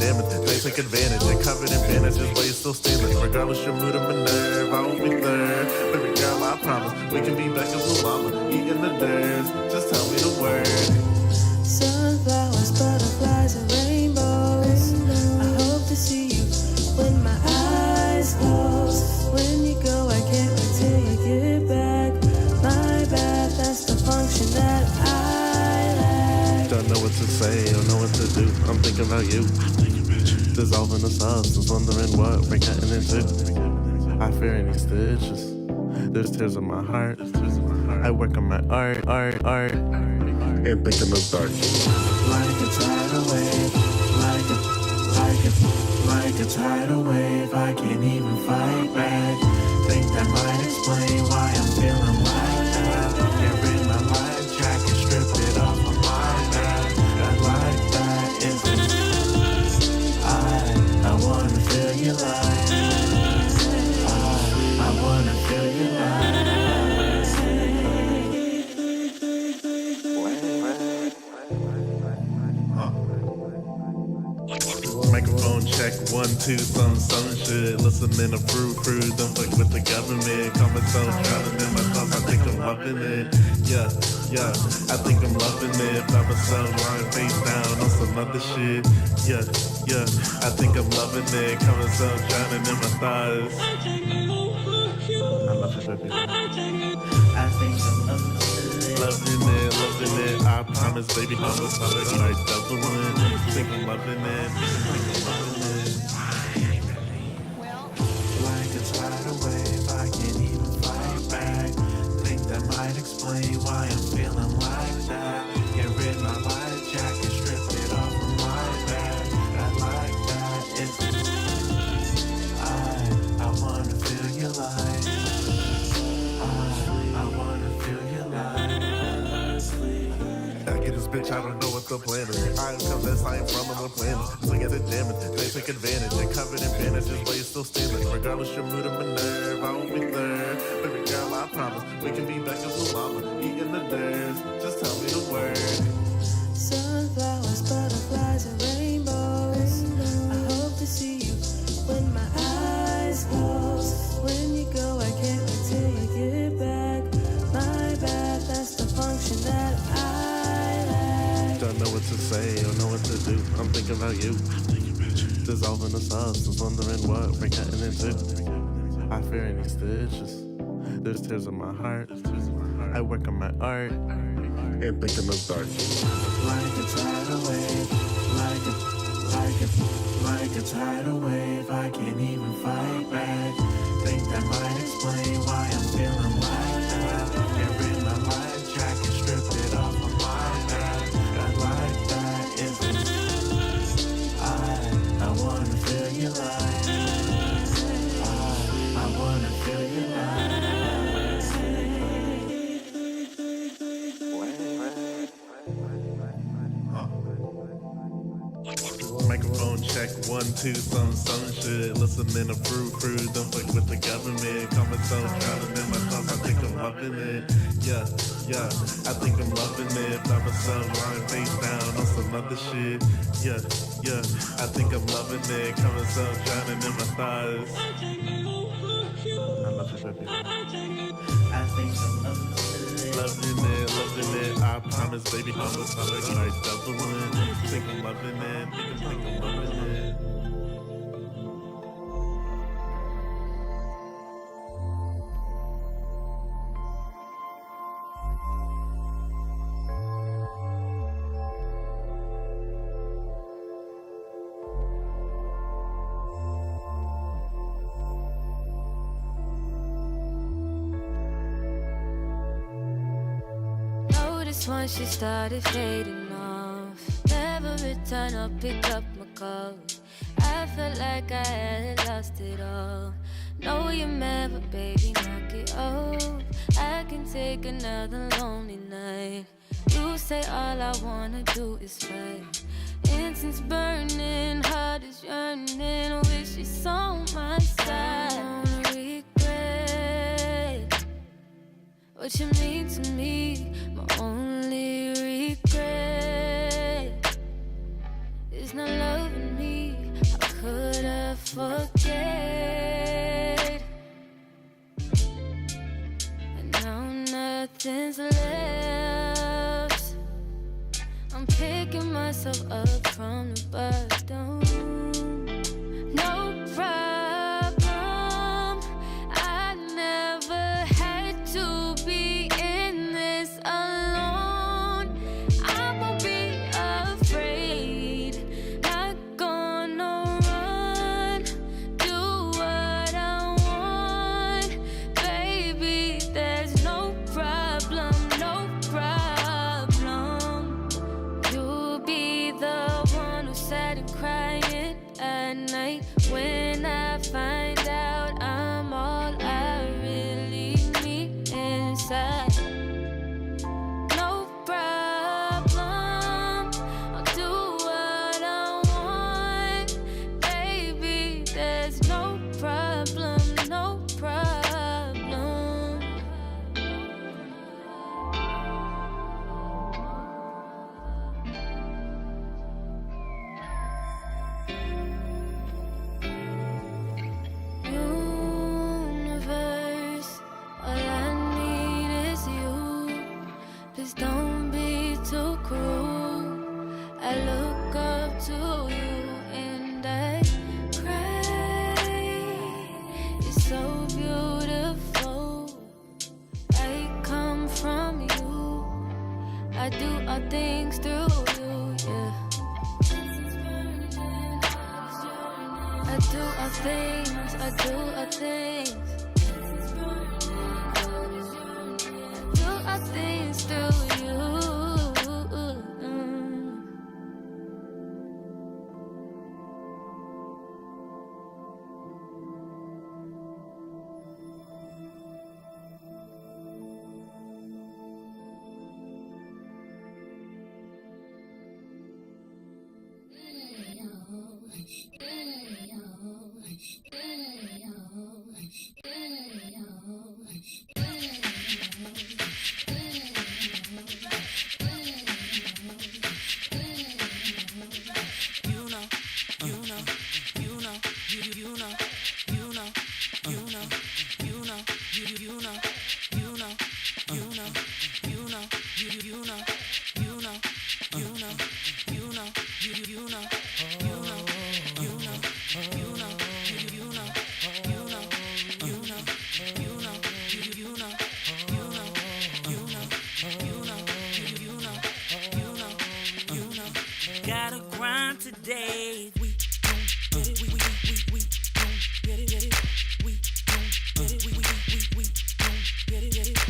damage. They take advantage and covered in bandages while you're still standing. Regardless your mood or my nerve, I won't be there. Baby girl, I promise we can be back as blue mama, eating the dirt. Just tell me the word. Sunflowers, butterflies, and rainbows. I hope to see you when my eyes close. When you go, I can't wait till you get back. My bad, that's the function that I lack. Don't know what to say, don't know what to do. I'm thinking about you. Dissolving the substance, wondering what we're getting into. I fear any stitches. There's tears in my heart. I work on my art. And thinking of dark. Like a tidal wave, like a tidal wave. I can't even fight back. Think that might explain why I'm feeling like that. Get rid of my life jacket, strip it off of my back. I like that. I wanna feel you like. I wanna feel you like. Microphone check, 1, 2, some shit. Listening to fruit, don't fuck with the government. Call myself drowning in my thoughts, I think I'm loving it. Yeah, I think I'm loving it. By myself, lying face down on some other shit. Yeah, I think I'm loving it. Call myself drowning in my thoughts. I love it, baby. I think I'm loving it. I promise, baby, I'm a solid like doubling. Think I'm loving it. like a tidal wave. I can't even fight back. Think that might explain why I'm feeling like that. Get rid of my life jacket, strip it off of my back. I like that. I wanna feel your light. I wanna feel your light. I get this bitch, I don't know what the plan is. I am come I ain't from the planet. Swing at the damage, they take advantage. And covered in bandages while you're still standing. Regardless your mood or my nerve, I won't be there. Baby girl, I promise we can be back as blue mama, eating the dirt. Just tell me the word. Sunflowers, butterflies, and rainbows. I hope to see you when my eyes close. When you go, I can't wait till you get back. My bad, that's the function that I lack. Don't know what to say, don't know what to do. I'm thinking about you. Dissolving the substance, wondering what we're getting into. I fear any stitches. There's tears in my heart. I work on my art. And thinking of dark. Like a tidal wave, like a tidal wave. I can't even fight back. Think that might explain why I'm feeling like that. Get rid of my life jacket, strip it off of my back. I like that. I wanna feel you like. I wanna feel you like. Microphone check, 1, 2, some shit. Listening to fruit, don't fuck with the government. Call myself drowning in my thoughts, I think I'm loving it. Yeah, I think I'm loving it. By myself, lying face down on some other shit. Yeah, I think I'm loving it. Call myself drowning in my thoughts. I love it, baby. I think I'm Loving it. I promise, baby, I'm a solid like doubling. Think I'm loving it. Think I'm loving it. Once she started fading off, never return or pick up my calls. I felt like I had lost it all. Know you're mad, but baby, knock it off. I can take another lonely night. You say all I wanna do is fight. Incense burning, heart is yearning. Wish it's on my side. I don't regret what you mean to me. My only regret is not loving me. forget. And now nothing's left. I'm picking myself up from the bottom. No problem. I never had to be in this alone. I won't be afraid. Not gonna run. Do what I want. Baby, there's no problem, no problem. You'll be the one who sat and crying at night when I find out I'm all I really need inside. No problem, I'll do what I want. Baby, there's no problem, no problem. Universe, all I need is you. Please don't be too cruel. I look up to you and I cry. You're so beautiful. I come from you. I do all things through you, yeah. I do all things, I do all things. Do all things through you. Gotta grind today. We gon' get it. We gon' get it. We gon' get it. We gon' get it. We gon' get it.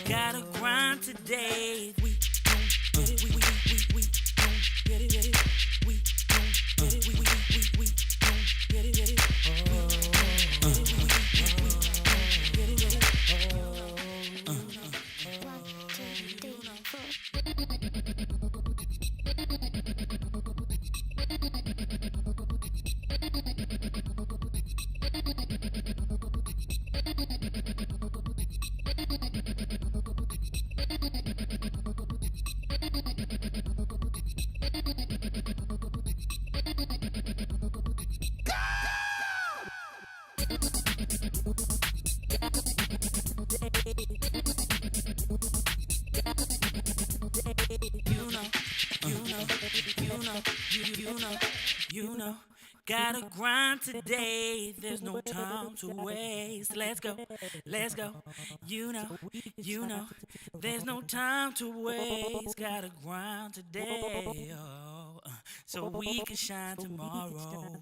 Gotta grind today. We gon' get it. We gon' get it. We gon' get it. We gon' get it. You know, gotta grind today. There's no time to waste. Let's go. You know, there's no time to waste. Gotta grind today, so we can shine tomorrow.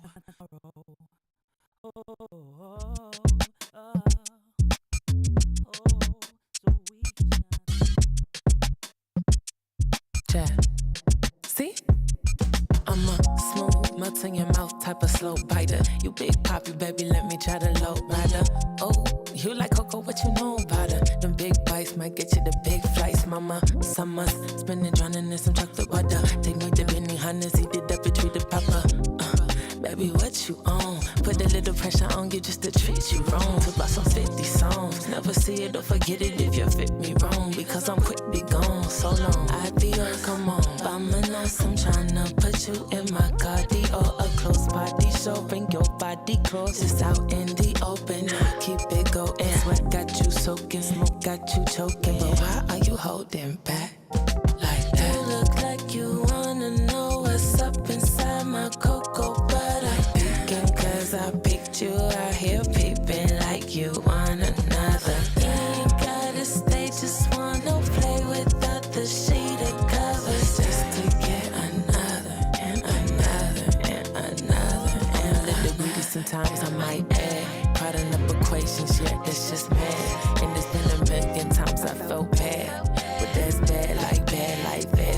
Chat. See? I'm a smooth, melt in your mouth type of slow biter. You big poppy, baby, let me try to low rider. Oh, you like Coco, what you know about her? Them big bites might get you the big flights, mama. Summers, spinning, drowning in some chocolate water. Take me to Benny Hannes, he did that bitch with the papa. Baby, what you on? Put a little pressure on you just to treat you wrong. Talk about some 50 songs. Never see it or forget it if you fit me wrong. Because I'm quick, be gone so long. I be on, come on. Vamonos, I'm tryna put you in my cardio. A close party show. Bring your body close. Just out in the open. Keep it going. Sweat got you soaking. Smoke got you choking. But why are you holding back like that? You look like you wanna know what's up inside my cocoa butter. Cause I picked you out here peeping like you want another. You ain't gotta stay, just wanna play without the sheet of covers. Just to get another, and another, and another, and a little greedy sometimes I might add. Pardon up equations, yeah, that's just mad. And it's been a million times I felt bad. But that's bad like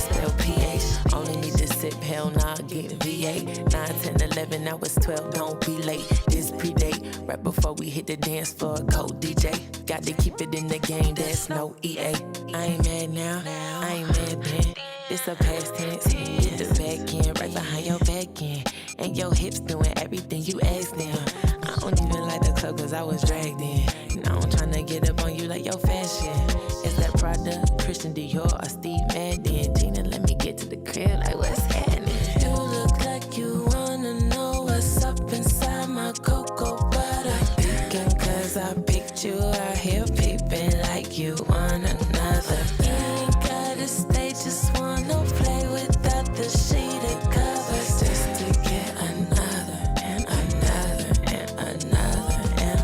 spell PH. Only need to sip, hell nah, get V8. 9, 10, 11, now it's 12, don't be late. This predate, right before we hit the dance floor, code DJ. Got to keep it in the game, that's no EA. I ain't mad now, I ain't mad then. It's a past tense, hit the back end, right behind your back end. And your hips doing everything you asked them. I don't even like the club cause I was dragged in. Now I'm tryna get up on you like your fashion. Is that Prada, Christian Dior, or Steve Madden? Gina, let me get to the crib like what's happening? You look like you wanna know what's up inside my cocoa butter. Peeking cause I picked you out here peeping like you want another. You ain't gotta stay, just wanna play without the sheet of covers. Just to get another, and another, and another, and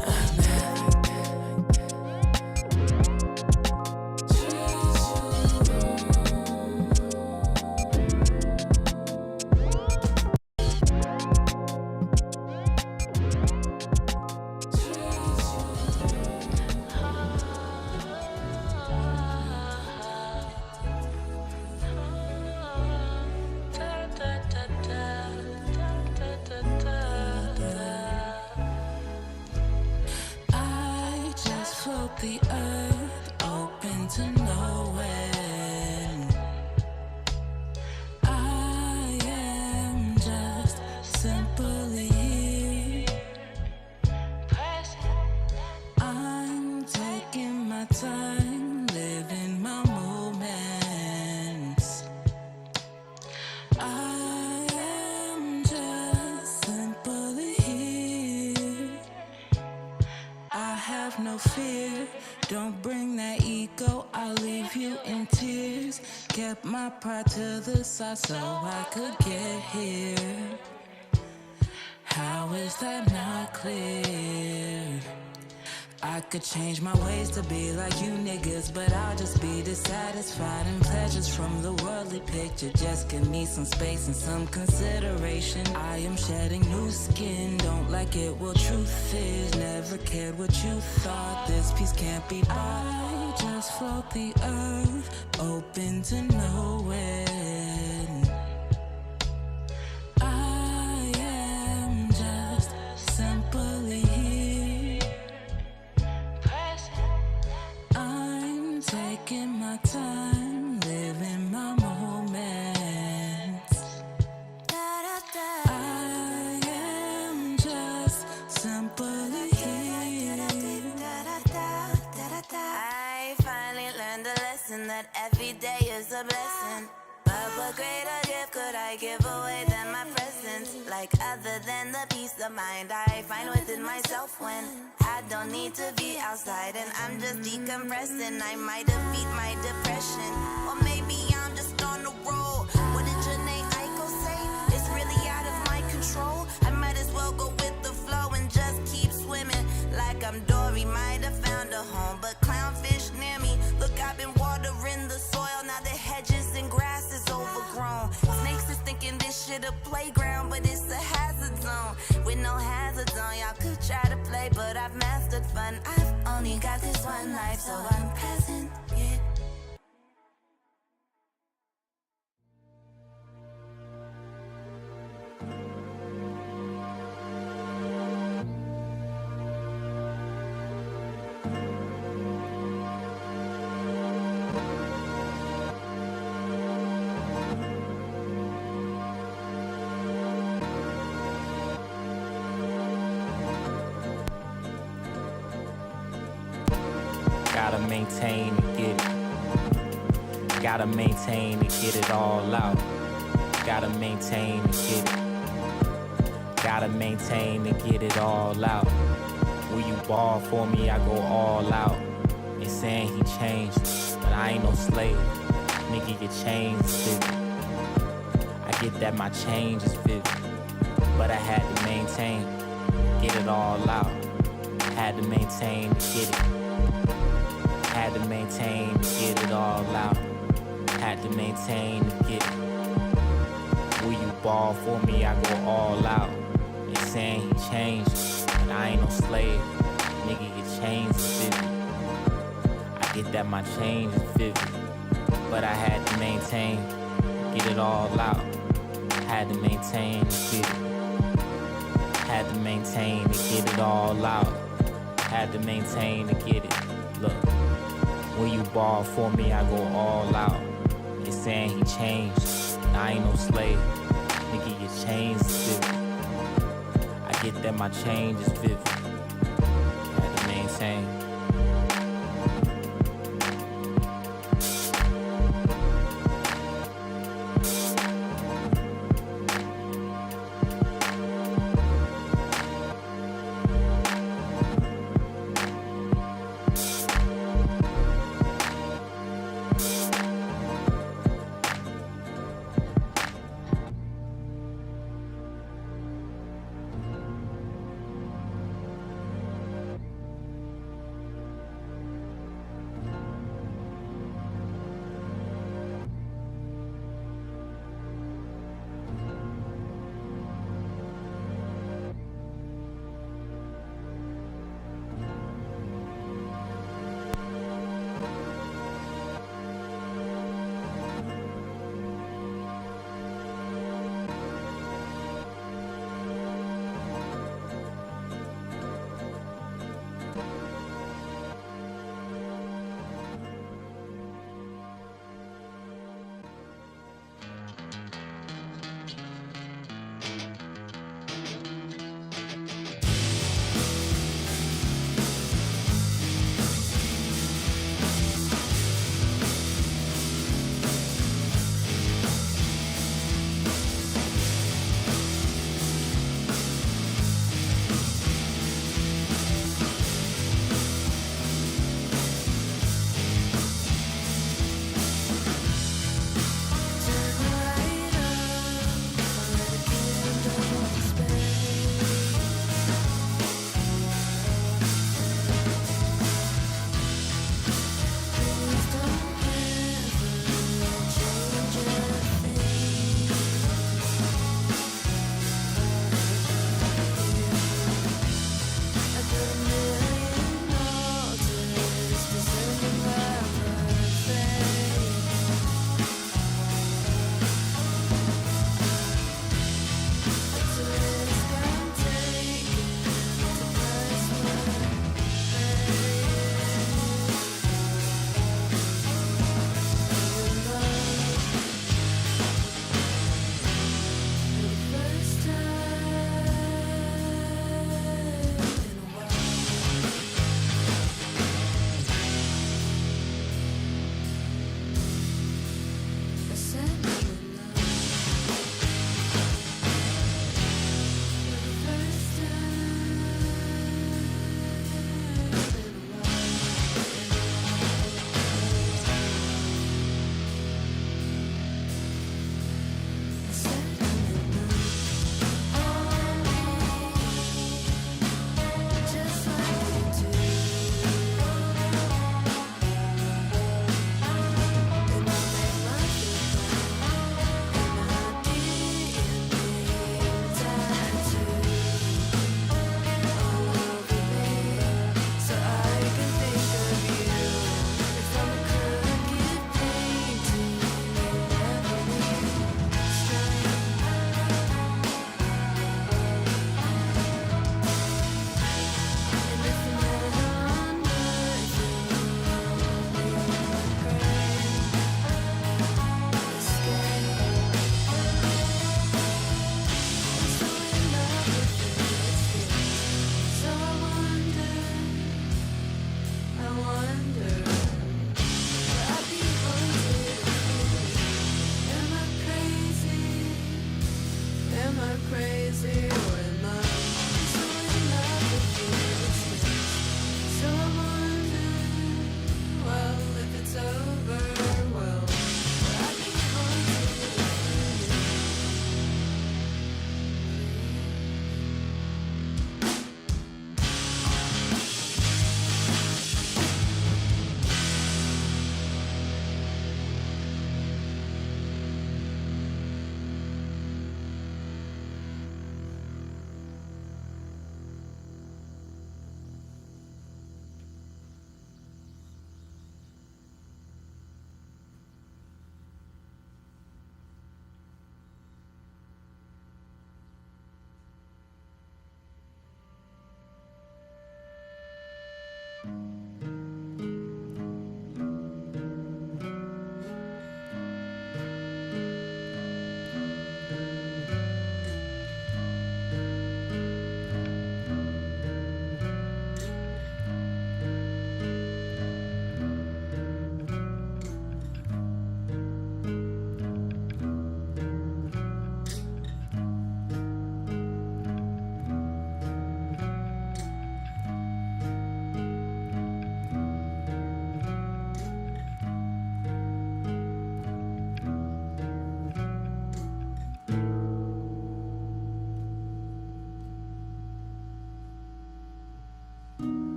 I just float the earth, open to nowhere. I am just simply here. I'm taking my time, living my moments. I am just simply here. I have no fear, don't bring that ego, I'll leave you in tears. Kept my pride to the side so I could get here. How is that not clear? I could change my ways to be like you niggas, but I'll just be dissatisfied in pleasures from the worldly picture. Just give me some space and some consideration. I am shedding new skin, don't like it, well truth is never cared what you thought, this piece can't be bought. I just float the earth, open to nowhere. I am just simply here. I'm taking my time, living my moments. I am just simply here. I finally learned a lesson that every day is a blessing. But what greater gift could I give away than my presence? Like other than the peace of mind I find within myself when I don't need to be outside and I'm just decompressing. I might defeat my depression, or maybe I'm just on the road. What did Janae Aiko say? It's it a playground, but it's a hazard zone. With no hazards on, y'all could try to play, but I've mastered fun. I've only got this one life, so I'm present, yeah. Gotta maintain to get it. Gotta maintain to get it all out. Gotta maintain to get it. Gotta maintain to get it all out. Will you ball for me? I go all out. They saying he changed, but I ain't no slave. Nigga, your chains is 50. I get that my change is 50, but I had to maintain, get it all out. Had to maintain to get it. Had to maintain to get it all out. Had to maintain to get it. Will you ball for me? I go all out. They saying he changed, but I ain't no slave. Nigga, your chains is 50. I get that my change is 50, but I had to maintain, get it all out. Had to maintain to get it. Had to maintain to get it all out. Had to maintain to get it. Look. When you ball for me, I go all out. They saying he changed, I ain't no slave. Nigga, your chains is 50. I get that my change is 50. Had to maintain.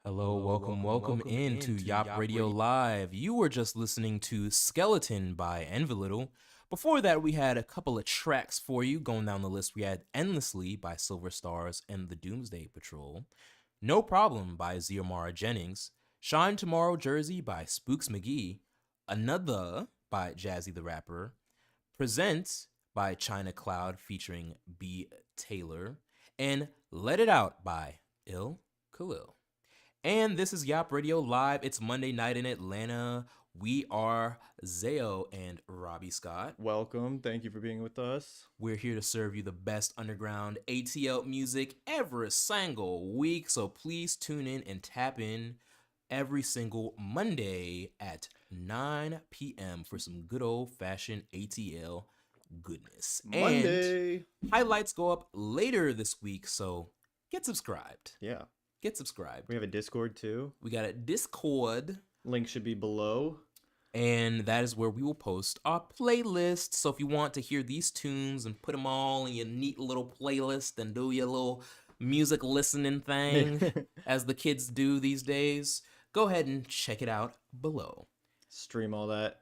Hello, welcome into YAWP Radio Live. You were just listening to Skeleton by Envelittle. Before that, we had a couple of tracks for you. Going down the list, we had Endlessly by Silver Stars and the Doomsday Patrol, No Problem by Ziomara Jennings, Shine Tomorrow Jersey by Spooks McGee, Another by Jazzy the Rapper, Present by China Cloud featuring B. Taylor, and Let It Out by Il Khalil. And this is YAWP Radio Live. It's Monday night in Atlanta. We are Zao and Robbie Scott. Welcome. Thank you for being with us. We're here to serve you the best underground ATL music every single week. So please tune in and tap in every single Monday at 9 p.m. for some good old-fashioned ATL goodness. Monday. And highlights go up later this week, so get subscribed. Yeah. Get subscribed. We have a Discord too. We got a Discord. Link should be below. And that is where we will post our playlist. So if you want to hear these tunes and put them all in your neat little playlist and do your little music listening thing, as the kids do these days, go ahead and check it out below. Stream all that.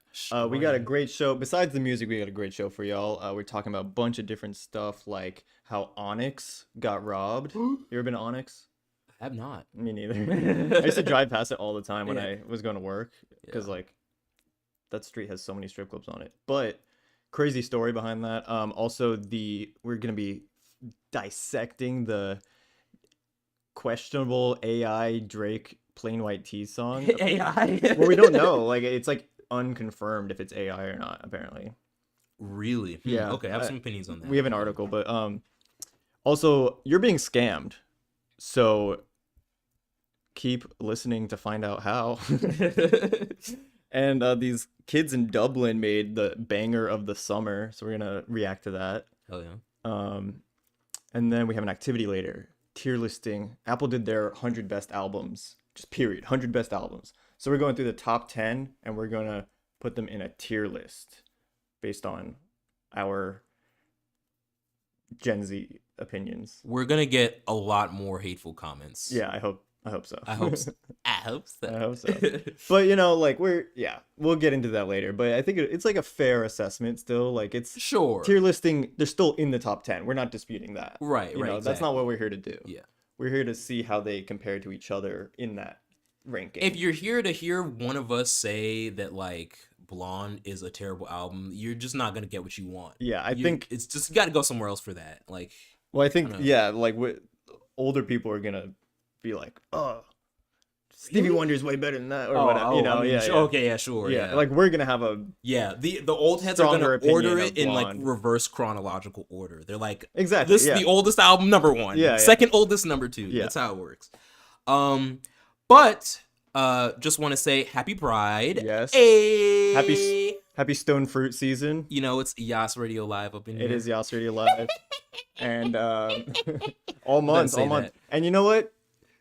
We got a great show. Besides the music, we got a great show for y'all. We're talking about a bunch of different stuff, like how Onyx got robbed. You ever been to Onyx? I have not. Me neither. I used to drive past it all the time when I was going to work because like that street has so many strip clubs on it. But crazy story behind that. Also, we're gonna be dissecting the questionable AI Drake Plain White Tees song. AI. Well, we don't know. Like it's like unconfirmed if it's AI or not. Apparently. Really? Yeah. Okay, I have some opinions on that. We have an article, but also you're being scammed. So keep listening to find out how. And these kids in Dublin made the banger of the summer, so we're gonna react to that. Hell yeah. And then we have an activity later, tier listing. Apple did their 100 best albums, just period, 100 best albums. So we're going through the top 10, and we're gonna put them in a tier list based on our Gen Z opinions. We're gonna get a lot more hateful comments. Yeah, I hope so. I hope so. I hope so. I hope so. But you know, like we'll get into that later. But I think it's like a fair assessment still. Like it's sure tier listing. They're still in the top 10. We're not disputing that. Right. You know, exactly. That's not what we're here to do. Yeah. We're here to see how they compare to each other in that ranking. If you're here to hear one of us say that like Blonde is a terrible album, you're just not gonna get what you want. Yeah, I think it's just you got to go somewhere else for that. Like, well, I think like older people are gonna be like, oh, Stevie Wonder's way better than that, or whatever. You know, I mean, okay, yeah, sure, yeah. Like we're gonna have a the old heads are gonna order it in like Blonde. reverse chronological order. They're like, exactly, this is the oldest album, number one. Yeah, second oldest, number two. Yeah. That's how it works. But just want to say happy Pride. Yes. Hey. Happy Stone Fruit season. You know, it's YAWP Radio Live up in here. It is YAWP Radio Live. And all month. And you know what?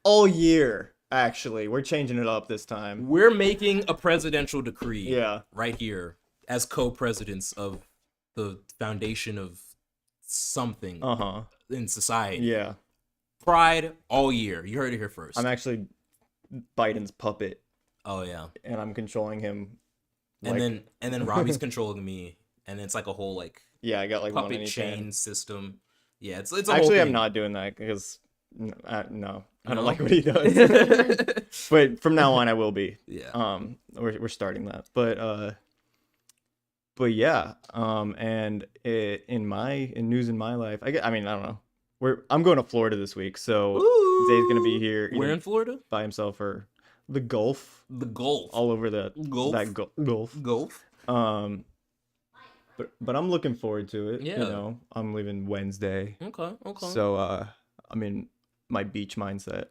All year, actually. We're changing it up this time. We're making a presidential decree. Yeah. Right here as co-presidents of the foundation of something in society. Yeah. Pride all year. You heard it here first. I'm actually Biden's puppet. Oh yeah. And I'm controlling him. And then Robbie's controlling me, and it's like a whole like I got like puppet one chain system. Yeah, it's a actually whole thing. I'm not doing that because I don't like what he does. But from now on I will be. Yeah. We're starting that. But yeah. And in news in my life, I don't know. I'm going to Florida this week, so Zay's gonna be here. Where in Florida? By himself or the Gulf. The Gulf. All over the Gulf. Gulf. But I'm looking forward to it. Yeah. You know, I'm leaving Wednesday. Okay. So I'm in my beach mindset.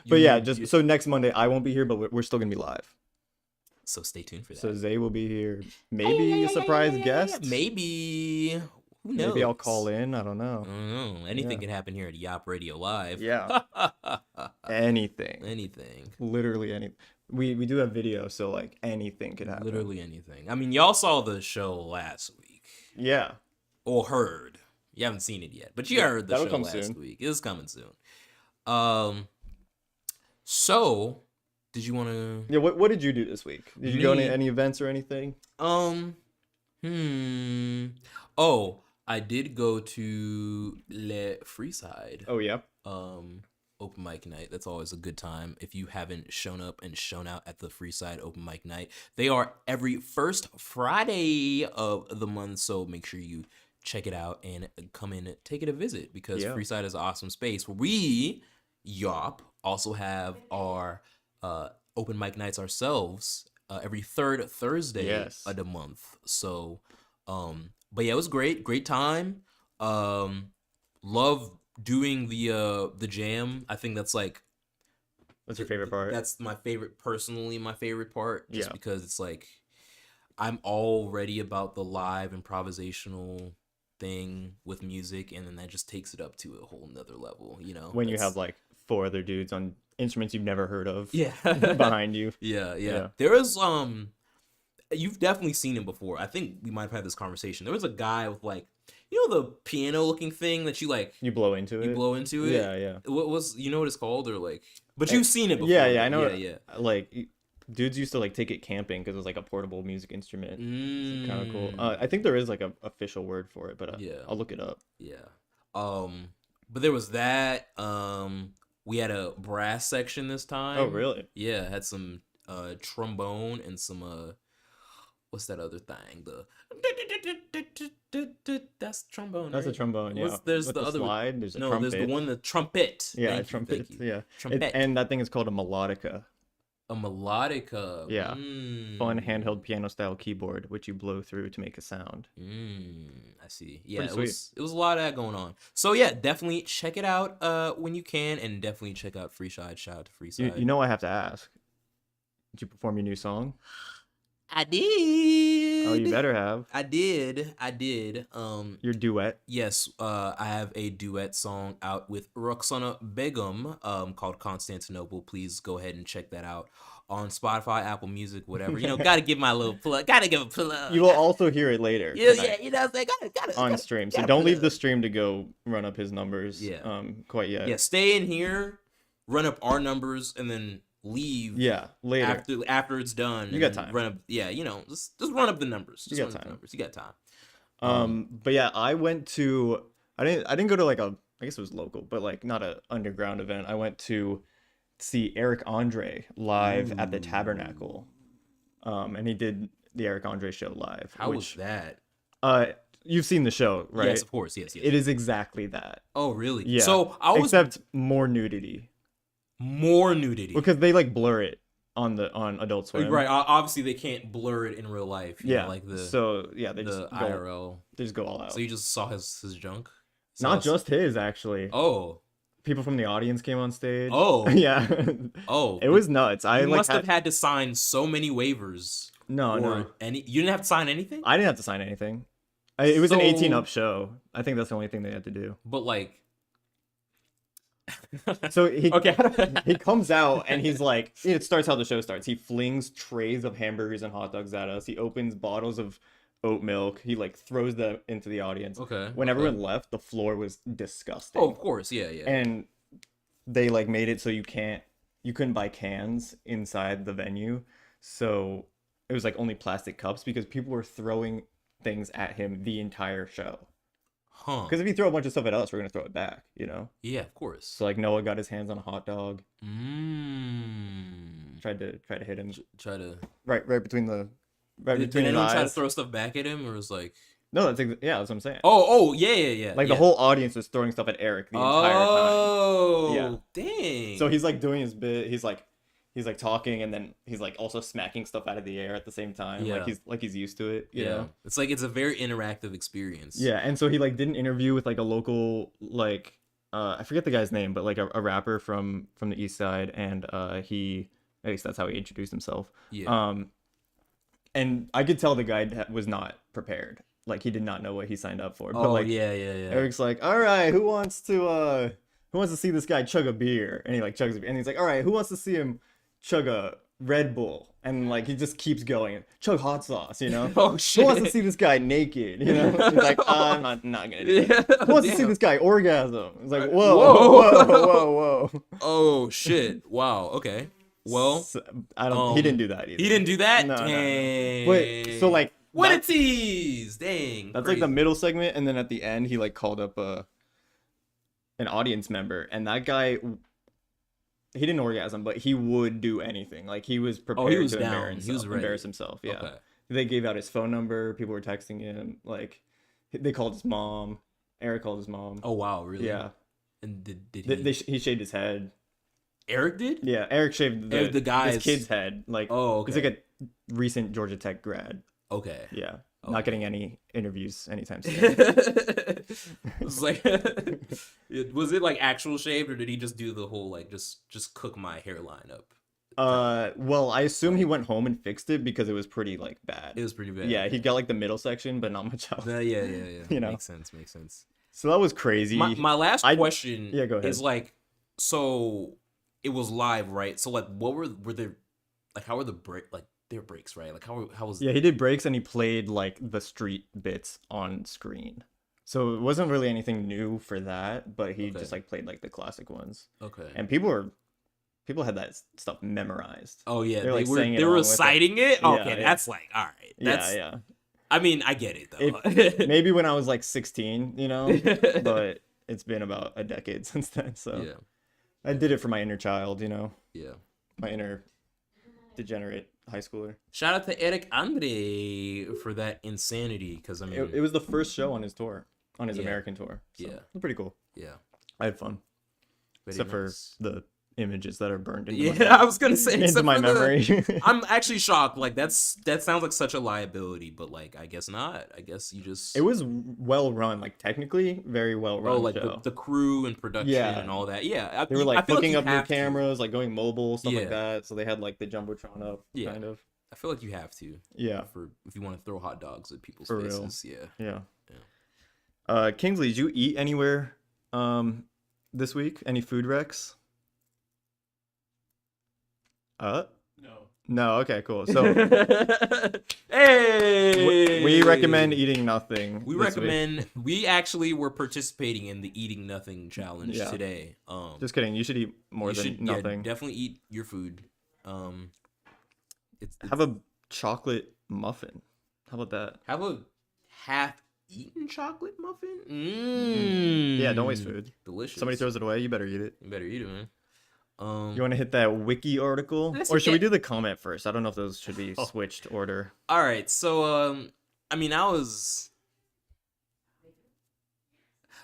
But so next Monday I won't be here, but we're still gonna be live. So stay tuned for that. So Zay will be here. Maybe a surprise guest. Maybe. Who knows? Maybe I'll call in. I don't know. I don't know. Anything can happen here at YAWP Radio Live. Yeah. Anything. Literally anything. We do have video, so like anything could happen. Literally anything. I mean, y'all saw the show last week. Yeah. Or heard. You haven't seen it yet, but you heard the show last week. It's coming soon. So, did you want to? Yeah, what did you do this week? Did you go to Me? any events or anything? Oh, I did go to Le Freeside. Oh yeah. Open mic night. That's always a good time. If you haven't shown up and shown out at the Freeside open mic night, they are every first Friday of the month. So make sure you check it out and come in and take it a visit, because Freeside is an awesome space. We, YAWP, also have our open mic nights ourselves every third Thursday of the month. So, but yeah, it was great time. Love doing the jam. I think that's like, what's your favorite part? That's my favorite, personally, my favorite part, just because it's like, I'm already about the live improvisational thing with music, and then that just takes it up to a whole nother level, you know, when you have like 4 other dudes on instruments you've never heard of behind you. Yeah. There is you've definitely seen him before. I think we might have had this conversation. There was a guy with like, you know, the piano looking thing that you blow into it. Yeah. What was, you know what it's called, or like, but you've seen it before. Yeah, I know. Yeah. Like, dudes used to like take it camping because it was like a portable music instrument. It's kind of cool. I think there is like a official word for it, but I'll look it up. Yeah. But there was that. We had a brass section this time. Oh, really? Yeah, had some trombone and some what's that other thing? That's trombone. That's right? a trombone. Yeah. There's with the other slide. There's a no. trumpet. There's the one, the trumpet. Yeah, thank trumpet. You. Yeah, trumpet. And that thing is called a melodica. A melodica. Yeah. Fun handheld piano style keyboard which you blow through to make a sound. I see. Yeah, Pretty sweet. It was a lot of that going on. So yeah, definitely check it out when you can, and definitely check out Freeside. Shout out to Freeside. You know, I have to ask. Did you perform your new song? I did. Oh, you better have. I did. Your duet. Yes, I have a duet song out with Roxana Begum called Constantinople. Please go ahead and check that out on Spotify, Apple Music, whatever. You know, gotta give my little plug. Gotta give a plug. You will also hear it later. Yeah, you know what I'm saying? Gotta on stream. So don't leave the stream to go run up his numbers. Yeah. Quite yet. Yeah, stay in here, run up our numbers, and then leave. Yeah, later. After it's done. You got time. Run up. Yeah, you know, just run up the numbers. You got time. You got time. But yeah, I went to. I didn't go to like a. I guess it was local, but like not a underground event. I went to see Eric Andre live at the Tabernacle. And he did the Eric Andre show live. How was that? You've seen the show, right? Yes, of course. Yes. It is exactly that. Oh, really? Yeah. So except more nudity. More nudity. Because they like blur it on Adult Swim. Right. Obviously, they can't blur it in real life. You know, like they just IRL. They just go all out. So you just saw his junk. Not just his, actually. Oh. People from the audience came on stage. Oh. Yeah. Oh. It was nuts. You must have had to sign so many waivers. No. You didn't have to sign anything? I didn't have to sign anything. It was an 18-up show. I think that's the only thing they had to do. But like. So he comes out and he's like, it starts how the show starts. He flings trays of hamburgers and hot dogs at us. He opens bottles of oat milk. He like throws them into the audience. Okay. When everyone left, the floor was disgusting. Oh, of course, yeah. And they like made it so you couldn't buy cans inside the venue. So it was like only plastic cups because people were throwing things at him the entire show. Huh. Because if you throw a bunch of stuff at us, we're gonna throw it back, you know? Yeah, of course. So like Noah got his hands on a hot dog. Tried to hit him. Right between the Did anyone try to throw stuff back at him, or was like? No, that's what I'm saying. Oh, yeah. Like the whole audience was throwing stuff at Eric the entire time. Oh, yeah. Dang. So he's like doing his bit. He's like talking, and then he's like also smacking stuff out of the air at the same time. Yeah. Like he's used to it. You know? It's like it's a very interactive experience. Yeah, and so he like did an interview with like a local like I forget the guy's name, but like a rapper from the East Side, and at least that's how he introduced himself. Yeah. And I could tell the guy was not prepared. Like he did not know what he signed up for. But like, yeah. Eric's like, all right, who wants to see this guy chug a beer? And he like chugs a beer, and he's like, all right, who wants to see him chug a Red Bull, and like he just keeps going. Chug hot sauce, you know. Oh Who shit! wants to see this guy naked? You know, he's like, I'm not gonna do that. Who wants to see this guy orgasm? It's like, whoa. Oh shit! Wow. Okay. Well, So, I don't. He didn't do that either. he didn't do that. No. Dang. Wait, so like what a that- tease! Dang. That's crazy. like the middle segment, and then at the end, he like called up an audience member, and that guy, he didn't orgasm, but he would do anything. Like he was prepared was to down. embarrass He was himself. ready. Embarrass himself. Yeah. Okay. They gave out his phone number. People were texting him. Like they called his mom. Eric called his mom. Oh wow, really? Yeah. And did he? He shaved his head. Eric did? Yeah, Eric shaved The guy's his kid's head. Like, Oh, okay. he's like a recent Georgia Tech grad. Okay. Yeah, Okay. not getting any interviews anytime soon. It's like, was it like actual shaved, or did he just do the whole like just cook my hairline up? Well, I assume he went home and fixed it because it was pretty like bad. It was pretty bad. Yeah, he got like the middle section, but not much else. Yeah. You know. Makes sense. So that was crazy. My last question Yeah, go ahead. is like, so it was live, right? So like, what were there, like, how were the their breaks, right? Like how was Yeah, he did breaks and he played like the street bits on screen. So it wasn't really anything new for that, but he Okay. just like played like the classic ones. Okay. And people had that stuff memorized. Oh yeah, They're, like, they saying it were along with it. reciting it. Yeah, Okay, yeah. that's like all right. That's, Yeah. I mean, I get it though. Maybe when I was like 16, you know, but it's been about a decade since then. So Yeah. I did it for my inner child, you know, Yeah. my inner degenerate high schooler. Shout out to Eric Andre for that insanity, because I mean, It was the first show on his tour, on his Yeah. American tour. So Yeah. it was pretty cool. yeah. I had fun, Very except nice. for the images that are burned into Yeah, I was gonna say into except my for the- memory. I'm actually shocked. Like that sounds like such a liability, but like I guess not. I guess you just It was well run, like technically very well run. like show. the crew and production Yeah. and all that. Yeah, They were I like feel hooking you up new have to. cameras, like going mobile, stuff Yeah. like that. So they had like the jumbotron up, Yeah. kind of. I feel like you have to. Yeah. For if you want to throw hot dogs at people's For real. faces. Yeah. Yeah. Kingsley, did you eat anywhere this week? Any food wrecks? No. Okay, cool. So Hey, we recommend eating nothing. We this week. recommend. We actually were participating in the eating nothing challenge Yeah. today. Just kidding. You should eat more you than should nothing. definitely eat your food. It's Have a chocolate muffin. How about that? have a half-eaten chocolate muffin. Yeah, don't waste food. Delicious. Somebody throws it away, you better eat it. You better eat it, man. You want to hit that wiki article, Let's or should we get- do the comment first? I don't know if those should be switched order. All right, so I mean, I was.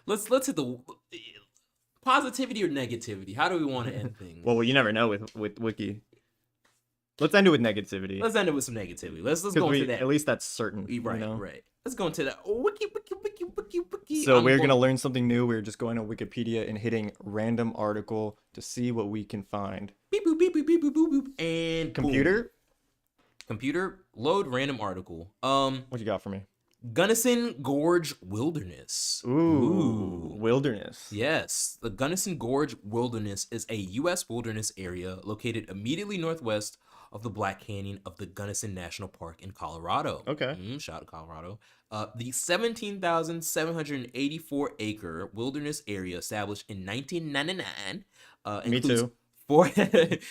Let's hit the positivity or negativity. How do we want to end things? Well, you never know with wiki. Let's end it with negativity. Let's end it with some negativity. Let's go 'Cause into that. at least that's certain. Right, you know? right. Let's go into that. Wiki. So I'm we're going- gonna learn something new. We're just going to Wikipedia and hitting random article to see what we can find. beep boop beep boop beep boop boop boop and boom. Computer load random article. What you got for me? Gunnison Gorge Wilderness. Ooh, wilderness. Yes, the Gunnison Gorge Wilderness is a U.S. wilderness area located immediately northwest of the Black Canyon of the Gunnison National Park in Colorado. Okay. Shout out to Colorado. The 17,784 acre wilderness area established in 1999 Me includes too.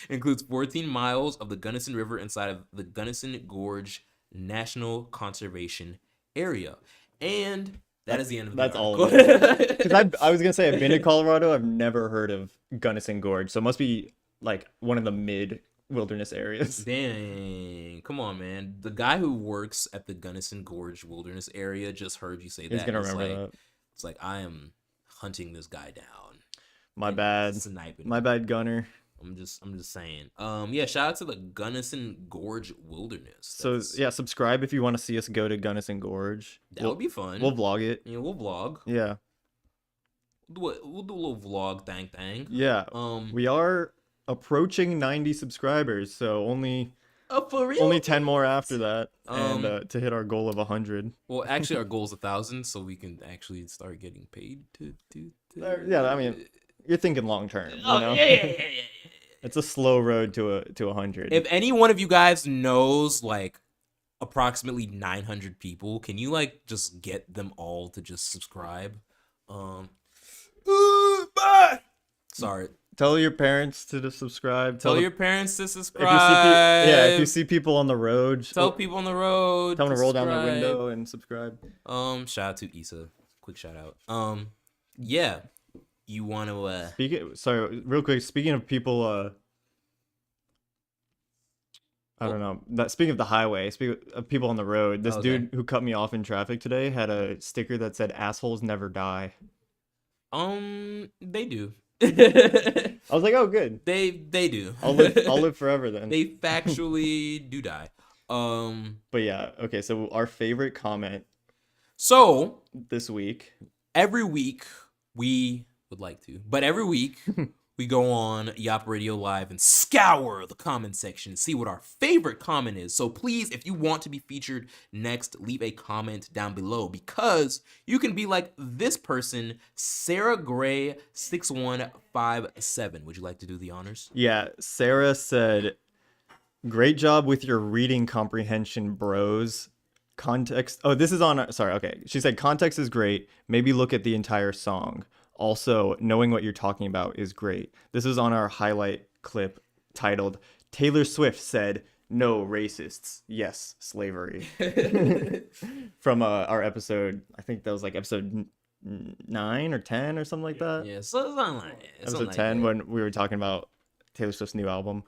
includes 14 miles of the Gunnison River inside of the Gunnison Gorge National Conservation Area. And that is the end of the That's all article. of it. Because I was gonna say I've been to Colorado. I've never heard of Gunnison Gorge, so it must be like one of the mid wilderness areas. Dang, come on, man. The guy who works at the Gunnison Gorge Wilderness Area just heard you say that. He's gonna and it's remember like, that. It's like, I am hunting this guy down. My and bad. Sniping. My bad, Gunner. I'm just saying. Yeah, shout out to the Gunnison Gorge Wilderness. So yeah, subscribe if you want to see us go to Gunnison Gorge. That would be fun. We'll vlog it. Yeah, we'll vlog. Yeah. We'll do a little vlog thing. Yeah. We are approaching 90 subscribers, so only for real? only 10 more after that, and to hit our goal of 100. Well, actually, our goal is 1,000, so we can actually start getting paid to Yeah, I mean, you're thinking long term. You Oh, know? yeah. It's a slow road to 100. If any one of you guys knows like approximately 900 people, can you like just get them all to just subscribe? Sorry. Tell your parents to subscribe. Tell your parents to subscribe. If you see people on the road, tell people on the road. Tell them to roll down their window and subscribe. Shout out to Issa. Quick shout out. Yeah. You want to real quick, speaking of people I don't know. Speaking of the highway, speaking of people on the road, this dude who cut me off in traffic today had a sticker that said "Assholes never die." They do. I was like, oh, good. They do. I'll live forever then. They factually do die. But yeah, okay. So our favorite comment. So this week, every week we would like to, but every week. We go on YAWP Radio Live and scour the comment section, see what our favorite comment is. So please, if you want to be featured next, leave a comment down below because you can be like this person, Sarah Gray 6157. Would you like to do the honors? Yeah, Sarah said, "Great job with your reading comprehension, bros. Context." Oh, this is on. Sorry. Okay. She said context is great. Maybe look at the entire song. Also, knowing what you're talking about is great. This is on our highlight clip titled, Taylor Swift said, "No racists, yes, slavery." From our episode, I think that was like episode 9 or 10 or something like that. Yeah, so episode 10 when we were talking about Taylor Swift's new album.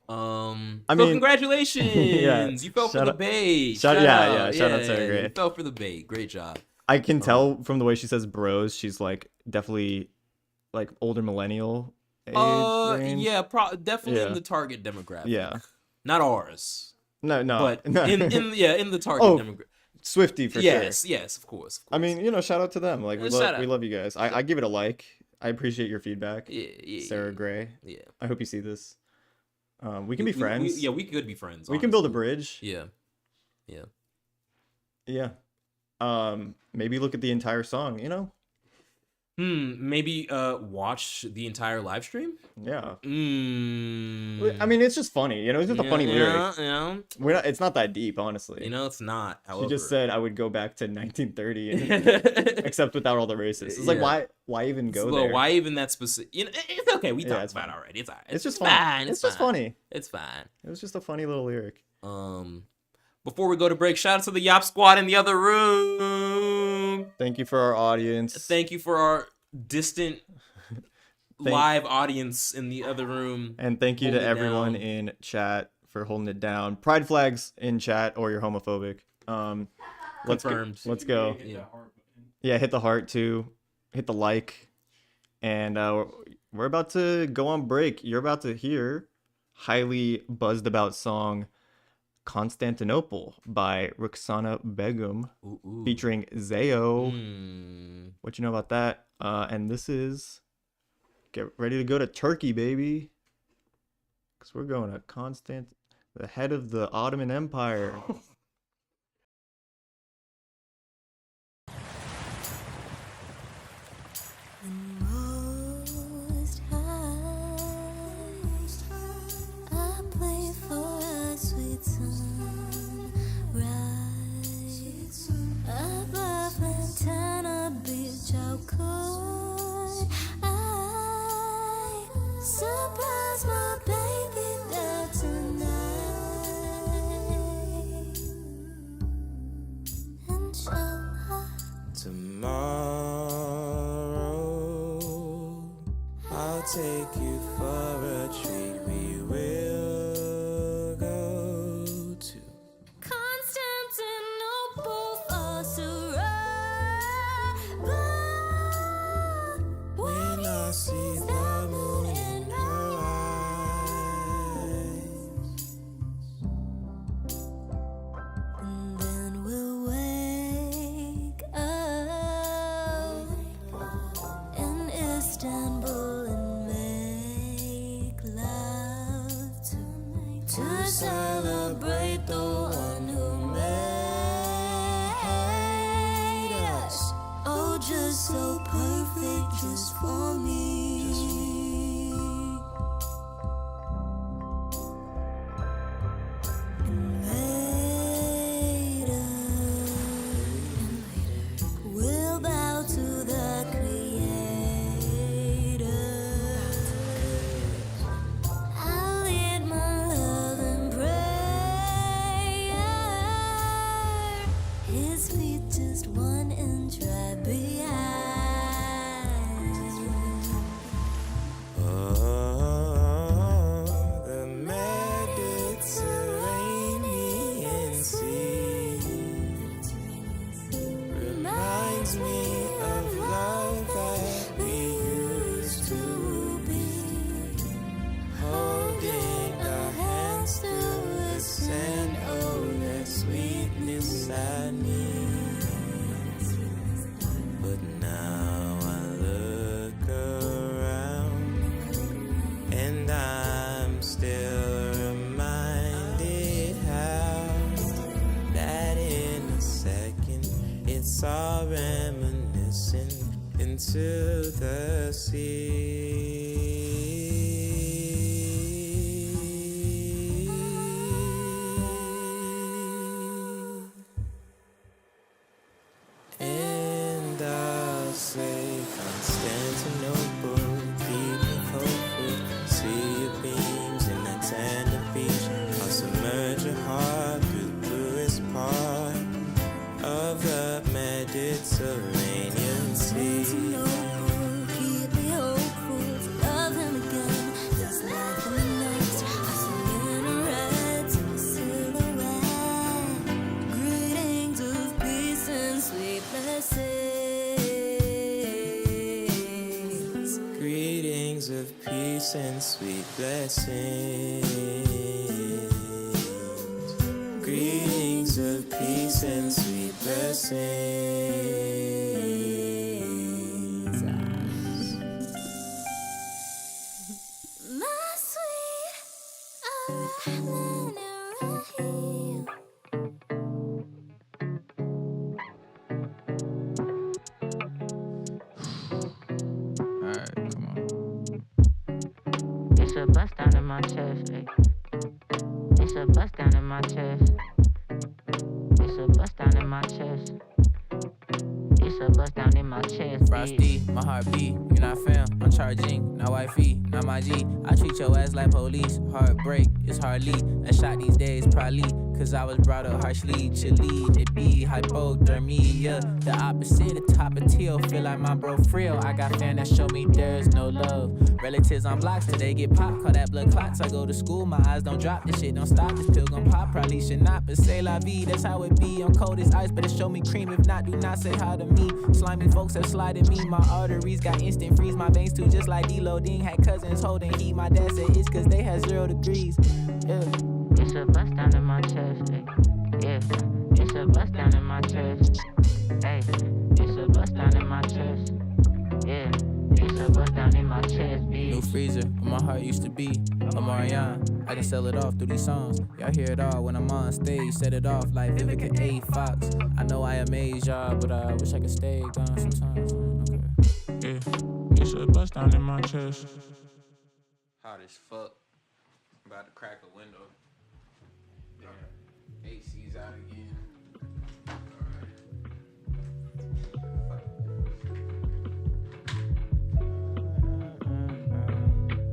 Congratulations. Yeah, you fell for the bait. Shout out Sarah Gray. You fell for the bait. Great job. I can tell from the way she says bros, she's like definitely like older millennial age range. Yeah, definitely in the target demographic. Yeah. Not ours. No. But in the target demographic. Swiftie for sure. Yes, of course. I mean, shout out to them. Like we love you guys. I give it a like. I appreciate your feedback. Yeah. Sarah Gray. Yeah. I hope you see this. We can be friends. We could be friends. We can build a bridge. Yeah. Maybe look at the entire song, Maybe watch the entire live stream? Yeah. I mean, it's just funny, it's just a funny lyric. Yeah. It's not that deep, honestly. It's not. However. She just said I would go back to 1930 except without all the racists. It's like why even go there? Why even that specific? It's okay. We talked about it already. It's all right. It's just fine. It's just funny. It's fine. It was just a funny little lyric. Before we go to break, shout out to the YAWP squad in the other room. Thank you for our audience. Thank you for our distant live audience in the other room. And thank you to everyone in chat for holding it down. Pride flags in chat or you're homophobic. Confirmed. Let's go. Yeah, hit the heart too. Hit the like. And we're about to go on break. You're about to hear highly buzzed about song Constantinople by Ruxana Begum featuring Zayo. What you know about that? And this is get ready to go to Turkey, baby, because we're going to the head of the Ottoman Empire. Surprise my baby there tonight. Inshallah. Tomorrow I'll take you for a treat. We will go to Constantinople for Sarah. when I see the moon in her eyes. And then we'll wake up in Istanbul and make love to celebrate the one who made us. Oh, just so perfect, just for me. His feet just 1 inch right behind. The Mediterranean Sea reminds me of love that we used to be, holding our hands through the sand. Oh, that sweetness I need. But now I look around and I'm still reminded how that in a second it's all reminiscent into the sea. And I'll say Constantinople, keep me hopeful. See your beams in that tender beach. I'll submerge your heart through the bluest part of the Mediterranean Sea. Keep me hopeful to love him again. There's nothing else. I surrender red to the silhouette. Greetings of peace and sweet blessings. Greetings of peace and sweet blessings. Greetings of peace and sweet blessings. My sweet Ar-Rahman Ar-Rahim. Alright, come on. It's a bust down in my chest, ay. It's a bust down in my chest. It's a bust down in my chest. It's a bust down in my chest. Frosty, my heartbeat, you're not fam, I'm charging, not wifey, not my G. I treat your ass like police, heartbreak, it's hardly a shot these days, probably, cause I was brought up harshly, chilly, it be hypothermia, the opposite, the top of teal, feel like my bro frill, I got fan that show me there's no love, relatives on blocks till they get popped, call that blood clots, I go to school, my eyes don't drop, this shit don't stop, this pill gon' pop, probably should not, but say la vie, that's how it be, I'm cold as ice, better show me cream, if not, do not say hi to me, slimy folks have slided me, my arteries got instant freeze, my veins too, just like D-Lo, Ding had cousins holding heat, my dad said it's cause they had 0 degrees, yeah. It's a bust down in my chest, ay. Yeah. It's a bust down in my chest, ay. It's a bust down in my chest, yeah. It's a bust down in my chest, bitch. New freezer, where my heart used to be. I'm Marianne, I can sell it off through these songs. Y'all hear it all when I'm on stage. Set it off like Vivica A. Fox. I know I amaze y'all, but I wish I could stay gone sometimes. Okay. Yeah, it's a bust down in my chest. Hot as fuck. About to crack a window. Damn. AC's out again.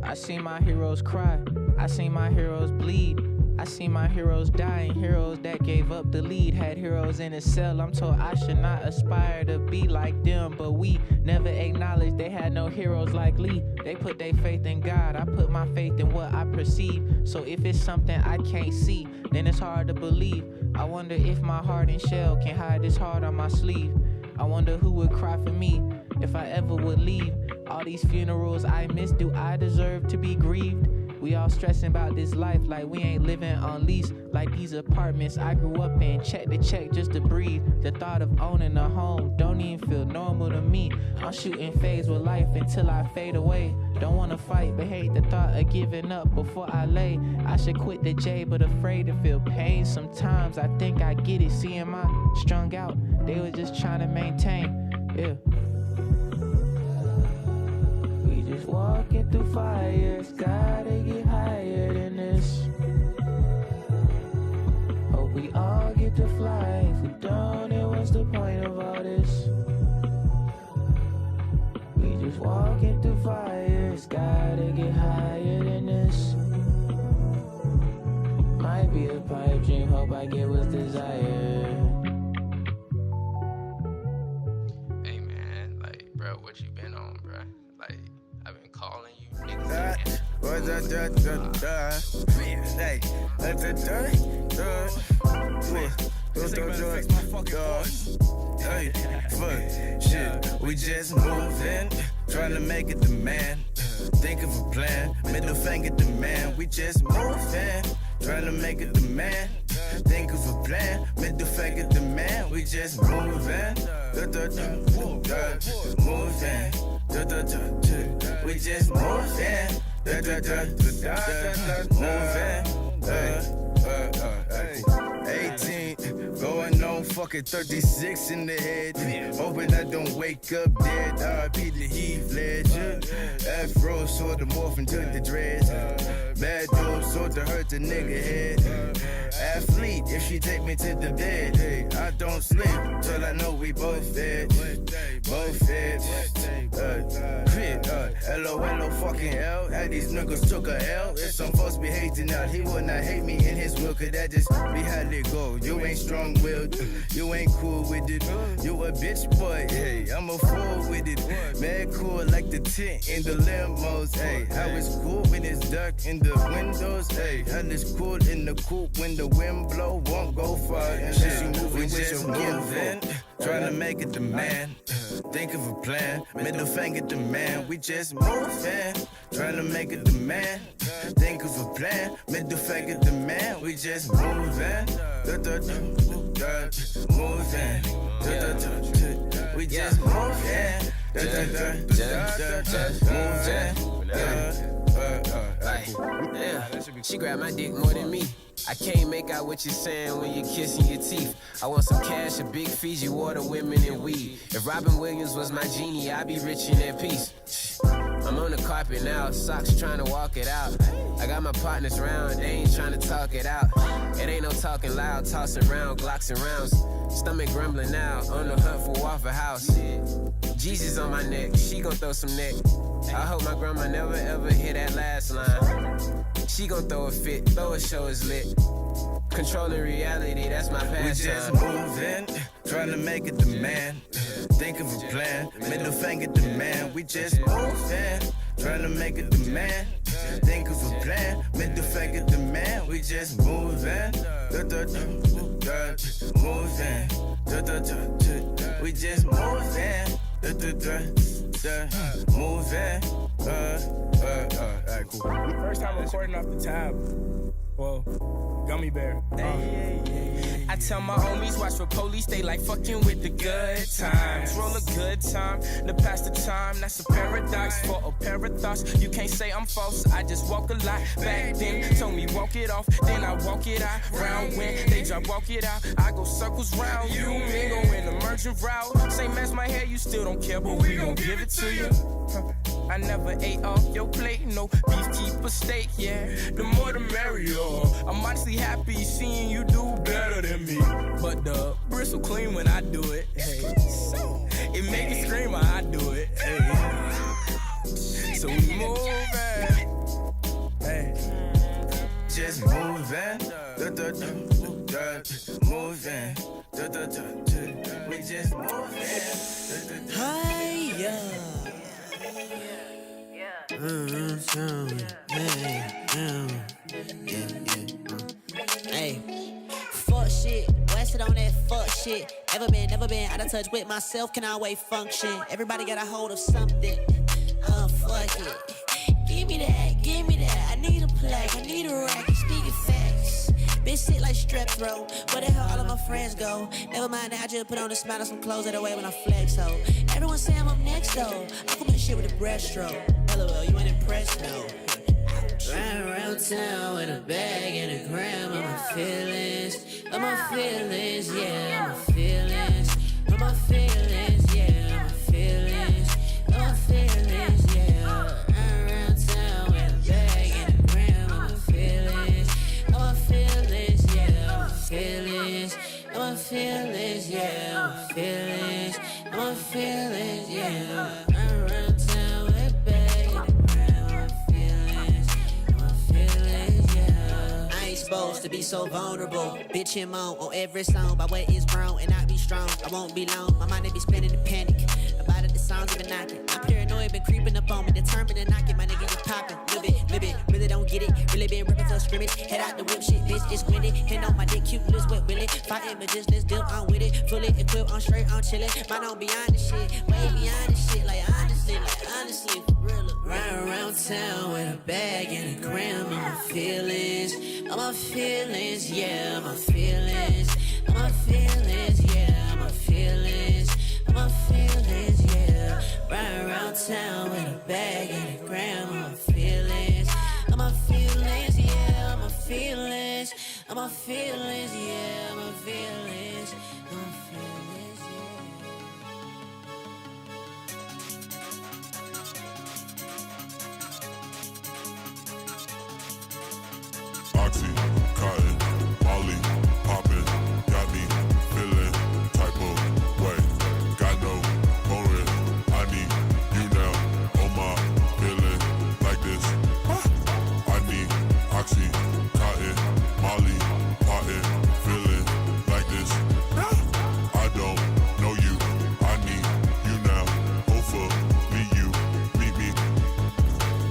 I seen my heroes cry, I seen my heroes bleed, I seen my heroes dying, heroes that gave up the lead, had heroes in a cell, I'm told I should not aspire to be like them, but we never acknowledged they had no heroes like Lee, they put their faith in God, I put my faith in what I perceive, so if it's something I can't see, then it's hard to believe, I wonder if my heart and shell can hide this heart on my sleeve, I wonder who would cry for me if I ever would leave. All these funerals I miss, do I deserve to be grieved? We all stressing about this life like we ain't living on lease. Like these apartments I grew up in, check to check just to breathe. The thought of owning a home don't even feel normal to me. I'm shooting fades with life until I fade away. Don't wanna fight, but hate the thought of giving up before I lay. I should quit the J, but afraid to feel pain. Sometimes I think I get it, seeing my strung out. They was just trying to maintain, yeah. Just walking through fires, gotta get higher than this. Hope we all get to fly. If we don't, then what's the point of all this? We just walking through fires, gotta get higher than this. Might be a pipe dream, hope I get what's desired. what you been on, bruh. Like, I've been calling you niggas. Hey, fuck, shit, we just moving, trying to make it the man. Think of a plan, middle finger the man. We just moving, trying to make it the man. Think of a plan, middle finger the man. We just moving, moving, we just moving, moving. 18, going on fucking 36 in the head. Hoping I don't wake up dead. R.I.P. the Heath Ledger. Afro sorta morph into the dreads. Bad dude sorta hurt the nigga head. Athlete, if she take me to the bed. Hey, I don't sleep till I know we both fed. Both fed. Crit, LOL fucking L. How these niggas took a L. If some folks be hating out, he would not hate me in his will. Could that just be how they go? You ain't strong-willed, you ain't cool with it. You a bitch boy, hey, I'm a fool with it. Mad cool like the tint in the limos, hey. How it's cool when it's dark in the windows, hey. How it's cool in the coupe when the wind blow, won't go far unless you moving with your moving. Trying to make it the man, think of a plan, middle finger the man. We just moving, trying to make it the man, think of a plan, middle finger the man. We just moving, moving, we just moving, moving. She grabbed my dick more than me. I can't make out what you're saying when you're kissing your teeth. I want some cash, a big Fiji water, women, and weed. If Robin Williams was my genie, I'd be rich and at peace. I'm on the carpet now, socks trying to walk it out. I got my partners round, they ain't trying to talk it out. It ain't no talking loud, tossing round, Glocks and rounds. Stomach grumbling now, on the hunt for Waffle House. Jesus on my neck, she gon' throw some neck. I hope my grandma never ever hear that last line. She gon' throw a fit, though a show is lit. Controlling reality, that's my pastime. We just moving, trying to make it the man. Think of a plan, middle finger the man. We just moving, trying to make it the man. Think of a plan, middle finger the man. We just moving, moving, we just moving, moving. Alright, cool. First time recording off the tab. Whoa, gummy bear. I tell my homies, watch for police, they like fucking with the good times. Roll a good time, to pass the time, that's a paradox for a pair of thoughts. You can't say I'm false, I just walk a lot. Back then, told me walk it off, then I walk it out. Round when they drop, walk it out, I go circles round. You mingle in emergent route. Same as my hair, you still don't care, but we gon' give it to you. I never ate off your plate, no beef, keep a steak, yeah. The more the merrier. I'm honestly happy seeing you do better than me. But the bristle clean when I do it, hey. It make me scream when I do it, hey. So we moving, hey. Just moving, moving, we just moving. Hiya. Hey, fuck shit, wasted on that fuck shit. Never been out of touch with myself, can always function. Everybody got a hold of something, fuck it. Give me that, I need a plaque, I need a rack, speaking facts. Bitch sit like strep throat, where the hell all of my friends go? Never mind that, I just put on a smile and some clothes that away when I flex, so. Everyone say I'm up next, though. I come in shit with a breaststroke. LOL, you ain't impressed, no. Riding around town with a bag and a gram of my feelings. Of my feelings, yeah, of my feelings. Of my feelings, yeah, of my feelings. Of my feelings, yeah. Riding around town with a bag and a gram of my feelings. Of my feelings, yeah, of my feelings. Of my feelings, yeah, of my feelings. Of my feelings, yeah. Riding around town with a bag and a gram of my feelings. Supposed to be so vulnerable, bitch him on every song. My way is grown and I be strong. I won't be long. My mind they be spinning the panic about a the sounds even knocking. I'm paranoid, been creeping up on me, determined to knock it. My nigga, you popping. Live it, really don't get it. Really been ripping for scrimmage. Head out the whip shit, bitch, it's winded. Hand on my dick, cute, let's wet willy. Fight images, let's deal, I'm with it. Fully equipped, I'm straight, I'm chillin'. Mine on beyond the shit, way beyond the shit. Like honestly, for real. Ride around town with a bag and a gram of my feelings. All my feelings, yeah, my feelings. All my feelings, yeah, my feelings. All my feelings, yeah. Ride around town with a bag and a gram of my feelings. All my feelings, yeah, all my feelings. All my feelings, yeah, my feelings. All my feelings, yeah. Oxy, cotton, Molly, poppin', got me feeling type of way. Got no motive, I need you now. Oh my, feeling like this. I need Oxy, cotton, Molly, poppin', feeling like this. I don't know you, I need you now. Hopefully you meet me.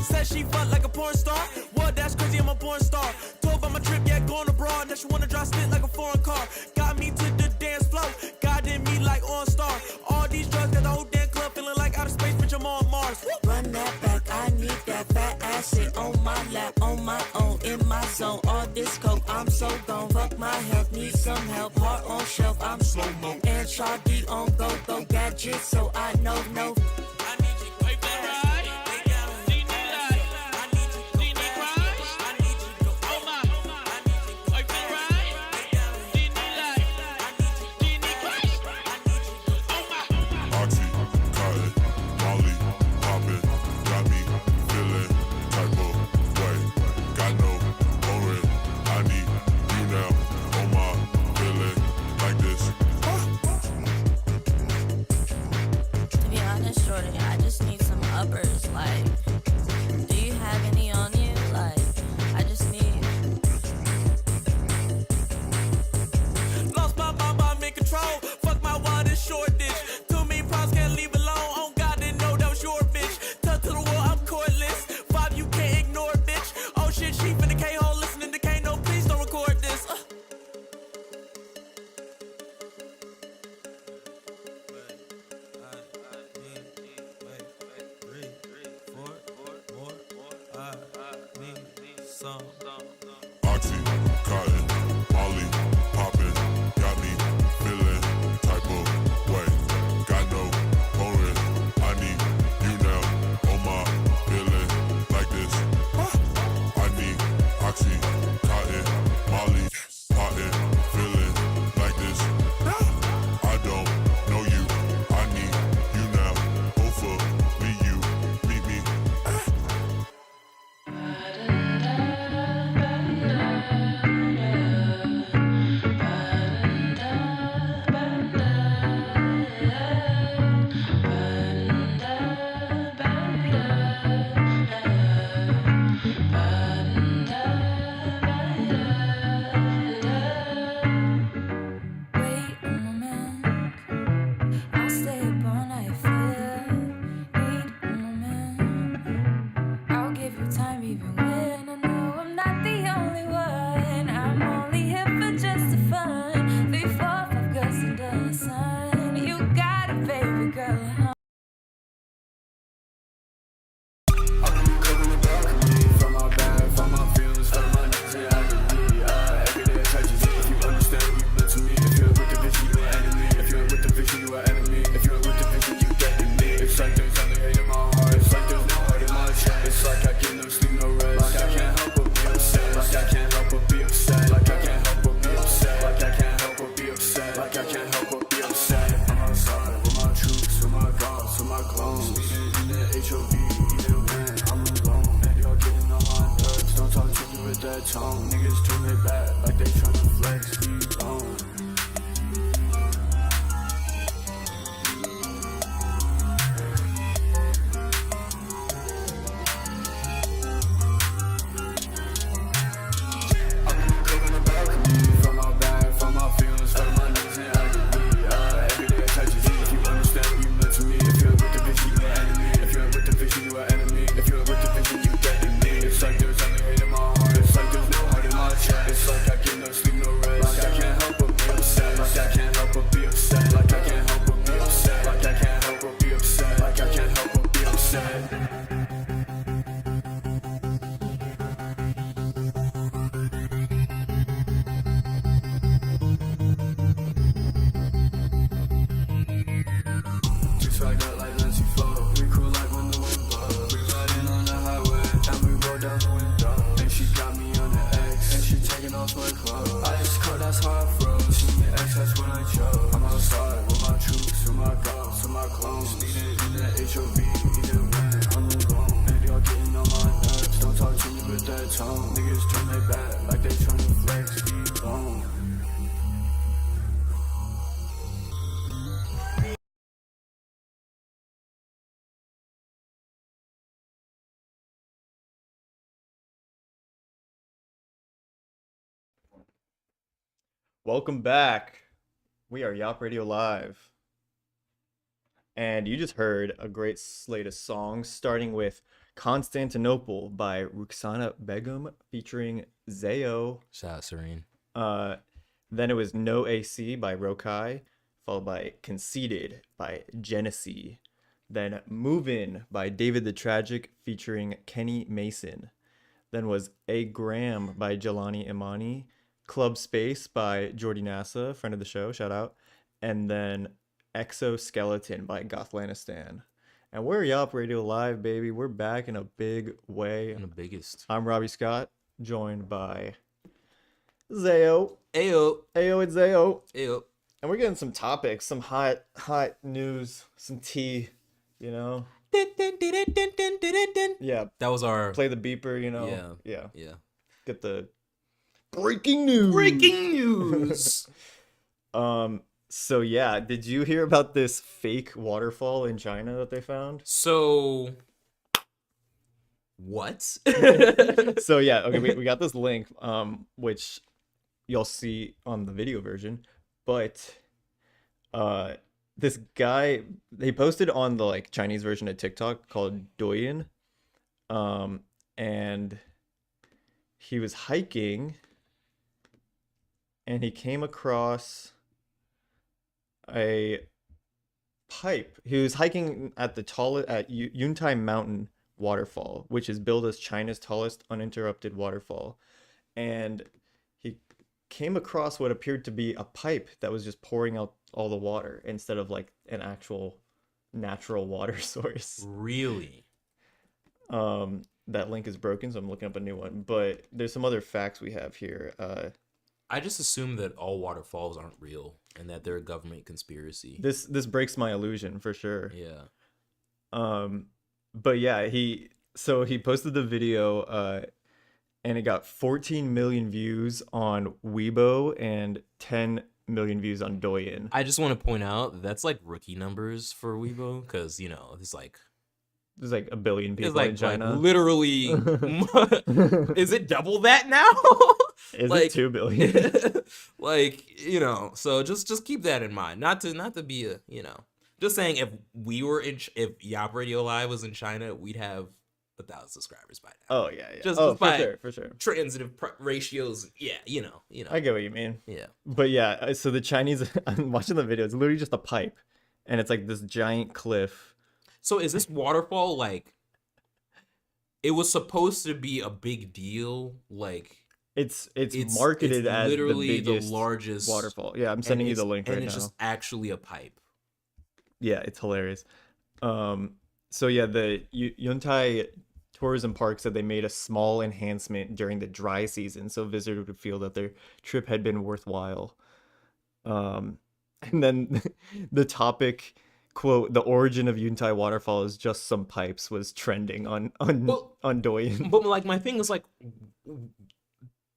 Said she fuck like a porn star. Well, that's crazy, I'm a porn star. Told about my trip, yeah, going abroad. Now she wanna drive spit like a foreign car. Got me to the dance floor, guiding me like on star. All these drugs got the whole damn club feeling like outer space, bitch, I'm on Mars. run that back, I need that fat ass shit on my lap, on my own, in my zone. All this coke, I'm so gone. Fuck my health, need some help. Heart on shelf, I'm slow-mo. And Shardy on go gadget, so I know. If you're with the Swag out like Nancy Foe. We cool like when the wind blows. We riding on the highway and we roll down the window. And she got me on the X and she taking off my clothes. I just caught, that's how I froze. See me X, that's when I chose. I'm outside with my troops, with my guns, with my clones. Need it in that HOV, either way, I'm alone. Maybe y'all getting on my nerves. Don't talk to me with that tone. Niggas turn their back like they tryna flex, keep on. Welcome back. We are YAWP Radio Live. And you just heard a great slate of songs, starting with Constantinople by Ruxana Begum featuring Zayo. Shout out Serene. Then it was No AC by Rokai, followed by Conceited by Genesee. Then Movin' by David the Tragic featuring Kenny Mason. Then was A Gram by Jelani Imani. Club Space by Jordy Nasa, friend of the show, shout out. And then Exoskeleton by Gothlandistan. And we're YAWP Radio Live, baby. We're back in a big way. And the biggest. I'm Robbie Scott, joined by Zayo. Ayo. Ayo, it's Zayo. Ayo. And we're getting some topics, some hot news, some tea, you know? Yeah. That was our... Play the beeper, you know? Yeah. Get the... Breaking news. So yeah, did you hear about this fake waterfall in China that they found? So what? So yeah, okay, we got this link, which you'll see on the video version, but this guy, they posted on the like Chinese version of TikTok called Douyin, and he was hiking. And he came across a pipe. He was hiking at the tallest at Yuntai Mountain waterfall, which is billed as China's tallest uninterrupted waterfall. And he came across what appeared to be a pipe that was just pouring out all the water instead of like an actual natural water source. Really? That link is broken, so I'm looking up a new one. But there's some other facts we have here. I just assume that all waterfalls aren't real and that they're a government conspiracy. This breaks my illusion for sure. Yeah. But yeah, he posted the video and it got 14 million views on Weibo and 10 million views on Douyin. I just want to point out that's like rookie numbers for Weibo because, you know, there's like a billion people in China. Like literally, is it double that now? Is it 2 billion? Like, you know, so just keep that in mind. Not to be a, you know, just saying if if YAWP Radio Live was in China, we'd have 1,000 subscribers by now. Oh yeah. Just for sure. Transitive ratios. Yeah, you know. I get what you mean. Yeah. But yeah, so the Chinese, I'm watching the video. It's literally just a pipe, and it's like this giant cliff. So is this waterfall like? It was supposed to be a big deal, like. It's marketed as literally the biggest largest waterfall. Yeah, I'm sending you the link right now. And it's just actually a pipe. Yeah, it's hilarious. So yeah, the Yuntai Tourism Park said they made a small enhancement during the dry season so visitors would feel that their trip had been worthwhile. And then the topic, quote, the origin of Yuntai waterfall is just some pipes was trending on Douyin. But like my thing is like,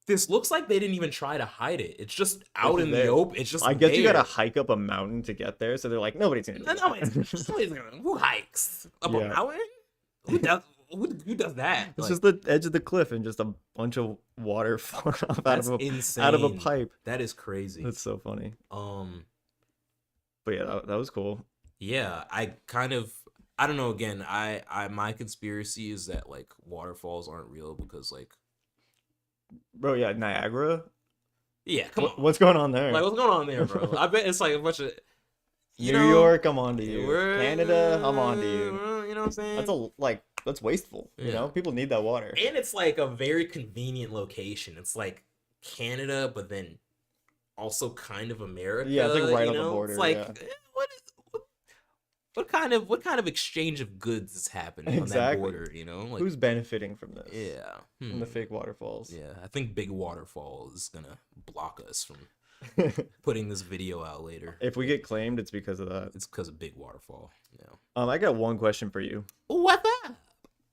this looks like they didn't even try to hide it. It's just out in the open. It's just I guess you gotta hike up a mountain to get there, so they're like, nobody's gonna do that. Nobody's gonna. Who hikes up a mountain? Who does that? It's just the edge of the cliff and just a bunch of water falling off out of a pipe. That is crazy. That's so funny. But yeah, that was cool. Yeah, I don't know. Again, I my conspiracy is that like waterfalls aren't real because like. Bro, yeah, Niagara? Yeah, come on. What's going on there? Like, what's going on there, bro? I bet it's like a bunch of... New York, I'm on to you. Canada, I'm on to you. You know what I'm saying? That's wasteful, you know? People need that water. And it's like a very convenient location. It's like Canada, but then also kind of America. Yeah, it's like right on the border. It's like, yeah. what kind of exchange of goods is happening on that border, you know? Like, who's benefiting from this? Yeah. From the fake waterfalls. Yeah, I think Big Waterfall is gonna block us from putting this video out later. If we get claimed, it's because of that. It's because of Big Waterfall. Yeah. I got one question for you. What that?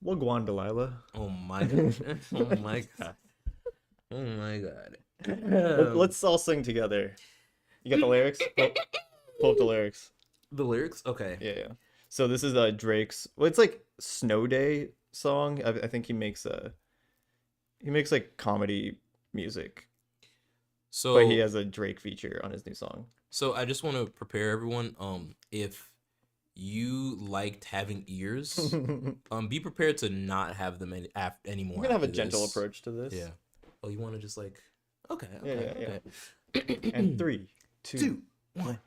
Wagwan Delilah. Oh my god. Oh my god. Oh my god. Let's all sing together. You got the lyrics? Pull up the lyrics. The lyrics? Okay. Yeah. So this is Drake's. Well, it's like Snow Day song. I think he makes like comedy music. So, but he has a Drake feature on his new song. So I just want to prepare everyone. If you liked having ears, be prepared to not have them anymore. We're gonna have a gentle approach to this. Yeah. Oh, you want to just like? Okay. Yeah. And 3, 2, 1.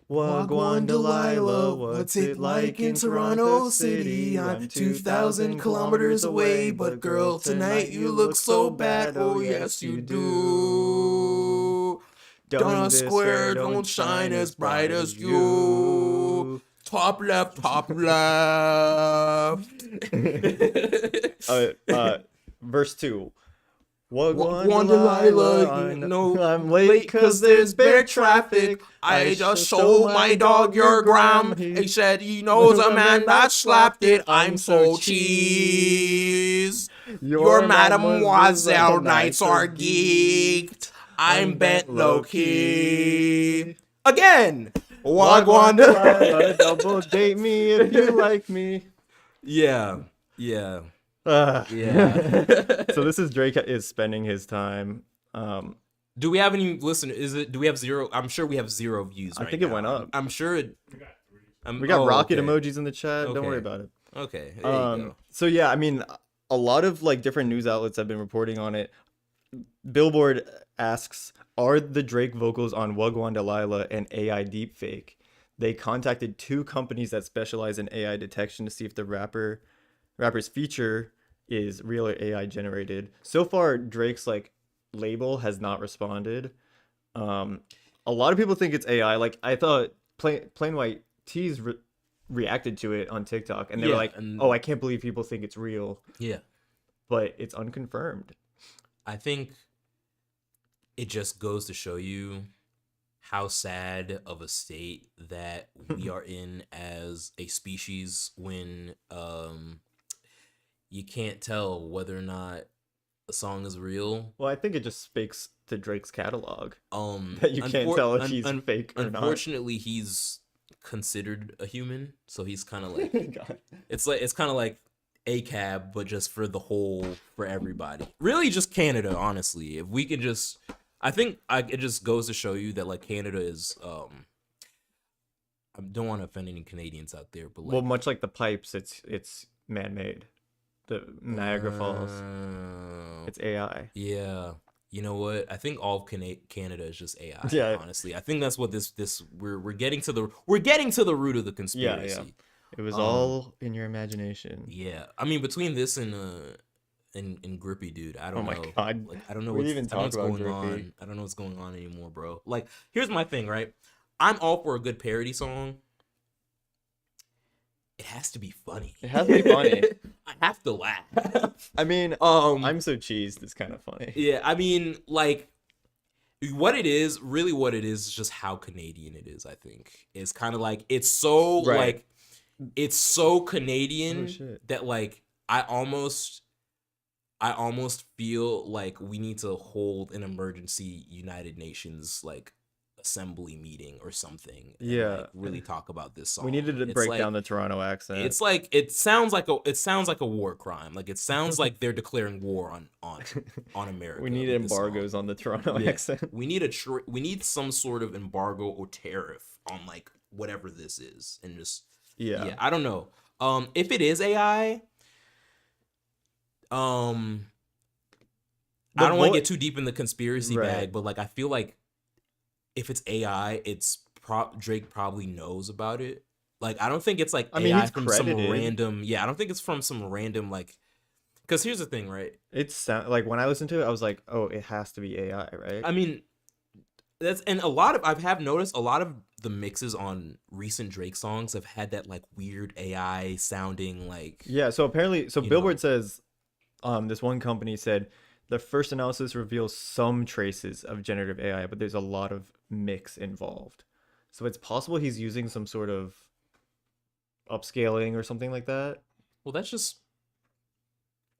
Wagwan Delilah, what's it like in Toronto City? I'm 2,000 kilometers away, but girl, tonight you look so bad. Oh yes, you do. Donna Square don't shine as bright as you. Top left, top left. Verse 2. Wagwan Delilah, no, I'm late cause there's bear traffic. I just showed my dog your gram. He said he knows a man that slapped it. I'm so cheese. Your mademoiselle nights are geeked. I'm bent low key. Again. Wagwan Delilah, double date me if you like me. Yeah. Yeah. Yeah. So this is Drake is spending his time. Do we have any do we have 0? I'm sure we have 0 views right I think now. it went up. I'm sure it. We got rocket emojis in the chat. Okay. Don't worry about it. Okay. There you go. So yeah, I mean, a lot of like different news outlets have been reporting on it. Billboard asks, are the Drake vocals on Wagwan Delilah an AI deepfake? They contacted 2 companies that specialize in AI detection to see if the rapper's feature is real or AI generated. So far, Drake's like label has not responded. A lot of people think it's AI. Like I thought Plain White Tees reacted to it on TikTok and they were like, oh, I can't believe people think it's real. Yeah. But it's unconfirmed. I think it just goes to show you how sad of a state that we are in as a species when you can't tell whether or not a song is real. Well, I think it just speaks to Drake's catalog. That you can't tell if he's fake or not. Unfortunately, he's considered a human, so he's kind of like it's kind of like ACAB, but just for for everybody. Really, just Canada. Honestly, if we could just, it just goes to show you that like Canada is. I don't want to offend any Canadians out there, but like, well, much like the pipes, it's man-made. The Niagara Falls, it's AI. Yeah, you know what? I think all of Canada is just AI. Yeah, honestly, I think that's what we're getting to the root of the conspiracy. Yeah. It was all in your imagination. Yeah, I mean between this and Grippy, dude, I don't know. Oh my god, like, I don't know what's going on. I don't know what's going on anymore, bro. Like, here's my thing, right? I'm all for a good parody song. It has to be funny. It has to be funny. I have to laugh. I mean, I'm so cheesed. It's kind of funny. Yeah, I mean, like, what it is just how Canadian it is. I think it's kind of like it's so like it's so Canadian that like I almost feel like we need to hold an emergency United Nations like assembly meeting or something. And, like, really talk about this song. We needed to break down the Toronto accent. It's like it sounds like a war crime. Like it sounds like they're declaring war on America. We need embargoes on the Toronto accent. We need some sort of embargo or tariff on like whatever this is, and just I don't know. If it is AI, I don't want to get too deep in the conspiracy bag, but like I feel like if it's AI, Drake probably knows about it. Like I don't think it's like AI from some random. Yeah, I don't think it's from some random like. Because here's the thing, right? It's like when I listened to it, I was like, oh, it has to be AI, right? I mean, And a lot of I've noticed a lot of the mixes on recent Drake songs have had that like weird AI sounding like. Yeah, so apparently, Billboard says, this one company said the first analysis reveals some traces of generative AI, but there's a lot of mix involved. So it's possible he's using some sort of upscaling or something like that. Well, that's just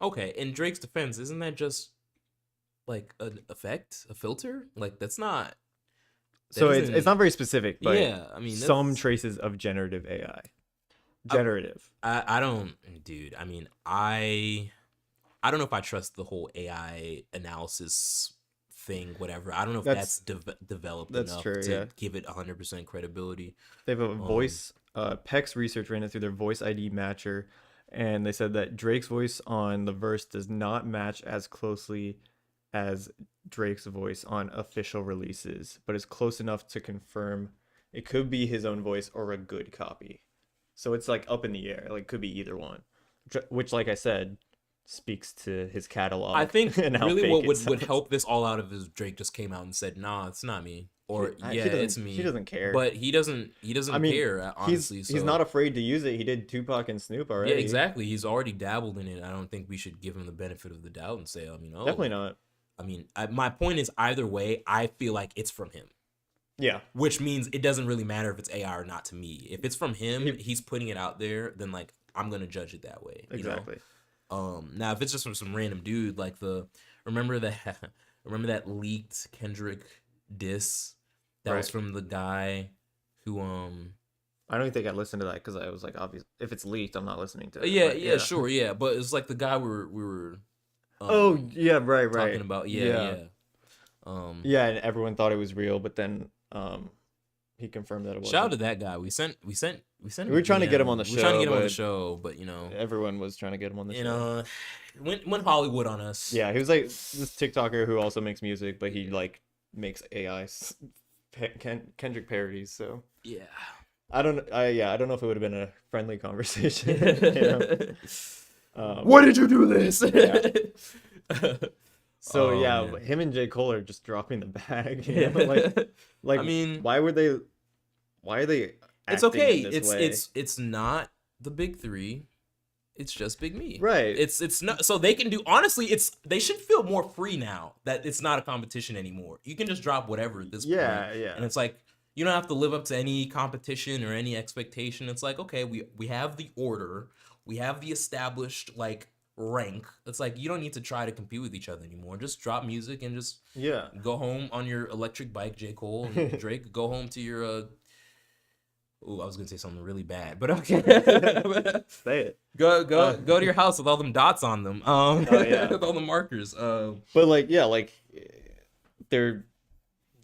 okay. In Drake's defense, isn't that just like an effect, a filter? Like that's not. So it's not very specific, but yeah, I mean some traces of generative AI. Generative. I don't, dude. I mean, I don't know if I trust the whole AI analysis thing. Whatever. I don't know if that's developed enough to give it 100% credibility. They have a voice. PEX Research ran it through their voice ID matcher, and they said that Drake's voice on the verse does not match as closely as Drake's voice on official releases, but is close enough to confirm it could be his own voice or a good copy. So it's like up in the air, like could be either one, which, like I said, speaks to his catalog. I think and how really what fake would help this all out of is Drake just came out and said, "Nah, it's not me," or "Yeah, it's me." He doesn't care, but he doesn't care. Honestly, he's not afraid to use it. He did Tupac and Snoop already. Yeah, exactly. He's already dabbled in it. I don't think we should give him the benefit of the doubt and say, oh, definitely not. I mean, my point is either way, I feel like it's from him. Yeah. Which means it doesn't really matter if it's AI or not to me. If it's from him, he's putting it out there, then like I'm gonna judge it that way. Exactly. Now if it's just from some random dude, like remember that leaked Kendrick diss that was from the guy who I don't think I listened to that because I was like, obvious. If it's leaked, I'm not listening to it. Yeah, sure, yeah. But it's like the guy we were. Right. Talking about, yeah. And everyone thought it was real, but then he confirmed that it wasn't. Shout out to that guy. We sent. We were trying to get him on the show. We were trying to get him on the show, but everyone was trying to get him on the show. Went Hollywood on us. Yeah, he was like this TikToker who also makes music, but he like makes AI Kendrick parodies. So yeah, I don't know if it would have been a friendly conversation. Why did you do this? So him and J. Cole are just dropping the bag. Like I mean, why are they? It's okay. It's not the big three. It's just Big Me. Right. It's not, so they can do, honestly, they should feel more free now that it's not a competition anymore. You can just drop whatever at this point. Yeah. And it's like, you don't have to live up to any competition or any expectation. It's like, okay, we have the order. We have the established like rank. It's like, you don't need to try to compete with each other anymore. Just drop music and just go home on your electric bike, J. Cole and Drake. Go home to your I was gonna say something really bad, but okay. Say it. Go to your house with all them dots on them. With all the markers. But like they're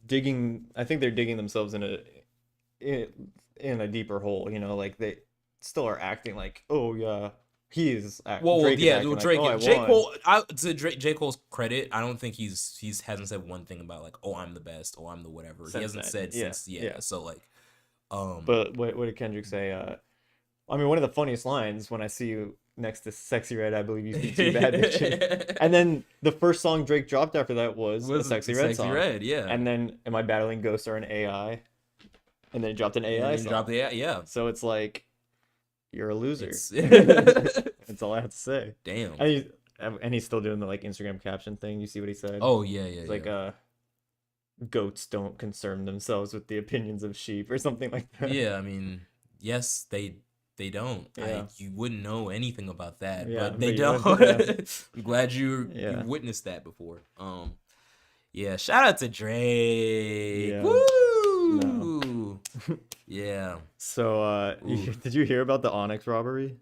digging. I think they're digging themselves in a deeper hole. You know, like they still are acting like, oh yeah, he is. Drake Drake. Like, J. Cole. To J. Cole's credit, I don't think he hasn't said one thing about like, oh, I'm the best, oh, I'm the whatever. He hasn't said since. So like. But what did Kendrick say? I mean, one of the funniest lines, when I see you next to Sexy Red, I believe you speak too bad, bitch. And then the first song Drake dropped after that was a Sexy Red song. Red, yeah. And then Am I Battling Ghosts or an AI? And then he dropped an AI song. Dropped the AI, yeah. So it's like, you're a loser. That's all I have to say. Damn. And he's still doing the like Instagram caption thing. You see what he said? Oh yeah. It's like goats don't concern themselves with the opinions of sheep or something like that. Yeah, I mean, yes, they don't. Yeah. You wouldn't know anything about that, yeah, but they don't. I'm glad you witnessed that before. Shout out to Drake. Yeah. Woo! No. Yeah. So did you hear about the Onyx robbery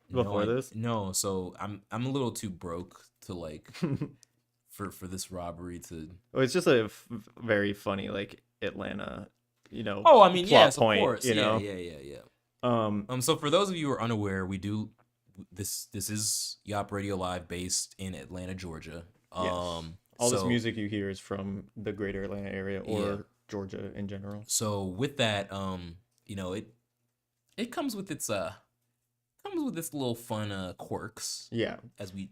before this? No, so I'm a little too broke to like for this robbery to. Oh, it's just a very funny like Atlanta, Oh, I mean, plot yes, point, of course. Yeah. So for those of you who are unaware, we do this is YAWP Radio Live based in Atlanta, Georgia. All this music you hear is from the greater Atlanta area or Georgia in general. So with that, it comes with its comes with this little fun quirks. Yeah. As we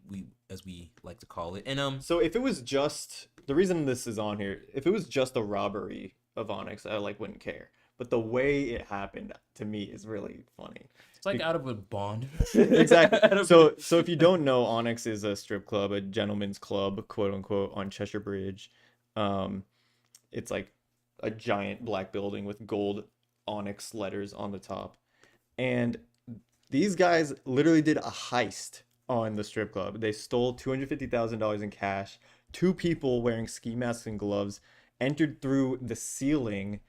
like to call it. And so if it was just the reason this is on here, if it was just a robbery of Onyx, I like wouldn't care. But the way it happened to me is really funny. It's like out of a Bond. Exactly. So if you don't know, Onyx is a strip club, a gentleman's club, quote unquote, on Cheshire Bridge. It's like a giant black building with gold Onyx letters on the top. And these guys literally did a heist on the strip club. They stole $250,000 in cash. 2 people wearing ski masks and gloves entered through the ceiling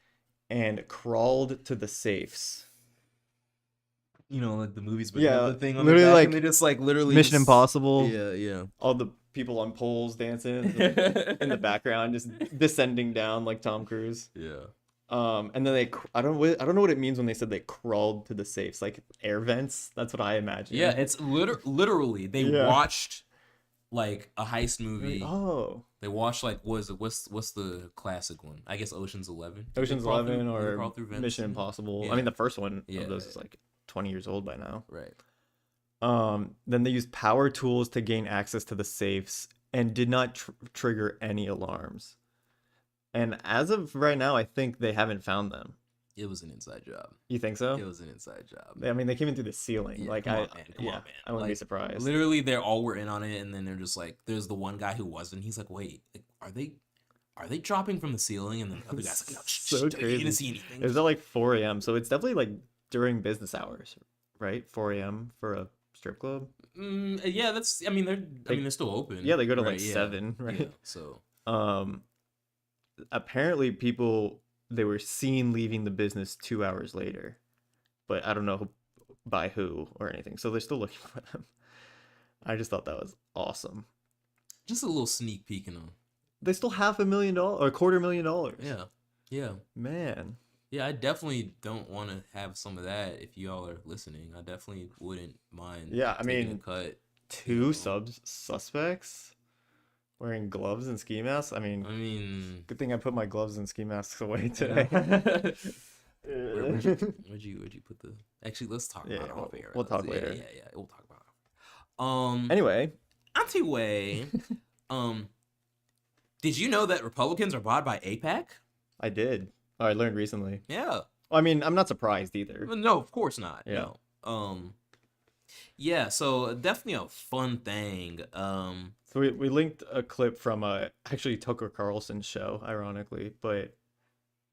and crawled to the safes. You know, like the movies, but yeah, the thing on literally the back, like and they just like literally Mission Impossible. Yeah. All the people on poles dancing in the background, just descending down like Tom Cruise. Yeah. And then I don't know what it means when they said they crawled to the safes, like air vents. That's what I imagine. Yeah, it's literally they watched like a heist movie. Oh. They watched like what's the classic one? I guess Ocean's 11. Ocean's 11 or Mission Impossible. Yeah. I mean, the first one of those is like 20 years old by now. Right. Then they used power tools to gain access to the safes and did not trigger any alarms. And as of right now, I think they haven't found them. It was an inside job. You think so? It was an inside job. I mean, they came in through the ceiling. Yeah, like, come on, man. I wouldn't be surprised. Literally, they all were in on it, and then they're just like, there's the one guy who wasn't. He's like, wait, are they dropping from the ceiling? And then the other guy's like, no, so crazy. You didn't see anything. It was at like 4 a.m. So it's definitely like during business hours, right? 4 a.m. for a strip club. Yeah, that's. I mean, they're still open. Yeah, they go to like 7, right? Yeah, so. Apparently, they were seen leaving the business 2 hours later, but I don't know by who or anything. So they're still looking for them. I just thought that was awesome. Just a little sneak peek in them. They stole $500,000 or $250,000. Yeah. Man. Yeah, I definitely don't want to have some of that. If y'all are listening, I definitely wouldn't mind. Yeah, I mean, a cut. 2 suspects wearing gloves and ski masks. I mean, good thing I put my gloves and ski masks away today. Where'd you put the? Actually, let's talk about it off air. We'll talk later. Yeah, we'll talk about it. Anyway, did you know that Republicans are bought by AIPAC? I did. I learned recently. Yeah. I mean, I'm not surprised either. No, of course not. Yeah. No. Yeah, so definitely a fun thing. So we linked a clip from actually Tucker Carlson's show, ironically, but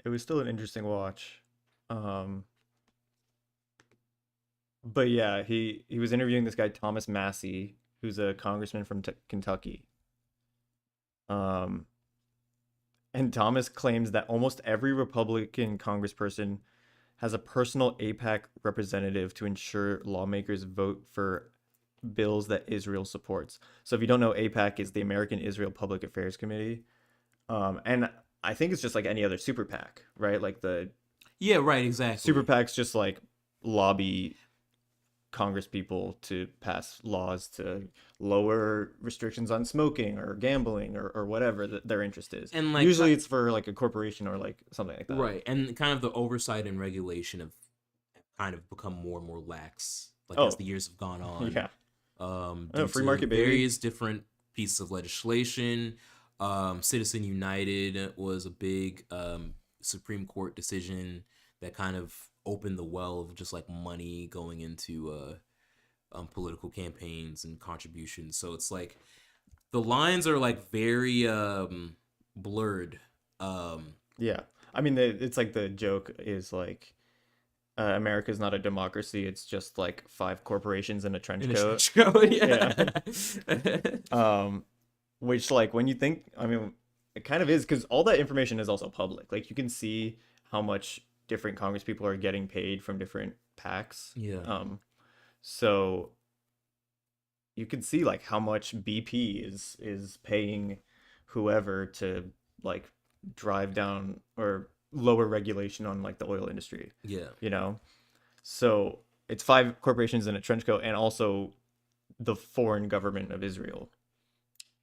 it was still an interesting watch. But yeah, he was interviewing this guy Thomas Massey, who's a congressman from Kentucky. And Thomas claims that almost every Republican congressperson has a personal AIPAC representative to ensure lawmakers vote for bills that Israel supports. So if you don't know, AIPAC is the American Israel Public Affairs Committee. And I think it's just like any other super PAC, right? Like Yeah, right, exactly. Super PACs just like lobby Congress people to pass laws to lower restrictions on smoking or gambling or whatever their interest is. And like usually it's for like a corporation or like something like that. Right. And kind of the oversight and regulation have kind of become more and more lax as the years have gone on. Yeah. Free market baby. Various different pieces of legislation. Citizen United was a big Supreme Court decision that kind of opened the well of just like money going into political campaigns and contributions. So it's like the lines are like very blurred. Yeah. I mean, it's like the joke is like America's not a democracy. It's just like 5 corporations in a trench coat. Yeah. Which like when you think, I mean, it kind of is because all that information is also public. Like you can see how much different Congress people are getting paid from different PACs. Yeah. So you can see like how much BP is paying whoever to like drive down or lower regulation on like the oil industry. Yeah. You know? So it's 5 corporations in a trench coat and also the foreign government of Israel.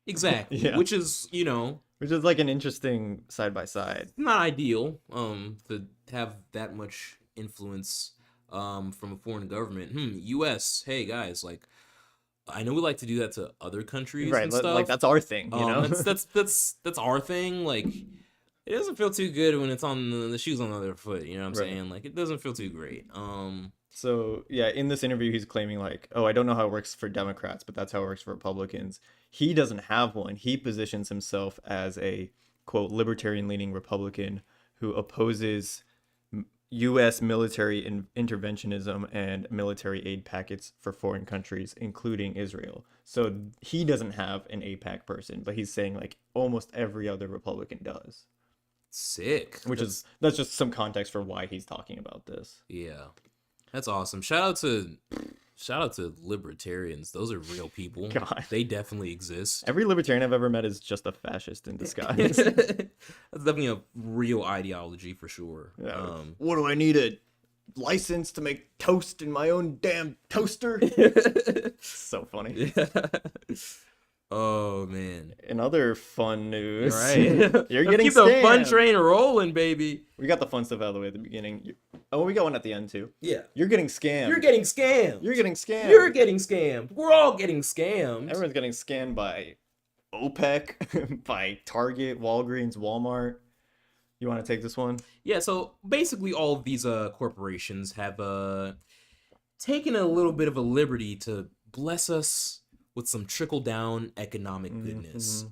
Exactly. Yeah. Which is, which is like an interesting side by side. Not ideal to have that much influence from a foreign government. U.S. Hey guys, like, I know we like to do that to other countries, Right? and stuff. Like that's our thing, you know. That's our thing. Like, it doesn't feel too good when it's on the shoes on the other foot. You know what I'm saying? Like, it doesn't feel too great. So yeah, in this interview, he's claiming like, oh, I don't know how it works for Democrats, but that's how it works for Republicans. He doesn't have one. He positions himself as a quote libertarian-leaning Republican who opposes U.S. military interventionism and military aid packets for foreign countries, including Israel. So he doesn't have an AIPAC person, but he's saying like almost every other Republican does. Sick. That's just some context for why he's talking about this. Yeah, that's awesome. Shout out to libertarians. Those are real people. God. They definitely exist. Every libertarian I've ever met is just a fascist in disguise. That's definitely a real ideology for sure. Yeah. What do I need, a license to make toast in my own damn toaster? So funny. Oh man. In other fun news, right? You're getting keep scammed. the fun train rolling, baby. We got the fun stuff out of the way at the beginning. Oh, we got one at the end too. Yeah. You're getting scammed. You're getting scammed. You're getting scammed. You're getting scammed. We're all getting scammed. Everyone's getting scammed by OPEC, by Target, Walgreens, Walmart. You want to take this one? Yeah, so basically all of these corporations have taken a little bit of a liberty to bless us with some trickle-down economic goodness.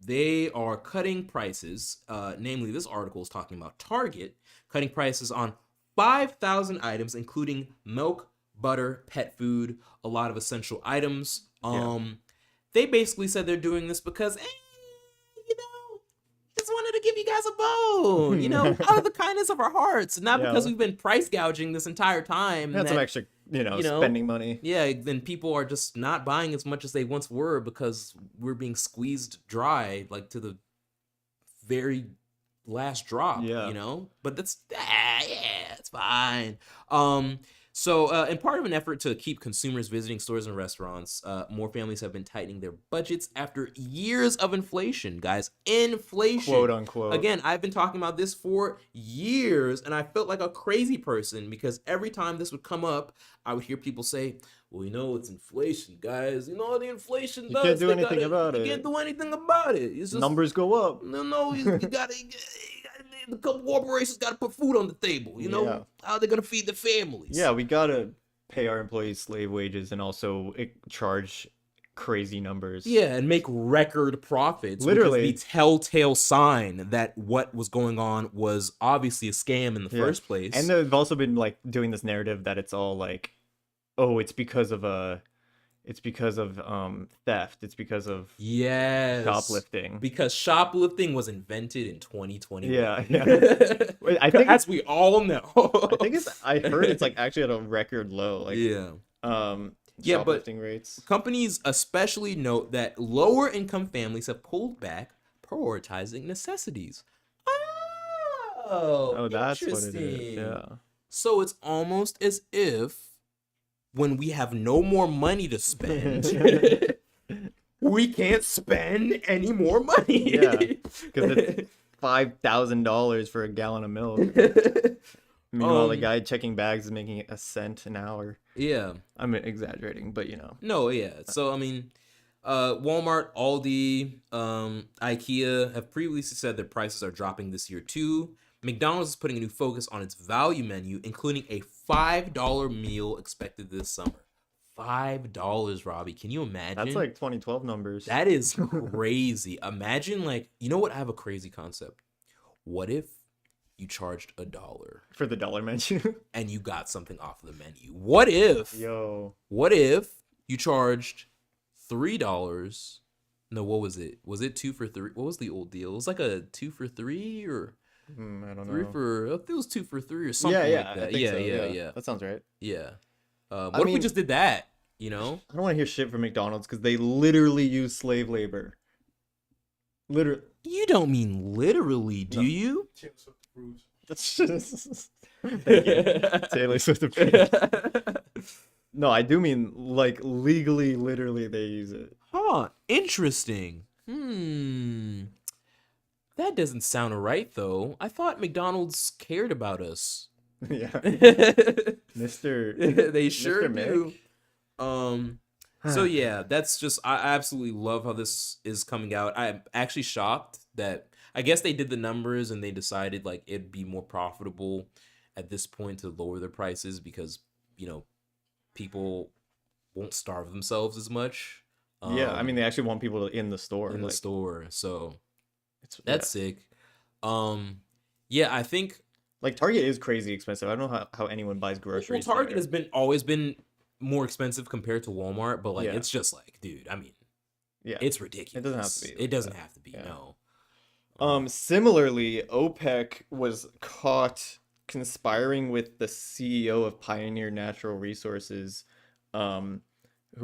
They are cutting prices. Namely, this article is talking about Target cutting prices on 5,000 items, including milk, butter, pet food, a lot of essential items. They basically said they're doing this because, just wanted to give you guys a bone, out of the kindness of our hearts, not because we've been price gouging this entire time. Had some extra, spending money. Yeah, then people are just not buying as much as they once were because we're being squeezed dry, like to the very last drop. But that's it's fine. So, in part of an effort to keep consumers visiting stores and restaurants, more families have been tightening their budgets after years of inflation, guys. Inflation. Quote unquote. Again, I've been talking about this for years, and I felt like a crazy person because every time this would come up, I would hear people say, well, it's inflation, guys. The inflation does. You can't do anything about it. You can't do anything about it. It's just, numbers go up. No, you gotta... The couple corporations got to put food on the table, How are they going to feed their families? Yeah, we got to pay our employees slave wages and also charge crazy numbers. Yeah, and make record profits. Literally. Which is the telltale sign that what was going on was obviously a scam in the first place. And they've also been doing this narrative that it's all like, oh, it's because of theft. It's because of shoplifting. Because shoplifting was invented in 2021. Yeah. I think, as we all know. I heard it's actually at a record low. Shoplifting rates. Companies especially note that lower income families have pulled back, prioritizing necessities. Oh, that's what it is. Yeah. So it's almost as if when we have no more money to spend, we can't spend any more money. Yeah, because it's $5,000 for a gallon of milk. Meanwhile, the guy checking bags is making a cent an hour. Yeah. I'm exaggerating, but No, yeah. So, Walmart, Aldi, IKEA have previously said their prices are dropping this year too. McDonald's is putting a new focus on its value menu, including a $5 meal expected this summer. $5, Robbie. Can you imagine? That's 2012 numbers. That is crazy. Imagine you know what? I have a crazy concept. What if you charged $1 for the dollar menu and you got something off the menu? What if you charged $3? No, what was it? Was it 2 for 3? What was the old deal? It was like a 2 for 3 or... I don't know. 3 for... I think it was 2 for 3 or something like that. I think so. Yeah. That sounds right. Yeah. What if we just did that, I don't want to hear shit from McDonald's because they literally use slave labor. Literally. You don't mean literally, do you? That's just... Thank you. Taylor Swift approves. No, I do mean legally, literally they use it. Huh. Interesting. That doesn't sound right, though. I thought McDonald's cared about us. Yeah. Mr. They sure Mr. do. Mick? So yeah, that's just I absolutely love how this is coming out. I'm actually shocked that I guess they did the numbers and they decided like it'd be more profitable at this point to lower their prices because, people won't starve themselves as much. Yeah, I mean they actually want people in the store. In the store, so that's sick. Yeah, I think like Target is crazy expensive. I don't know how anyone buys groceries. Well, Target there. has always been more expensive compared to Walmart, but like it's just like, dude, I mean, it's ridiculous. It doesn't have to be. It doesn't have to be. No. Similarly, OPEC was caught conspiring with the CEO of Pioneer Natural Resources, who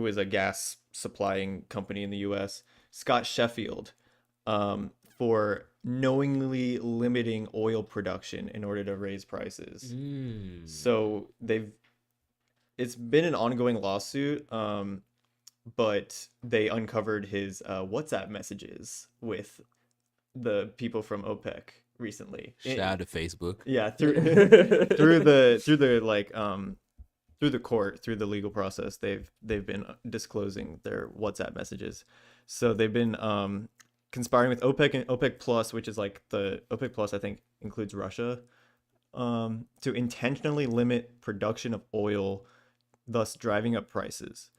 is a gas supplying company in the U.S., Scott Sheffield, for knowingly limiting oil production in order to raise prices. So it's been an ongoing lawsuit, but they uncovered his WhatsApp messages with the people from OPEC recently. Shout out to Facebook. Yeah, through the court, through the legal process, they've been disclosing their WhatsApp messages. So they've been conspiring with OPEC and OPEC Plus, which is like the OPEC Plus I think includes Russia, to intentionally limit production of oil, thus driving up prices.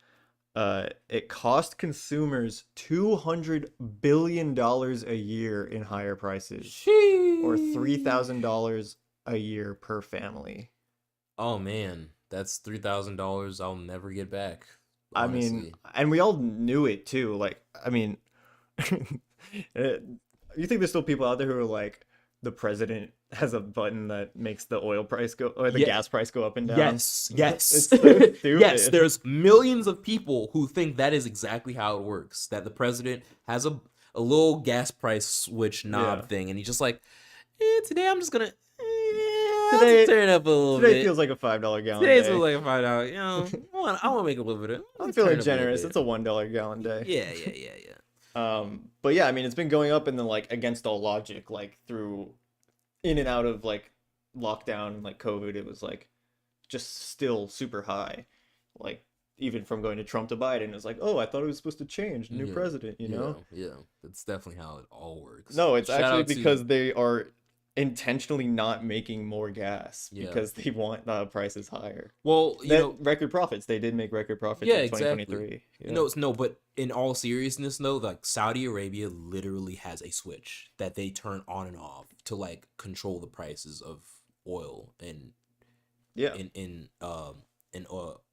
It cost consumers $200 billion a year in higher prices, or $3,000 a year per family. Oh man, that's $3,000 I'll never get back. Honestly. I mean, and we all knew it too. Like, I mean, you think there's still people out there who are like, the president has a button that makes the oil price go or the gas price go up and down. Yes. It's so stupid. Yes, there's millions of people who think that is exactly how it works. That the president has a little gas price switch knob thing, and he's just like, today I'm just gonna today turn it up a little bit. Today feels like a $5 gallon Today day. feels like a $5. I want to make a little bit of. I'm feeling generous. It's a $1 gallon day. Yeah. But yeah, I mean, it's been going up and then like against all logic, like through in and out of like lockdown, like COVID, it was like just still super high. Like even from going to Trump to Biden, it's like, oh, I thought it was supposed to change. New president, you know? Yeah. That's definitely how it all works. No, it's actually because they are intentionally not making more gas because they want the prices higher. Well, record profits. They did make record profits in 2023. Exactly. No, but in all seriousness though, like Saudi Arabia literally has a switch that they turn on and off to like control the prices of oil and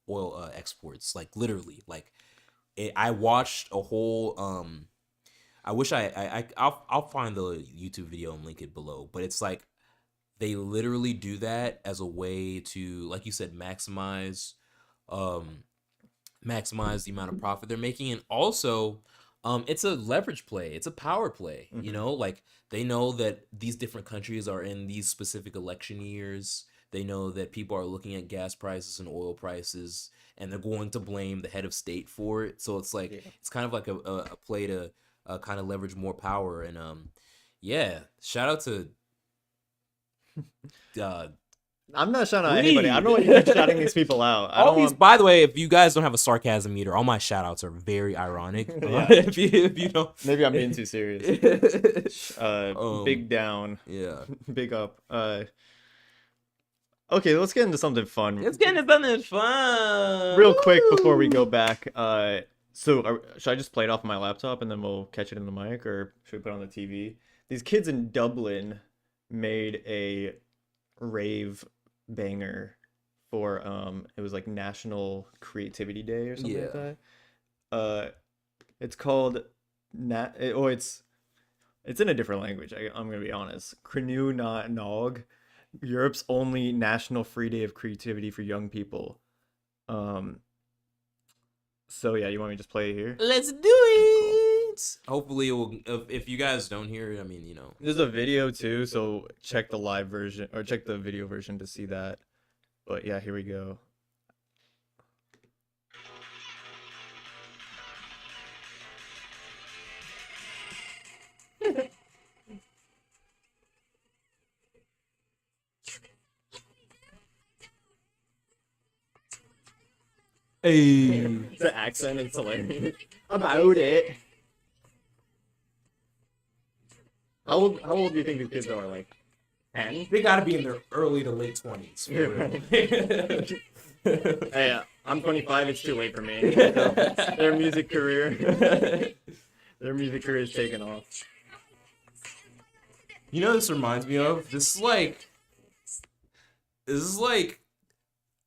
oil exports. Like literally, like I watched a whole I wish I'll find the YouTube video and link it below, but it's like they literally do that as a way to, like you said, maximize the amount of profit they're making, and also it's a leverage play, it's a power play. Like they know that these different countries are in these specific election years. They know that people are looking at gas prices and oil prices, and they're going to blame the head of state for it. So it's like it's kind of like a play to kind of leverage more power. And shout out to I'm not shouting out anybody. I don't know why you're shouting these people out. By the way, if you guys don't have a sarcasm meter, all my shout outs are very ironic. If you don't, maybe I'm being too serious. Big down. Yeah. Big up. Okay, let's get into something fun. Real quick before we go back. So should I just play it off my laptop and then we'll catch it in the mic, or should we put it on the TV? These kids in Dublin made a rave banger for it was like National Creativity Day or something like that. It's called it's in a different language. I'm gonna be honest. Crenú na Nog, Europe's only national free day of creativity for young people. So yeah, you want me to just play it here? Let's do it. Cool. Hopefully it will. If you guys don't hear it, I mean, there's a video too, so check the live version or check the video version to see that. But yeah, here we go. Hey. The accent is hilarious. About it. How old do you think these kids are? Like 10? They gotta be in their early to late 20s. Hey, I'm 25. It's too late for me. Their music career is taken off. You know, this reminds me of this is like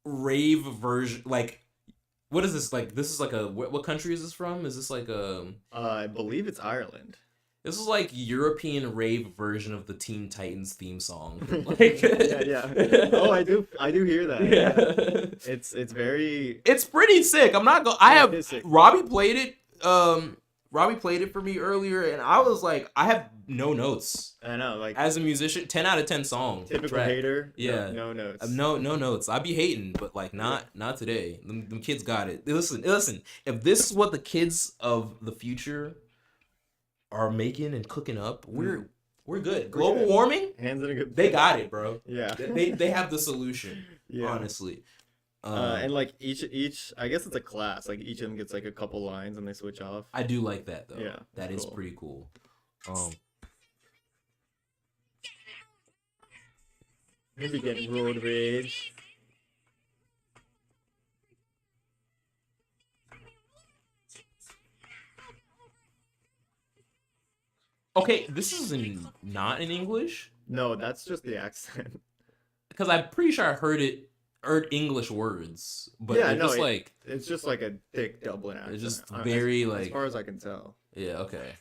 rave version. Like, what is this like? This is like a what country is this from? Is this like a? I believe it's Ireland. This is like European rave version of the Teen Titans theme song. Like, yeah. Oh, I do hear that. Yeah. It's very. It's pretty sick. I'm not going. I have Robbie played it. Robbie played it for me earlier, and I was like, I have no notes. I know, like as a musician, 10 out of 10 song. Typical track. hater. Yeah, no notes. No notes. I be hating, but like not today. Them kids got it. Listen. If this is what the kids of the future are making and cooking up, we're good. Global warming, hands in a good. They got it, bro. Yeah, they have the solution. Yeah. Honestly. And like each, I guess it's a class. Like each of them gets like a couple lines and they switch off. I do like that though. Yeah, that is pretty cool. Maybe getting road rage. Okay, this is not in English. No, that's just the accent. Because I'm pretty sure I heard English words, but yeah, it's just like a thick Dublin accent. It's just very as far as I can tell. Yeah. Okay.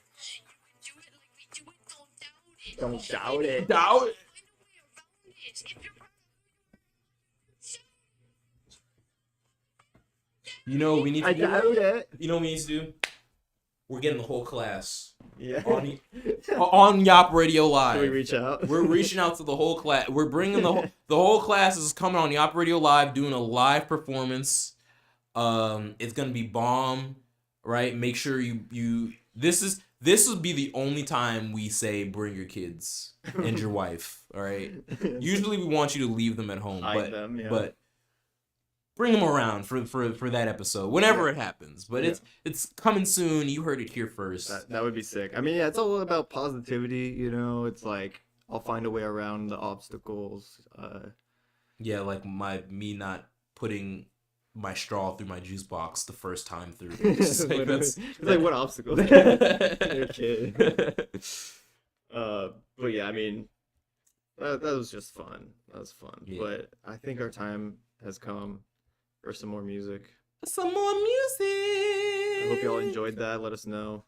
Don't doubt it. Doubt it. You know we need to. I doubt it. You know what we need to do? We're getting the whole class. Yeah. On YAWP Radio Live. Can we reach out? We're reaching out to the whole class. We're bringing the whole class is coming on YAWP Radio Live, doing a live performance. It's gonna be bomb, right? Make sure you. This would be the only time we say bring your kids and your wife. All right. Usually we want you to leave them at home, but bring them around for that episode whenever it happens. But it's coming soon. You heard it here first. That would be sick. I mean, yeah, it's all about positivity. You know, it's like I'll find a way around the obstacles. Yeah, like me not putting my straw through my juice box the first time through. It's like what obstacle? You're kidding. But yeah, I mean, that was just fun. That was fun. Yeah. But I think our time has come for some more music. Some more music. I hope y'all enjoyed that. Let us know.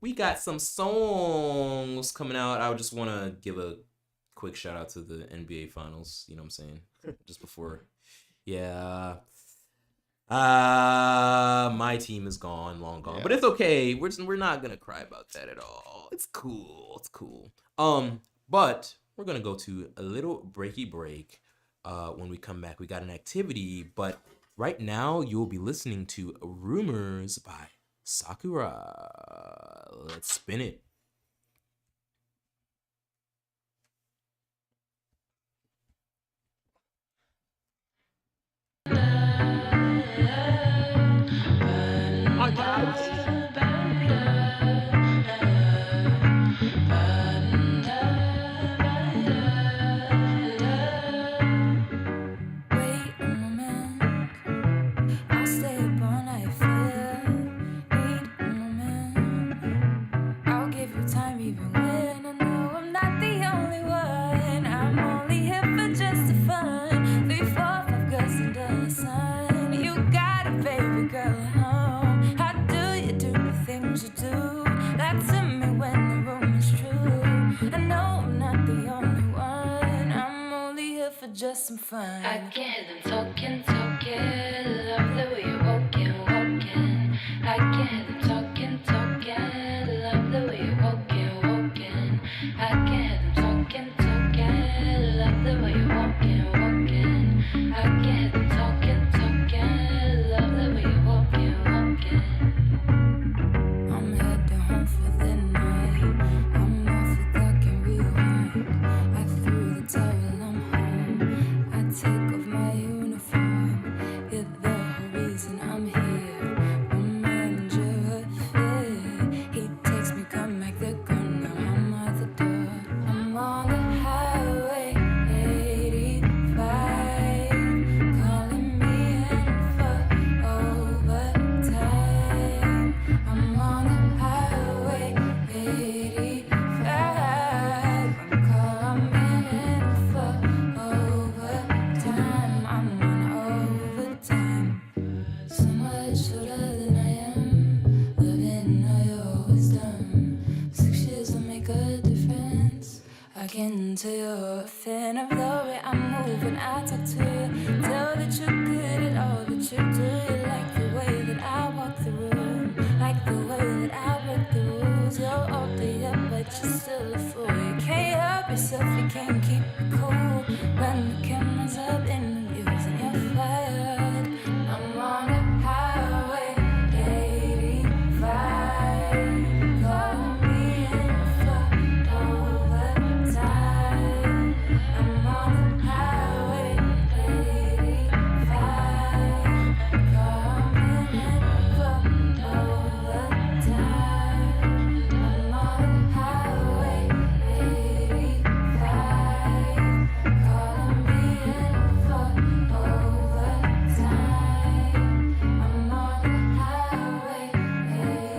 We got some songs coming out. I just want to give a quick shout out to the NBA Finals. You know what I'm saying? Just before. Yeah. My team is gone, long gone. Yeah. But it's okay. We're not gonna cry about that at all. It's cool. It's cool. But we're gonna go to a little breaky break. When we come back, we got an activity, but right now you'll be listening to Rumors by Sakura. Let's spin it. Just some fun. I can hear them talking. Love the way you're walking. I can hear them talking. Love the way you're walking. I can hear them talking. Love the way you're walking. I can hear them talking. Love the way you're walking. I'm heading home for the night. I'm off the clock and rewind. I threw the towel. Take off my uniform. And of the way I move when I talk to you, tell that you're good at all that you do. You like the way that I walk the room, like the way that I break the rules. You're all day up, but you're still a fool. You can't help yourself, you can't keep it cool. When the camera's up in the news and you're fired, I'm on a highway 85. Call me in for overtime. I'm on a highway 85. Call me in for overtime. I'm on a highway 85. Calling me in for overtime. I'm on a highway 85.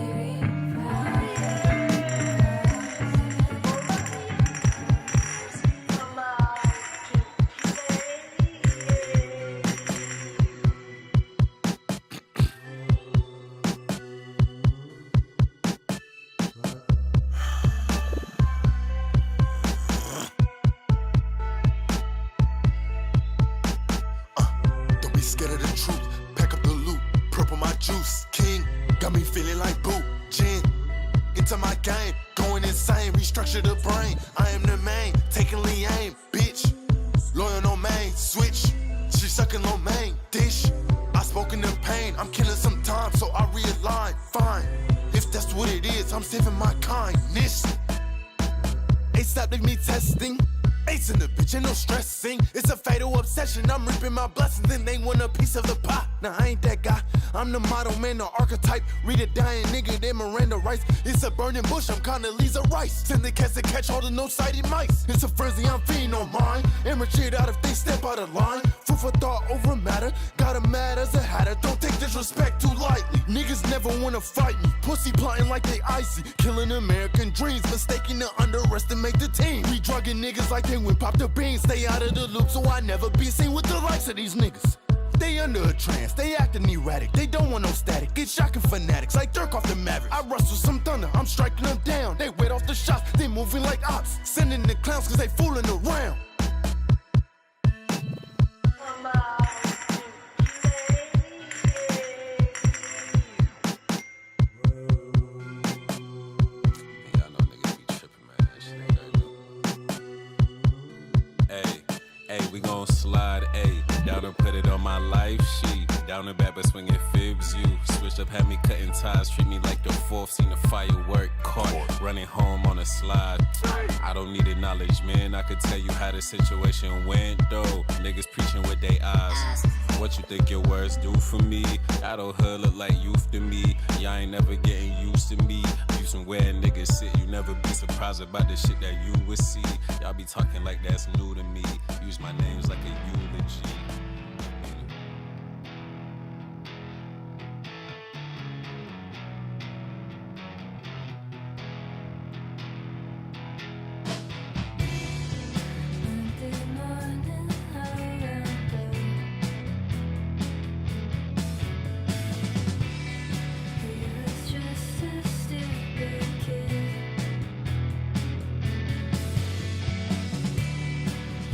Don't be scared of the truth. Pack up the loot. Purple my juice. King got me feeling like boo. Gin into my game. Going insane. Restructure the brain. I am the main. Taking lead aim. Bitch. Loyal no main. Switch. She sucking lo main. Dish. I spoke in the pain. I'm killing some time, so I realign. Fine. If that's what it is, I'm saving my kindness. Ain't stopping me testing. Ace in the bitch, ain't no stressing. It's a fatal obsession. I'm reaping my blessings and they want a piece of the pie. Nah, I ain't that guy. I'm the model man, the archetype. Read a dying nigga, then Miranda Rice. It's a burning bush, I'm kinda Lisa Rice. Send the cats to catch all the no-sighted mice. It's a frenzy, I'm feeding on mine. Amateur out if they step out of line. Food for thought over matter. Got 'em mad as a hatter. Don't take disrespect too lightly. Niggas never wanna fight me. Pussy plotting like they icy. Killing American dreams, mistaking to underestimate the team. We drugging niggas like they went pop the beans. Stay out of the loop so I never be seen with the likes of these niggas. They under a trance, they acting erratic. They don't want no static, get shocking fanatics like Dirk off the Maverick. I rustle some thunder, I'm striking them down. They wait off the shots, they moving like ops. Sending the clowns cause they fooling around. Hey, we gon' slide, ayy. Down and put it on my life sheet. Down and back, but swinging fibs, you. Switched up, had me cutting ties. Treat me like the fourth, seen a firework caught. Running home on a slide. I don't need acknowledgement, I could tell you how the situation went, though. Niggas preaching with their eyes. What you think your words do for me? That old hood look like youth to me. Y'all ain't never getting used to me. Using where niggas sit, you never be surprised about the shit that you would see. Y'all be talking like that's new to me. Use my names like a eulogy.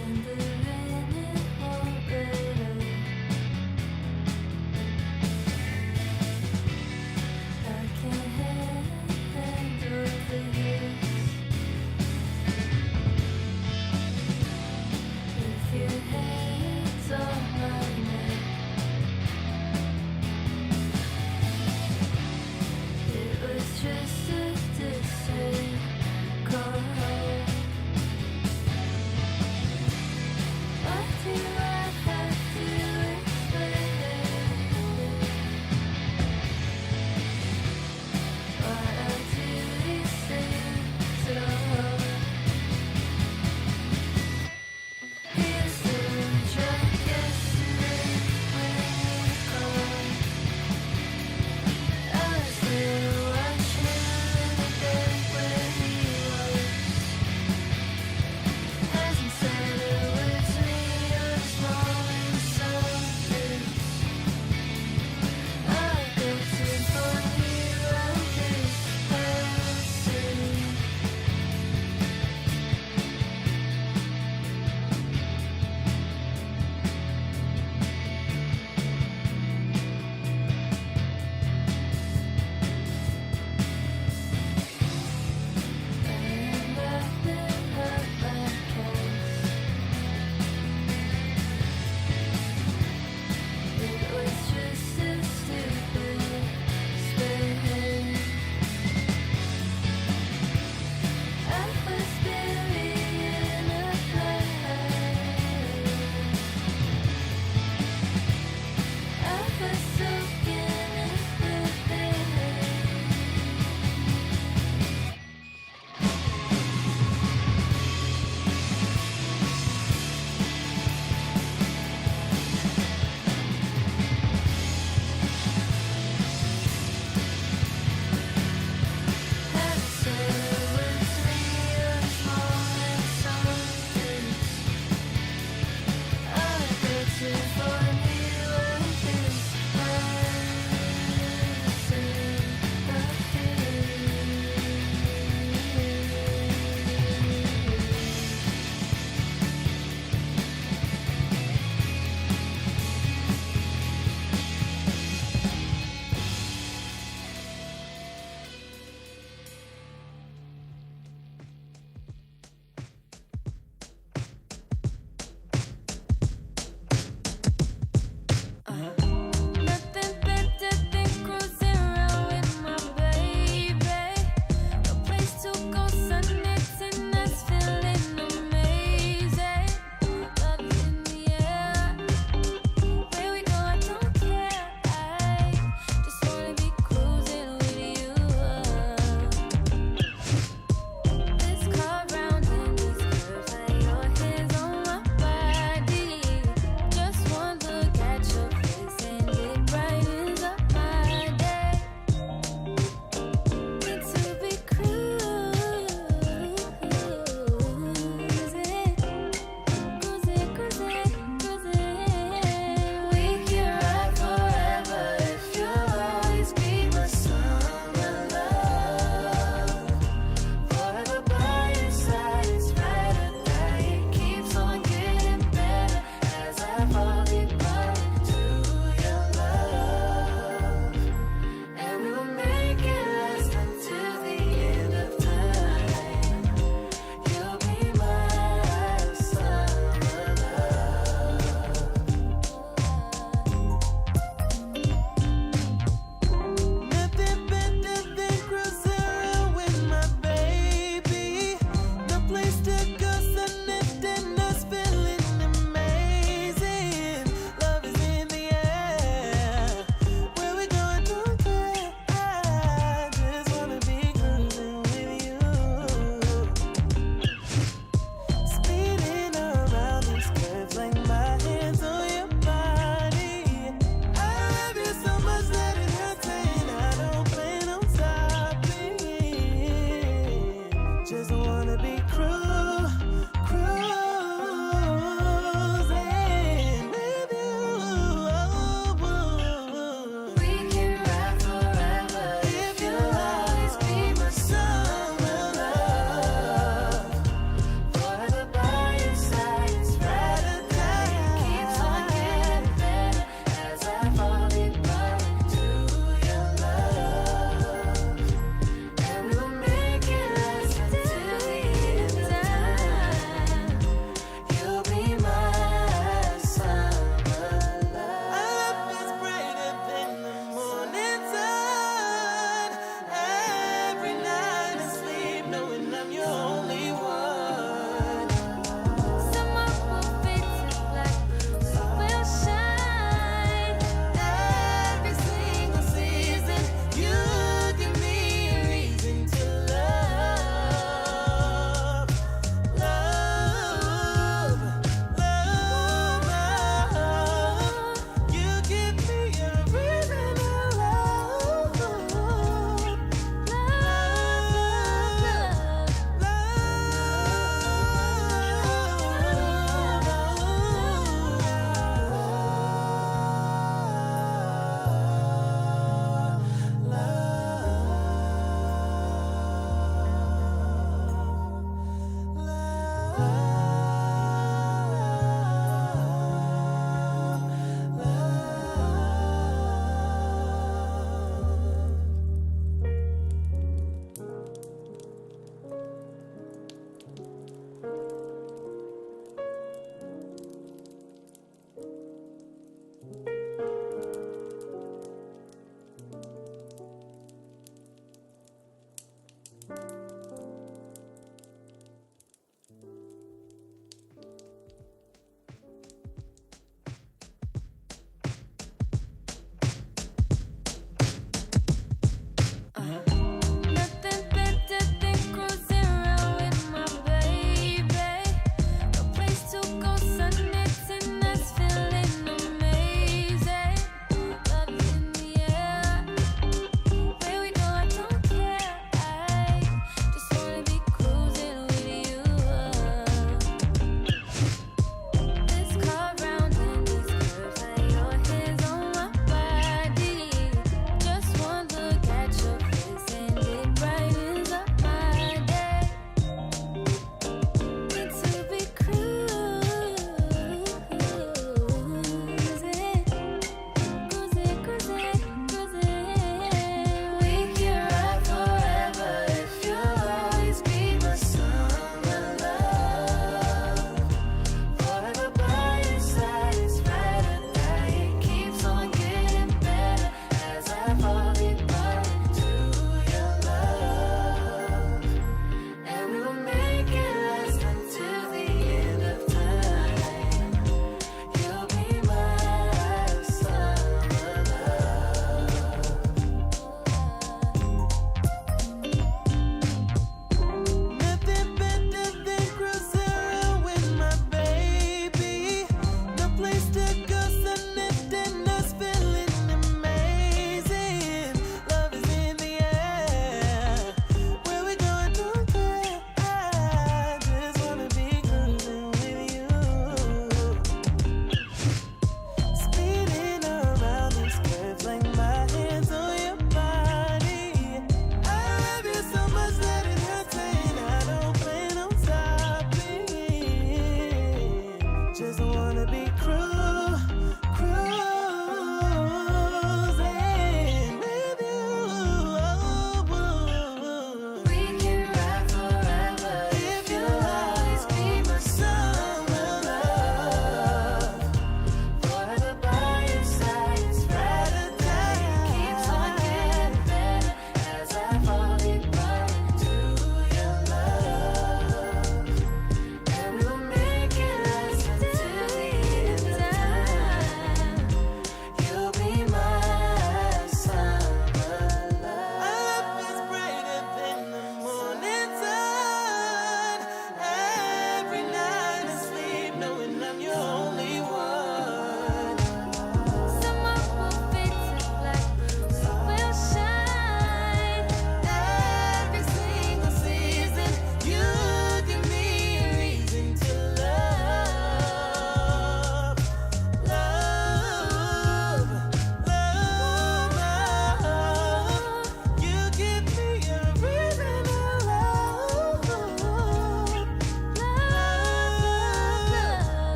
And the rain, it won't For new things,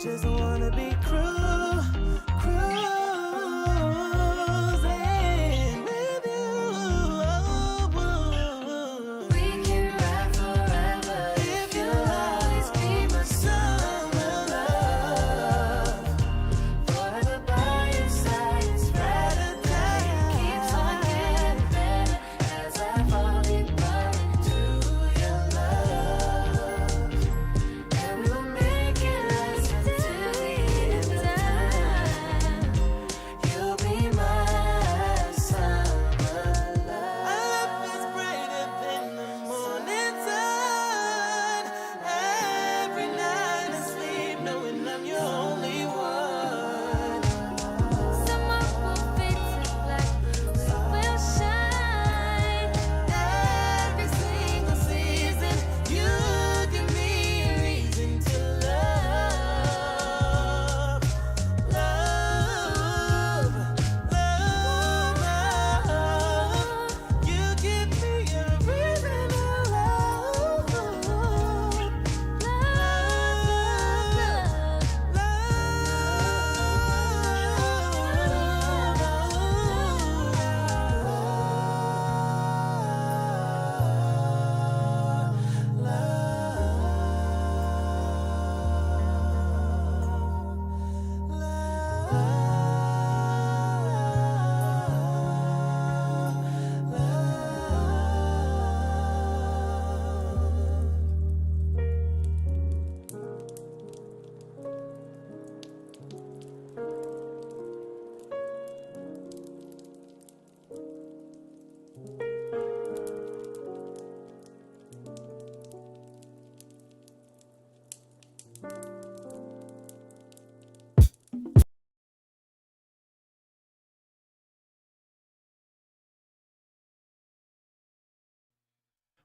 Just wanna be cruising with you. We can ride forever if you'll always be my summer love. Forever by your side, it's better than keeps on getting better as I fall deeper into your love. And we'll make it last until the end of time. You'll be my summer love. Our love is brighter than the morning sun. Every night I sleep knowing I'm your only one. Summer will fade to black, we will shine. Every single season, you give me a reason to love, love, love, love. You give me a reason to love,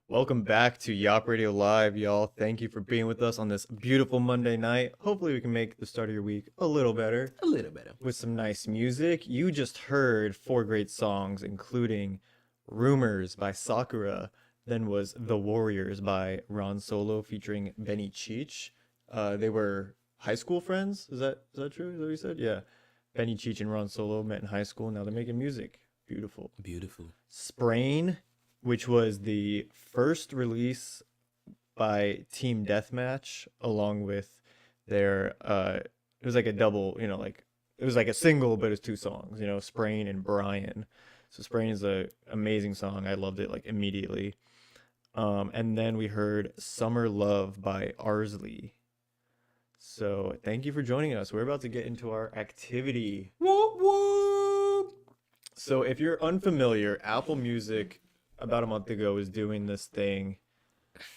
Welcome back to YAWP Radio Live, y'all. Thank you for being with us on this beautiful Monday night. Hopefully we can make the start of your week a little better. A little better. With some nice music. You just heard 4 great songs, including Rumors by Sakura, then was The Warriors by Ron Solo featuring Benny Cheech. They were high school friends. Is that true? Is that what you said? Yeah. Benny Cheech and Ron Solo met in high school. Now they're making music. Beautiful. Beautiful. Sprain, which was the first release by Team Deathmatch, along with their it was like a double, like it was like a single, but it's 2 songs, Sprain and Brian. So Sprain is a amazing song. I loved it like immediately. And then we heard Summer Love by Arsley. So thank you for joining us. We're about to get into our activity. Whoop, whoop. So if you're unfamiliar, Apple Music about a month ago was doing this thing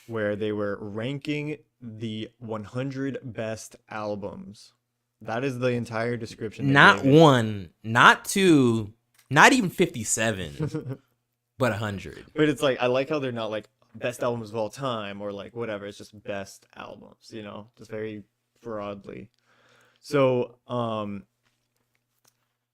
where they were ranking the 100 best albums. That is the entire description. Not 1, not 2, not even 57, but 100. But it's like, I like how they're not like best albums of all time or like whatever. It's just best albums, just very broadly. So,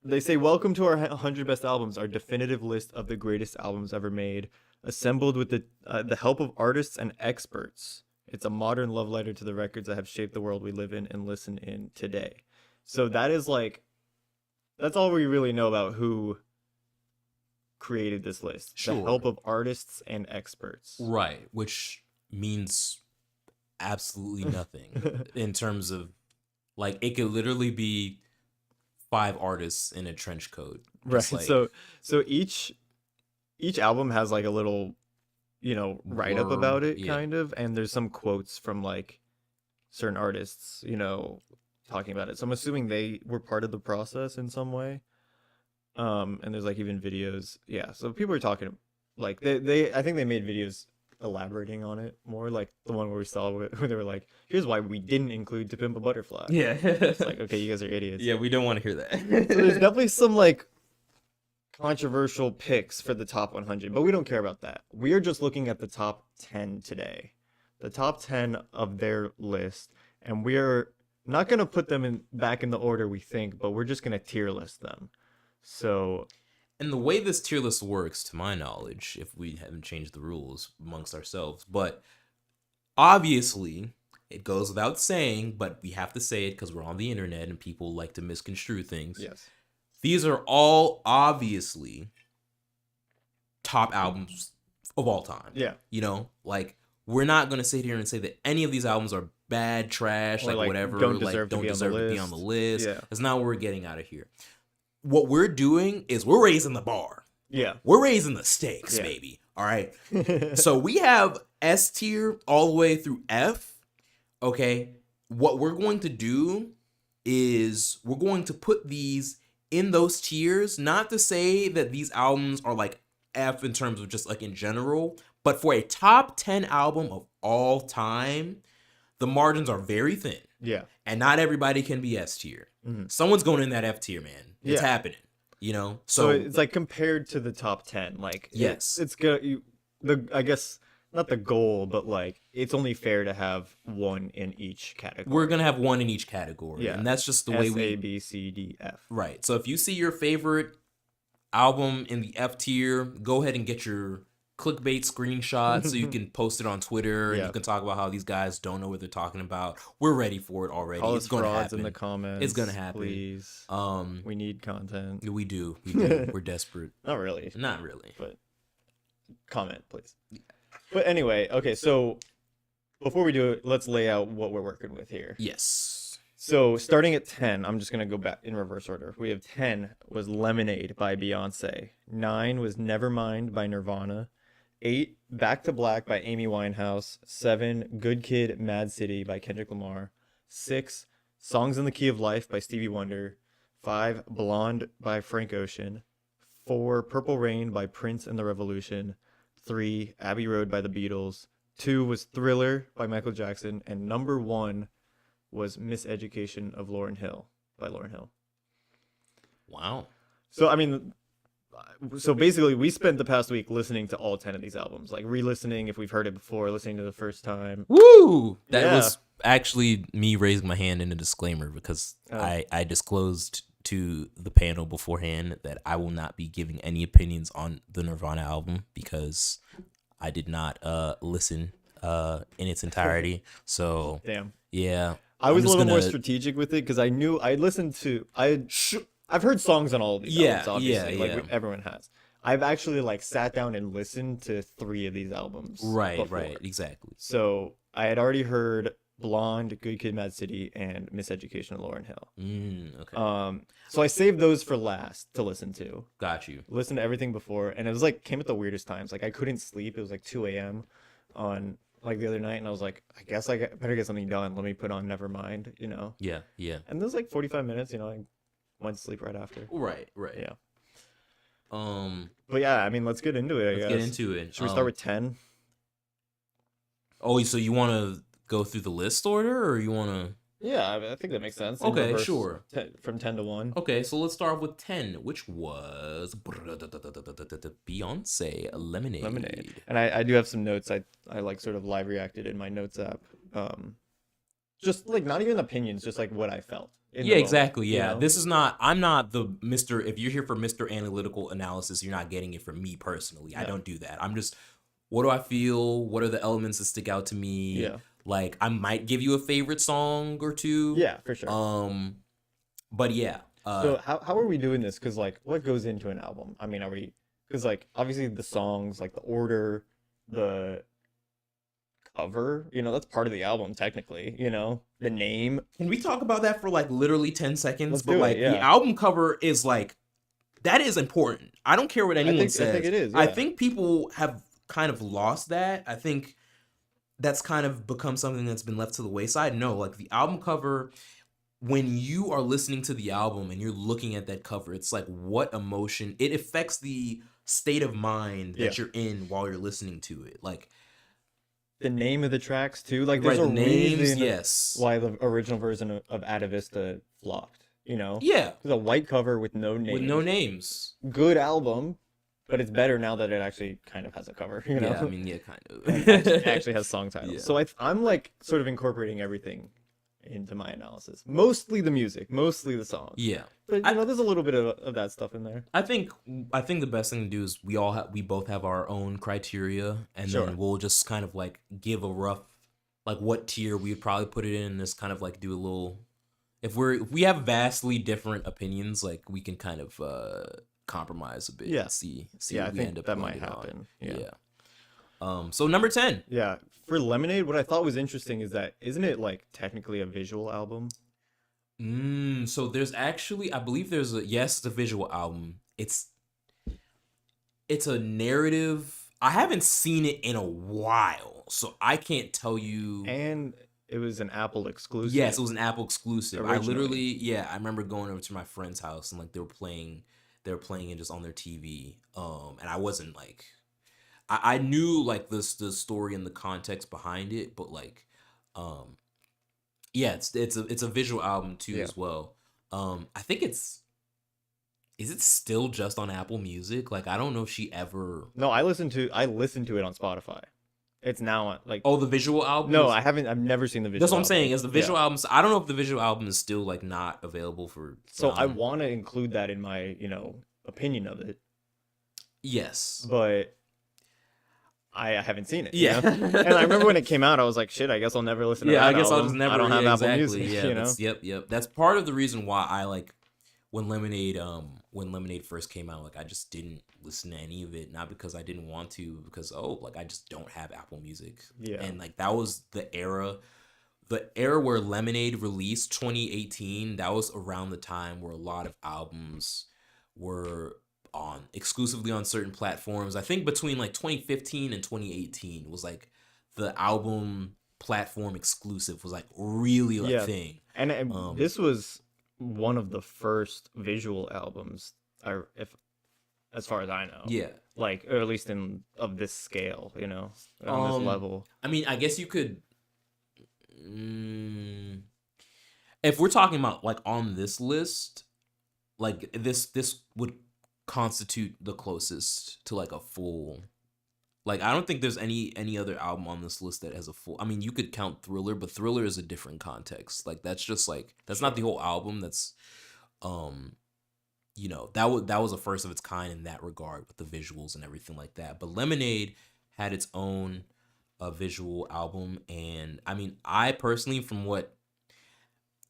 they say, welcome to our 100 best albums, our definitive list of the greatest albums ever made, assembled with the help of artists and experts. It's a modern love letter to the records that have shaped the world we live in and listen in today. So that is like, that's all we really know about who created this list. Sure. The help of artists and experts. Right, which means absolutely nothing in terms of, like, it could literally be 5 artists in a trench coat. Right. Like, so each album has like a little, write up about it, kind of, and there's some quotes from like certain artists, talking about it. So I'm assuming they were part of the process in some way. And there's like even videos. Yeah. So people are talking like I think they made videos elaborating on it more, like the one where we saw where they were like, here's why we didn't include To Pimp a Butterfly. Yeah. It's like, okay, you guys are idiots. Yeah, we don't want to hear that. So there's definitely some like controversial picks for the top 100, but we don't care about that. We are just looking at the top 10 today, the top 10 of their list, and we are not going to put them back in the order we think, but we're just going to tier list them. So, and the way this tier list works, to my knowledge, if we haven't changed the rules amongst ourselves, but obviously it goes without saying, but we have to say it because we're on the internet and people like to misconstrue things. Yes. These are all obviously top albums of all time. Yeah. You know, like, we're not going to sit here and say that any of these albums are bad, trash, Or, like whatever, don't like deserve don't to be deserve on the to be on the list. list. Yeah. That's not what we're getting out of here. What we're doing is we're raising the bar. Yeah. We're raising the stakes, Yeah. baby. All right. So we have S tier all the way through F. Okay. What we're going to do is we're going to put these in those tiers, not to say that these albums are like F in terms of just like in general, but for a top 10 album of all time, the margins are very thin. Yeah. And not everybody can be S tier. Mm-hmm. Someone's going in that F tier, man. It's Yeah. happening. You know? So it's like compared to the top 10, like Yes. it's good. I guess not the goal, but like it's only fair to have one in each category. We're gonna have one in each category. Yeah. And that's just the way S, we A, B, C, D, F. Right. So if you see your favorite album in the F tier, go ahead and get your clickbait screenshot so you can post it on Twitter and Yeah. you can talk about how these guys don't know what they're talking about. We're ready for it already. Call It's us gonna frauds happen. in the comments. It's gonna happen. Please. We need content. We do. We do. We're desperate. Not really. Not really. But comment, please. But anyway, okay, so before we do it, let's lay out what we're working with here. Yes. So starting at 10, I'm just going to go back in reverse order. We have 10 was Lemonade by Beyonce. 9 was Nevermind by Nirvana. 8, Back to Black by Amy Winehouse. 7, Good Kid, Mad City by Kendrick Lamar. 6, Songs in the Key of Life by Stevie Wonder. 5, Blonde by Frank Ocean. 4, Purple Rain by Prince and the Revolution. 3, Abbey Road by the Beatles. 2 was Thriller by Michael Jackson. And number 1 was Miseducation of Lauryn Hill by Lauryn Hill. Wow. So, I mean, so basically we spent the past week listening to all 10 of these albums, like re-listening if we've heard it before, listening to the first time. Woo! That Yeah. was actually me raising my hand in a disclaimer because Oh. I disclosed to the panel beforehand that I will not be giving any opinions on the Nirvana album because I did not listen in its entirety. So Damn. Yeah. I was I'm a just little more gonna- strategic with it because I knew I listened to I've heard songs on all of these Yeah, albums, obviously, yeah, like yeah. everyone has. I've actually like sat down and listened to 3 of these albums. Right, before. right, exactly. So I had already heard Blonde, Good Kid, Mad City, and Miseducation of Lauryn Hill. Okay. So I saved those for last to listen to. Got you. Listened to everything before, and it was like came at the weirdest times. Like I couldn't sleep. It was like 2 a.m. on like the other night, and I was like, I guess better get something done. Let me put on Nevermind, you know. Yeah, yeah. And it was like 45 minutes, you know. I went to sleep right after. Right, right. Yeah. But yeah, I mean, let's get into it. I let's guess. get into it. Should we start with 10? Oh, so you want to go through the list order, or you want to? Yeah, I think that makes sense. In Okay, reverse, sure. From 10 to 1. Okay, so let's start with 10, which was Beyonce Lemonade. And I do have some notes. I like sort of live reacted in my notes app. Just like not even opinions, just like what I felt. in the Yeah, moment, exactly. you Yeah, know? this is not. I'm not the Mr. If you're here for Mr. Analytical Analysis, you're not getting it from me personally. I No. don't do that. I'm just. What do I feel? What are the elements that stick out to me? Yeah. Like I might give you a favorite song or two. Yeah, for sure. But yeah. So how are we doing this? Because like, what goes into an album? I mean, are we? Because like, obviously the songs, like the order, the cover, you know, that's part of the album technically. You know, the name. Can we talk about that for like literally 10 seconds? Let's but do it, like yeah. the album cover is like that is important. I don't care what anyone says. I think it is. I yeah. think people have kind of lost that. I think that's kind of become something that's been left to the wayside. No, like the album cover, when you are listening to the album and you're looking at that cover, it's like what emotion, it affects the state of mind that you're in while you're listening to it. Like the name of the tracks too. Like there's Right, a the names, reason yes. why the original version of Atavista flopped. You know. Yeah. It's a white cover with no names. with no names. Good album, but it's better now that it actually kind of has a cover. You know. Yeah, I mean, yeah, kind of. It actually has song titles. Yeah. So I'm like sort of incorporating everything into my analysis. Mostly the music, mostly the songs. Yeah. But you know, there's a little bit of that stuff in there. I think the best thing to do is we both have our own criteria, and Sure. then we'll just kind of like give a rough like what tier we would probably put it in. This kind of like do a little. If we have vastly different opinions, like we can kind of compromise a bit. Yeah. And see. Yeah, what I we think end up that might landing on. happen. Yeah. So number 10. Yeah. For Lemonade, what I thought was interesting is that isn't it like technically a visual album? So there's actually, I believe there's it's a visual album. It's a narrative. I haven't seen it in a while, so I can't tell you. And it was an Apple exclusive. Yes, it was an Apple exclusive. Originally. I remember going over to my friend's house and like they were playing it just on their TV. And I wasn't like, I knew like the story and the context behind it, but like, yeah, it's a visual album too as well. I think is it still just on Apple Music? Like I don't know if she ever. No, I listened to it on Spotify. It's now on like. Oh, the visual album. No, I haven't. I've never seen the visual. That's what I'm album. saying. Is the visual albums? I don't know if the visual album is still like not available for. So I want to include that in my opinion of it. Yes, but I haven't seen it. Yeah, and I remember when it came out, I was like, "Shit, I guess I'll never listen to that." I guess album. I'll just never. I don't have Apple Music. Yeah, yep. That's part of the reason why I like when Lemonade first came out. Like I just didn't listen to any of it, not because I didn't want to, because I just don't have Apple Music. Yeah, and like that was the era where Lemonade released 2018. That was around the time where a lot of albums were exclusively on certain platforms. I think between like 2015 and 2018 was like the album platform exclusive was like really a thing. And this was one of the first visual albums, as far as I know. Yeah. Like, or at least of this scale, on this level. I mean, I guess you could, if we're talking about like on this list, like this would constitute the closest to like a full. Like I don't think there's any other album on this list that has a full. I mean, you could count Thriller, but Thriller is a different context. Like that's just like that's not the whole album. That's that was a first of its kind in that regard with the visuals and everything like that. But Lemonade had its own visual album, and I mean, I personally, from what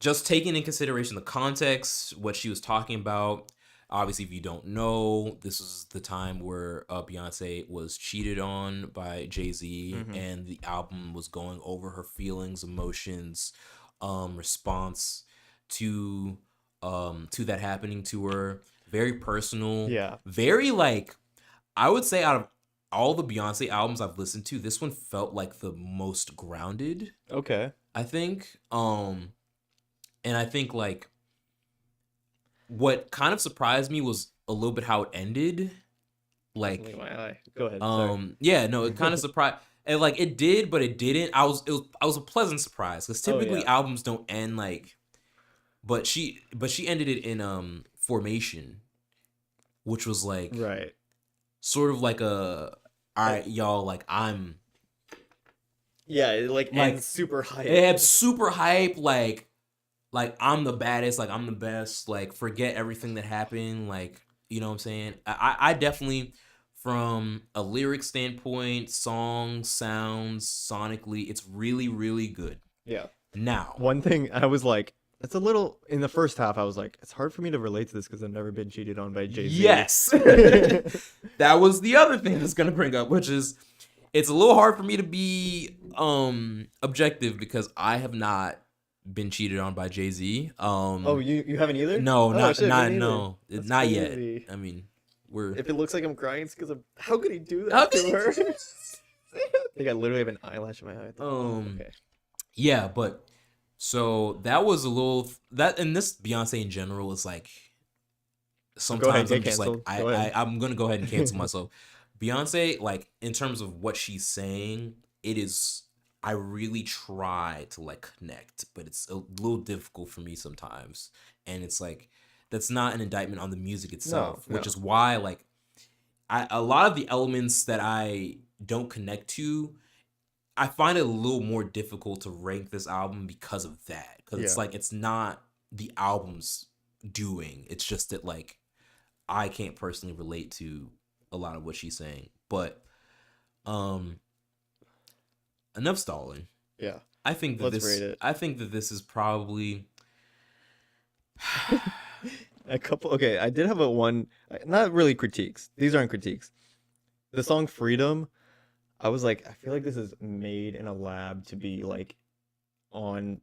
just taking in consideration the context, what she was talking about. Obviously, if you don't know, this was the time where Beyonce was cheated on by Jay-Z, and the album was going over her feelings, emotions, response to that happening to her. Very personal. Yeah. Very like, I would say out of all the Beyonce albums I've listened to, this one felt like the most grounded. Okay. I think. And I think like. What kind of surprised me was a little bit how it ended. Like, go ahead. It kind of surprised. And like it did, but it didn't. I was a pleasant surprise because typically albums don't end like. But she ended it in Formation, which was like sort of like all right, y'all, like I'm. Yeah, it ends super hype. It had super hype, like I'm the baddest, like I'm the best, like forget everything that happened, like you know what I'm saying. I definitely, from a lyric standpoint, songs, sounds, sonically, it's really really good. Yeah. Now, one thing I was like, it's a little in the first half. I was like, it's hard for me to relate to this because I've never been cheated on by Jay-Z. Yes, that was the other thing that's gonna bring up, which is it's a little hard for me to be objective because I have not been cheated on by Jay-Z. You haven't either? No, not crazy. yet. I mean, if it looks like I'm crying, it's because how could he do that to her? I think I literally have an eyelash in my eye. Okay. Yeah, but so that was a little and this Beyonce in general is like sometimes I'm just like I'm gonna go ahead and cancel myself. Beyonce, like in terms of what she's saying, it is. I really try to like connect, but it's a little difficult for me sometimes. And it's like, that's not an indictment on the music itself, which is why like a lot of the elements that I don't connect to, I find it a little more difficult to rank this album because of that. Because it's like, it's not the album's doing. It's just that like, I can't personally relate to a lot of what she's saying. But, enough stalling. Yeah. I think that Let's rate it. I think that this is probably a couple. Okay, I did have not really critiques. These aren't critiques. The song Freedom, I was like, I feel like this is made in a lab to be like on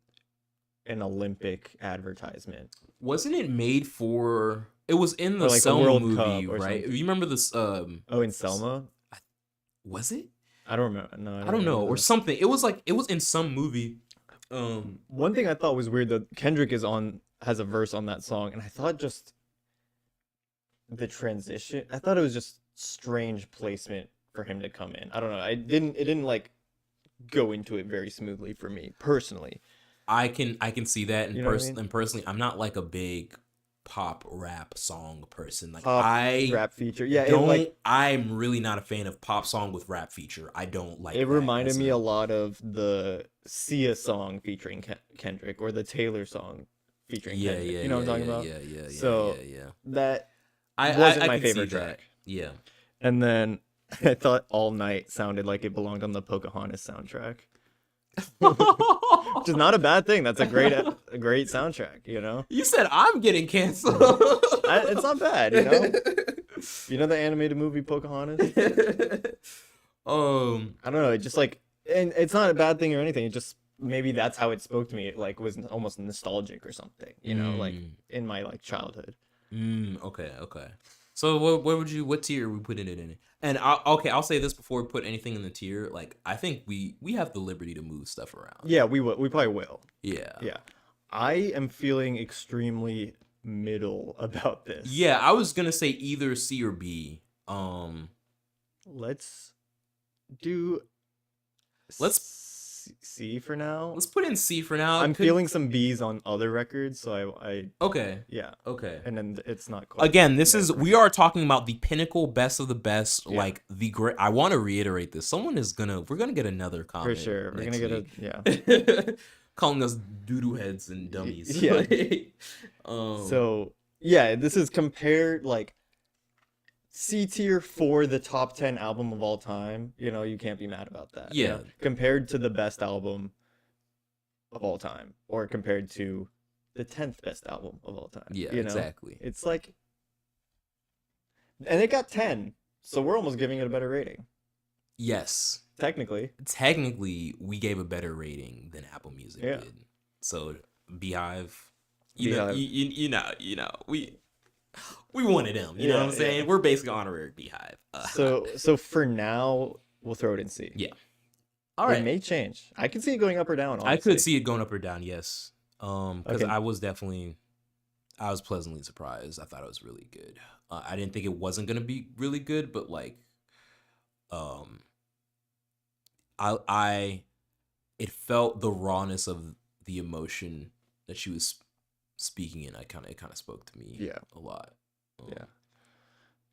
an Olympic advertisement. Wasn't it made for? It was in the Or like a Selma World movie, Cup or right? something. You remember this? Oh, in Selma? Was it? I don't remember. No, I don't know, or remember. something. It was in some movie. One thing I thought was weird that Kendrick has a verse on that song, and I thought just the transition. I thought it was just strange placement for him to come in. I don't know. It didn't like go into it very smoothly for me personally. I can see that, and You know what I mean? and personally, I'm not like a big pop rap song person. Like Pop I rap feature, yeah. I'm really not a fan of pop song with rap feature. I don't like. It that. reminded me a lot of the Sia song featuring Kendrick or the Taylor song featuring Kendrick. You know what I'm talking about? Yeah. So that I wasn't my can see favorite that. track. Yeah. And then I thought All Night sounded like it belonged on the Pocahontas soundtrack. Which is not a bad thing. That's a great soundtrack, you know? You said I'm getting canceled. It's not bad, you know? You know the animated movie Pocahontas? I don't know. It just like, and it's not a bad thing or anything. It just, maybe that's how it spoke to me. It like was almost nostalgic or something, you know, like in my like childhood. Okay. So what tier are we putting it in? And I'll say this before we put anything in the tier. Like I think we have the liberty to move stuff around. Yeah, we probably will. Yeah. I am feeling extremely middle about this. Yeah, I was gonna say either C or B. Let's do C for now. Let's put in C for now. I'm feeling some B's on other records, so I okay. Yeah. Okay. And then it's not quite. Again, we are talking about the pinnacle, best of the best, like the great. I want to reiterate this. We're gonna get another comment for sure. We're gonna get week. Calling us doo-doo heads and dummies. Yeah. So yeah, this is compared like C tier for the top 10 album of all time. You know, you can't be mad about that. Yeah. You know? Compared to the best album of all time, or compared to the 10th best album of all time. Yeah, you know? exactly. It's like, and it got 10, so we're almost giving it a better rating. Yes. Technically, we gave a better rating than Apple Music did. So Beehive, you know, we wanted them. You know what I'm saying? Yeah. We're basically honorary Beehive. So for now, we'll throw it in C. Yeah. All right. It may change. I can see it going up or down. Honestly. I could see it going up or down. Yes. Because I was pleasantly surprised. I thought it was really good. I didn't think it wasn't gonna be really good, but like, it felt the rawness of the emotion that she was speaking in. It kind of spoke to me a lot. Yeah.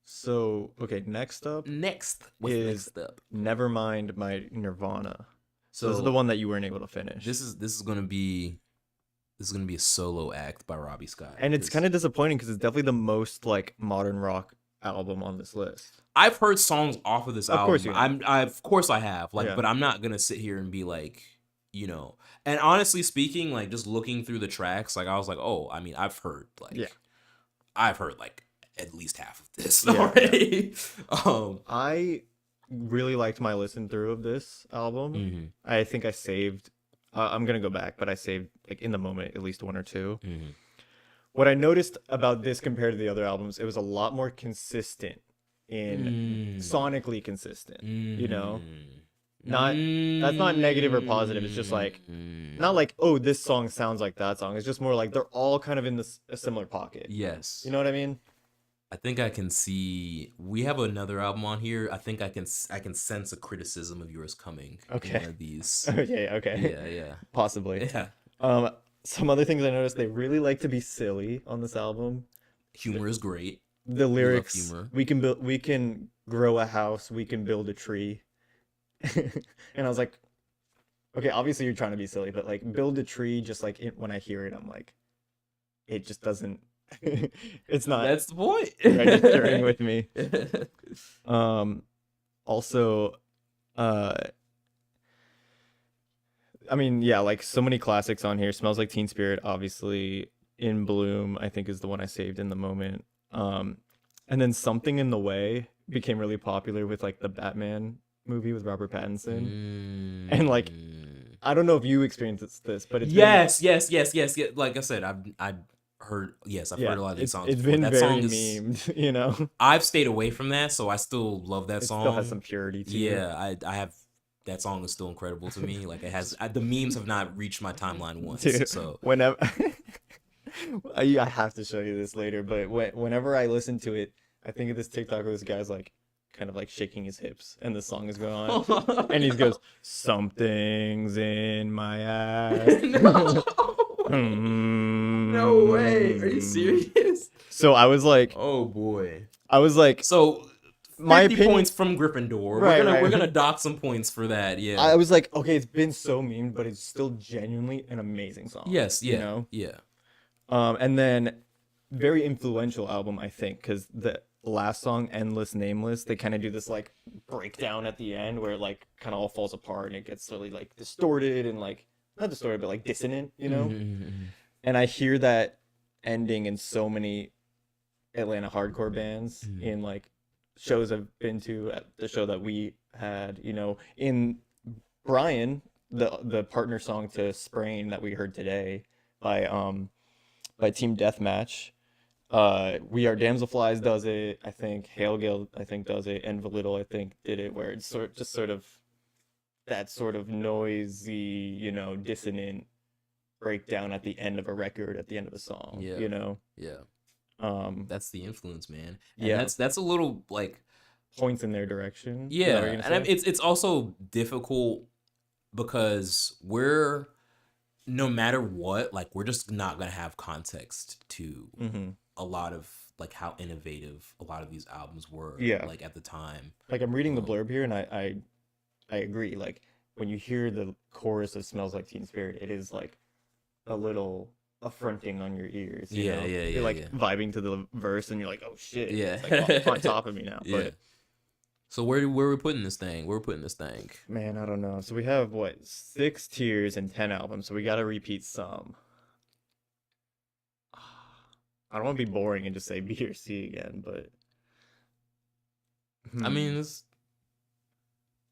So okay, next up is Nevermind by Nirvana. So this is the one that you weren't able to finish. This is gonna be a solo act by Robbie Scott, and it's kind of disappointing because it's definitely the most like modern rock album on this list. I've heard songs off of this album. Course you have. Of course I have. Like, but I'm not gonna sit here and be like, you know. And honestly speaking, like just looking through the tracks, like I was like, oh, I mean, I've heard like at least half of this already. Yeah. I really liked my listen through of this album. Mm-hmm. I think I saved. I'm gonna go back, but I saved like in the moment at least one or two. Mm-hmm. What I noticed about this compared to the other albums, it was a lot more consistent in sonically consistent. You know, that's not negative or positive. It's just like not like, oh, this song sounds like that song. It's just more like they're all kind of in a similar pocket. Yes, you know what I mean. I think I can see. We have another album on here. I think I can sense a criticism of yours coming. Okay. In one of these. Okay. Yeah. Possibly. Yeah. Some other things I noticed, they really like to be silly on this album. Humor is great. The lyrics, we can grow a house, we can build a tree. And I was like, okay, obviously you're trying to be silly, but like build a tree, just like when I hear it, I'm like, it just doesn't, it's not. That's the point. Registering with me. Also, I mean, yeah, like so many classics on here. Smells Like Teen Spirit, obviously. In Bloom, I think is the one I saved in the moment. And then Something in the Way became really popular with like the Batman movie with Robert Pattinson. And like, I don't know if you experienced this, but it's yes. Like I said, I've heard heard a lot of these songs. It's before. been That very song is, memed, you know. I've stayed away from that, so I still love that song. It still has some purity to it. Yeah, I have. That song is still incredible to me. Like it has, the memes have not reached my timeline once. Dude, so whenever I have to show you this later, but whenever I listen to it, I think of this TikTok where this guy's like kind of like shaking his hips and the song is going on and he goes, "Something's in my ass." No way. Are you serious? So I was like, oh boy. I was like, so my 50 opinion, points from Gryffindor. Right, We're gonna dock some points for that. Yeah. I was like, okay, it's been so memed, but it's still genuinely an amazing song. Yes. Yeah. You know? Yeah. And then very influential album, I think, because the last song, Endless Nameless, they kind of do this like breakdown at the end where it like kind of all falls apart and it gets really like distorted and like not distorted but like dissonant, you know. And I hear that ending in so many Atlanta hardcore bands in like shows I've been to, at the show that we had, you know, in Brian, the partner song to Sprain that we heard today by Team Deathmatch. We Are Damselflies does it, I think. Hail Gale, I think, does it, and Velittle, I think, did it, where it's sort of that sort of noisy, you know, dissonant breakdown at the end of a record, at the end of a song. Yeah. You know? Yeah. That's the influence, man. And yeah. That's a little like points in their direction. Yeah, and it's also difficult because we're, no matter what, like we're just not gonna have context to a lot of like how innovative a lot of these albums were. Yeah. Like at the time. Like I'm reading the blurb here, and I agree. Like when you hear the chorus of "Smells Like Teen Spirit," it is like a little affronting on your ears. You know? You're like vibing to the verse, and you're like, "Oh shit!" Yeah, it's like on top of me now. Yeah. But so where are we putting this thing? Where are we putting this thing? Man, I don't know. So we have what, 6 tiers and 10 albums. So we got to repeat some. I don't want to be boring and just say B or C again, but I mean,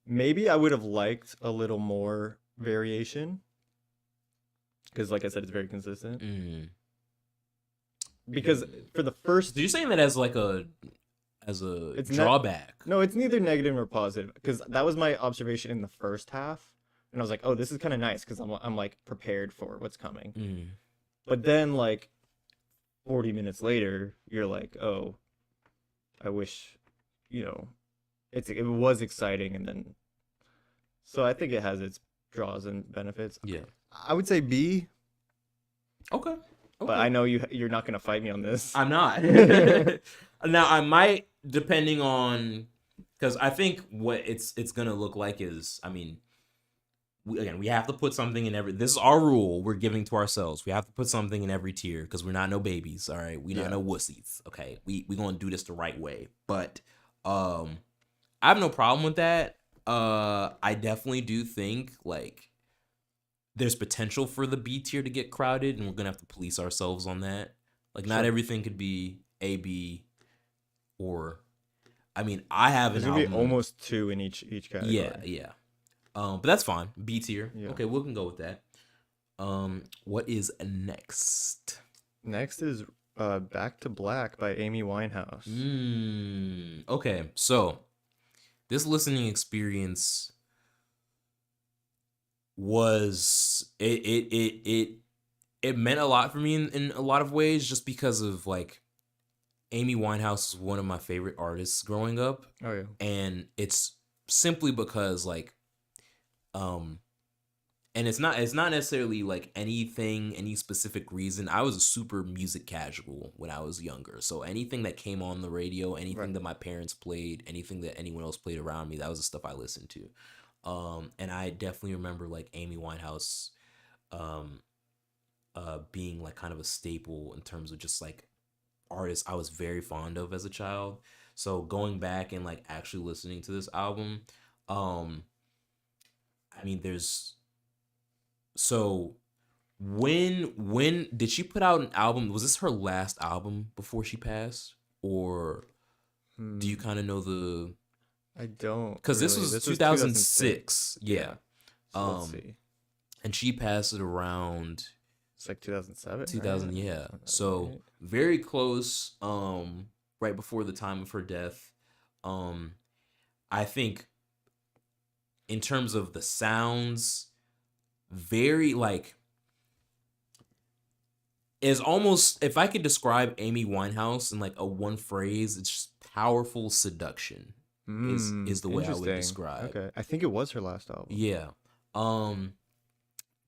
maybe I would have liked a little more variation because, like I said, it's very consistent. Because for the first, you're saying that as like a drawback? No, it's neither negative nor positive, because that was my observation in the first half, and I was like, oh, this is kind of nice because I'm like prepared for what's coming. But then like 40 minutes later, you're like, oh, I wish, you know, it was exciting, and then so I think it has its draws and benefits. Yeah, I would say B. Okay. But I know you're not gonna fight me on this. I'm not. Now I might, depending on, because I think what it's gonna look like is, I mean, we have to put something in every. This is our rule we're giving to ourselves. We have to put something in every tier because we're not no babies. All right, we not no wussies. Okay, we gonna do this the right way. But I have no problem with that. I definitely do think like there's potential for the B tier to get crowded, and we're gonna have to police ourselves on that. Like, not everything could be A, B, or, I mean, I have There's an gonna album. be almost 2 in each category. Yeah. But that's fine. B tier. Yeah. Okay, we can go with that. What is next? Next is Back to Black by Amy Winehouse. Okay, so this listening experience was it meant a lot for me in a lot of ways, just because of like Amy Winehouse is one of my favorite artists growing up. Oh yeah. And it's simply because like and it's not necessarily like any specific reason. I was a super music casual when I was younger. So anything that came on the radio, anything that my parents played, anything that anyone else played around me, that was the stuff I listened to. And I definitely remember like Amy Winehouse being like kind of a staple in terms of just like artists I was very fond of as a child. So going back and like actually listening to this album, I mean, there's So when did she put out an album? Was this her last album before she passed, or do you kind of know the? I don't. Because this really. was 2006. Yeah. So let's see. And she passed it around. It's like 2007. 2000, right? yeah. So very close. Right before the time of her death. I think in terms of the sounds, very like is almost, if I could describe Amy Winehouse in like a one phrase, it's just powerful seduction is the way I would Interesting. describe. Okay, I think it was her last album. Yeah.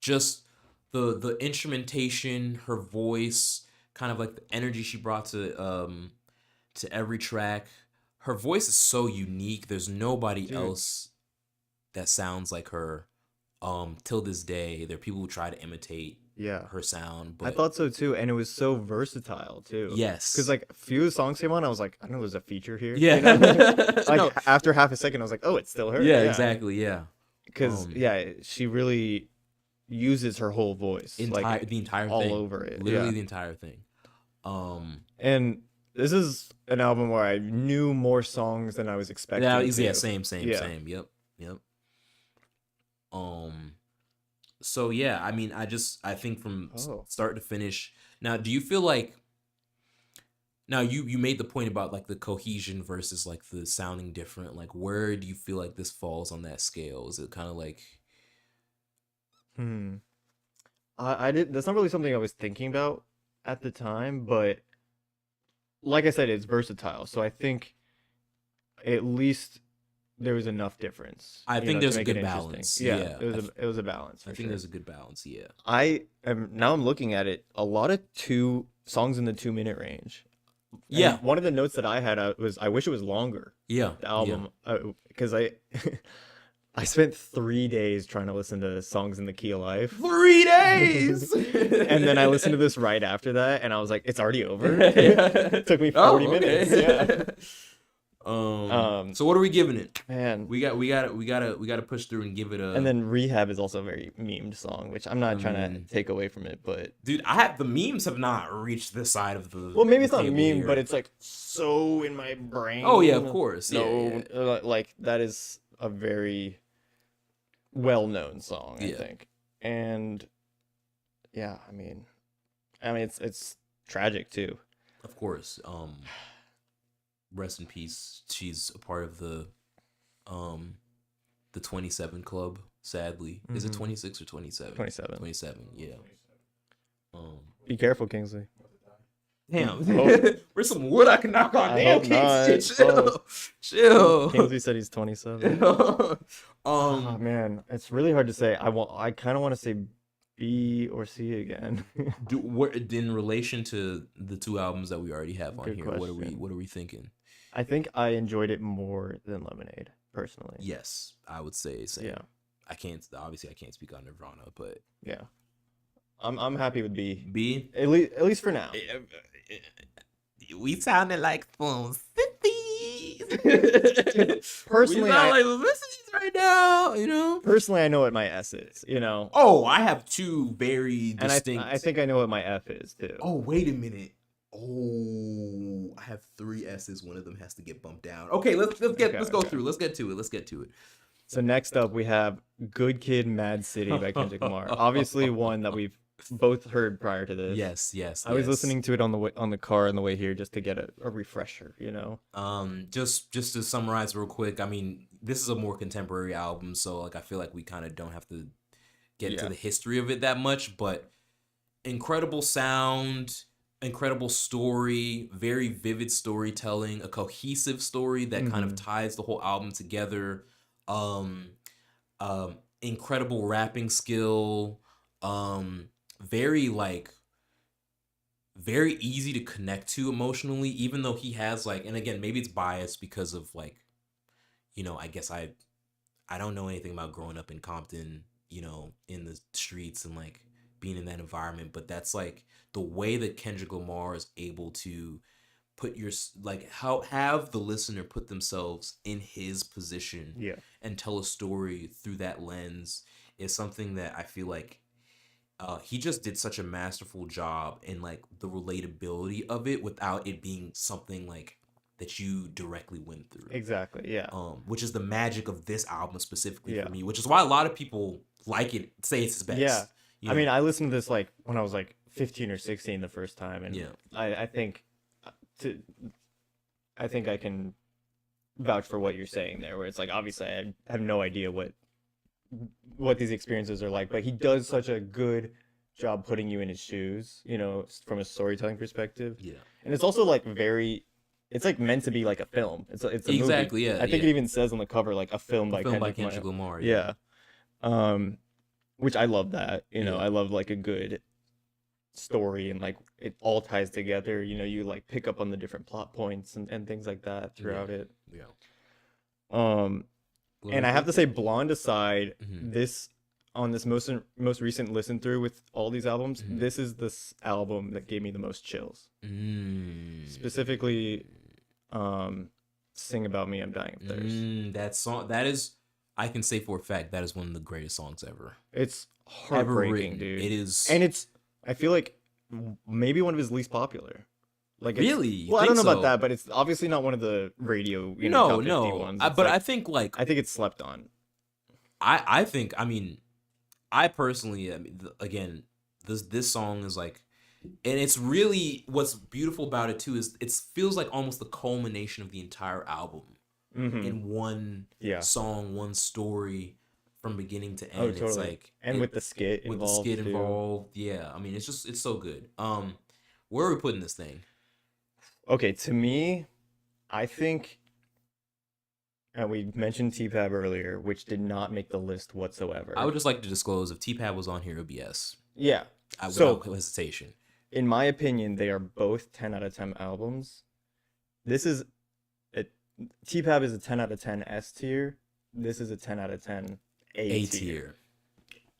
Just the instrumentation, her voice, kind of like the energy she brought to every track. Her voice is so unique. There's nobody else that sounds like her. Till this day, there are people who try to imitate her sound. But I thought so too, and it was so versatile too. Yes, because like a few songs came on, I was like, I know there's a feature here. Yeah, you know? Like No. after half a second, I was like, oh, it's still her. Yeah, exactly. Yeah, because she really uses her whole voice, the entire all thing, over it. literally the entire thing. And this is an album where I knew more songs than I was expecting. Same. Yep. So yeah, I mean, I think from start to finish. Now, do you feel like, now you made the point about like the cohesion versus like the sounding different, like where do you feel like this falls on that scale? Is it kind of like I did, that's not really something I was thinking about at the time, but like I said, it's versatile, so I think at least there was enough difference. I think there's a good balance. Yeah. It was a balance. I think there's a good balance. Yeah. Now I'm looking at it, a lot of songs in the 2-minute range. Yeah. And one of the notes that I had was I wish it was longer. Yeah. The album, because I spent 3 days trying to listen to songs in the key of life. 3 days. And then I listened to this right after that, and I was like, it's already over. It took me 40 minutes. Yeah. So what are we giving it? Man, we gotta push through and give it a. And then Rehab is also a very memed song, which I'm not trying to take away from it, but dude, the memes have not reached this side of the. Well, maybe it's not table meme, here. but it's like so in my brain. Oh yeah, of course. So like that is a very well-known song, I think, and yeah, I mean, it's tragic too. Of course. Rest in peace. She's a part of the 27 club, sadly. Is it 26 or 27? 27. 27, yeah. Be careful, Kingsley. Damn. Where's some wood I can knock on? Damn, Kingsley, chill. Kingsley said he's 27. Oh man, it's really hard to say. I kind of want to say B or C again. In relation to the two albums that we already have on Good here, question. what are we thinking? I think I enjoyed it more than Lemonade, personally. Yes, I would say same. Yeah. I can't speak on Nirvana, but yeah, I'm happy with B. B, at least for now. We sounded like some cities. Personally, we sound like cities right now. You know. Personally, I know what my S is. You know. Oh, I have two very distinct. And I think I know what my F is too. Oh, wait a minute. Oh, I have 3 S's. One of them has to get bumped down. Okay, let's go through. Let's get to it. So next up, we have "Good Kid, Mad City" by Kendrick Lamar. Obviously, one that we've both heard prior to this. Yes. I was listening to it on the car on the way here just to get a refresher. You know. Just to summarize real quick. I mean, this is a more contemporary album, so like I feel like we kind of don't have to get into the history of it that much, but incredible sound. Incredible story, very vivid storytelling, a cohesive story that kind of ties the whole album together. Incredible rapping skill, very easy to connect to emotionally, even though he has like, and again, maybe it's biased because of like, you know, I guess I don't know anything about growing up in Compton, you know, in the streets and like being in that environment, but that's like the way that Kendrick Lamar is able to put have the listener put themselves in his position and tell a story through that lens is something that I feel like he just did such a masterful job in like the relatability of it without it being something like that you directly went through. Exactly. Yeah. Which is the magic of this album specifically Yeah. for me, which is why a lot of people like it, say it's his best. Yeah. you I know? mean, I listened to this like when I was like 15 or 16 the first time, and Yeah. I think I think I can vouch for what you're saying there, where it's like obviously I have no idea what these experiences are like, but he does such a good job putting you in his shoes, you know, from a storytelling perspective. Yeah. And it's also like it's like meant to be like a film. It's a Exactly, movie. yeah, I think yeah. it even says on the cover like a film by Kendrick Lamar. Yeah. Which I love that, you know, Yeah. I love like a good story and like it all ties together, you know, you like pick up on the different plot points and things like that throughout it. Yeah. And I have to say, Blonde aside, Mm-hmm. this on this most recent listen through with all these albums, Mm-hmm. this is this album that gave me the most chills. Specifically, "Sing About Me, I'm Dying of Thirst." That song, that is, I can say for a fact, that is one of the greatest songs ever. It's Ever heartbreaking, written. dude. It is, and it's I feel like maybe one of his least popular. Like Really? You well, I don't know think about so? that, but it's obviously not one of the radio top 50 ones. It's but like- I think like I think it's slept on. I think, I mean, I personally, I mean, again, this song is like, and it's really, what's beautiful about it too is it feels like almost the culmination of the entire album Mhm. in one song, one story from beginning to end. Oh, totally. It's like, And with the skit with involved, the skit too. involved, yeah. I mean, it's so good. Where are we putting this thing? Okay, to me, I think, and we mentioned T-Pab earlier, which did not make the list whatsoever. I would just like to disclose if T-Pab was on here, it would be S. Yeah. Without hesitation. In my opinion, they are both 10 out of 10 albums. This is T-Pab is a 10 out of 10 S tier. This is a 10 out of 10 A tier.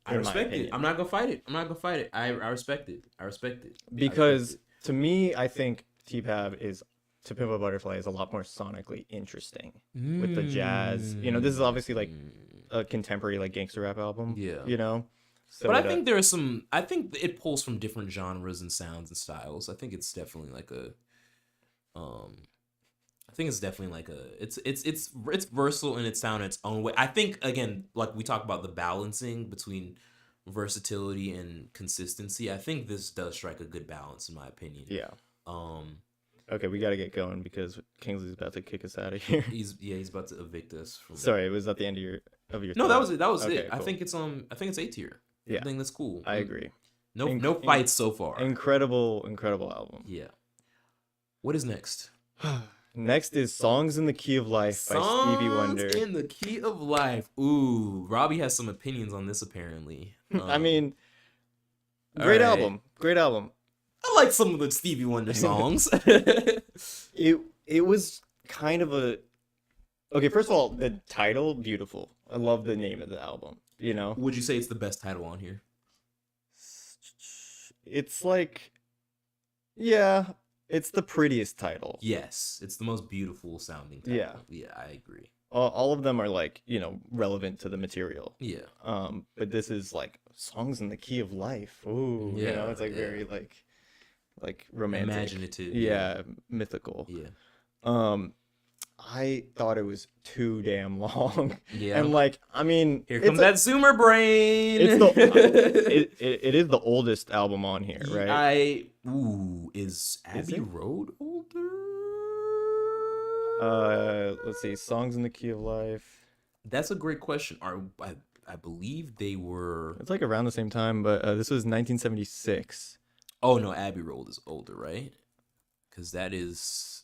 I respect it. I'm not gonna fight it. I respect it. Because to me, I think T-Pab is To Pimp a Butterfly is a lot more sonically interesting with the jazz. You know, this is obviously like a contemporary like gangster rap album. Yeah. You know? So But I think there are some. I think it pulls from different genres and sounds and styles. I think it's definitely like a. I think it's definitely like a. It's versatile in its sound in its own way. I think again, like we talk about the balancing between versatility and consistency. I think this does strike a good balance, in my opinion. Yeah. Okay, we got to get going because Kingsley's about to kick us out of here. He's about to evict us. From Sorry, was that the end of your No, that was thought? it. That was Okay, it. cool. I think it's A tier. Yeah. I think that's cool. I agree. No fights so far. Incredible album. Yeah. What is next? Next is Songs in the Key of Life by Stevie Wonder. Songs in the Key of Life. Ooh, Robbie has some opinions on this apparently. I mean, all great right. album. Great album. I like some of the Stevie Wonder songs. It was kind of a okay. First of all, the title beautiful. I love the name of the album. You know, Would you say it's the best title on here? it's like, yeah, it's the prettiest title. Yes, it's the most beautiful sounding title. Yeah. Yeah, I agree. All of them are like, you know, relevant to the material. Yeah. But this is like Songs in the Key of Life. Ooh, you know, it's like very like romantic, imaginative. yeah, mythical. Yeah. I thought it was too damn long. Yeah. And like, I mean, Here comes that Zoomer brain. It's the it is the oldest album on here, right? Is Abbey Is it? Road older? Let's see, Songs in the Key of Life. That's a great question. I believe they were. It's like around the same time, but this was 1976. Oh no, Abbey Road is older, right? Because that is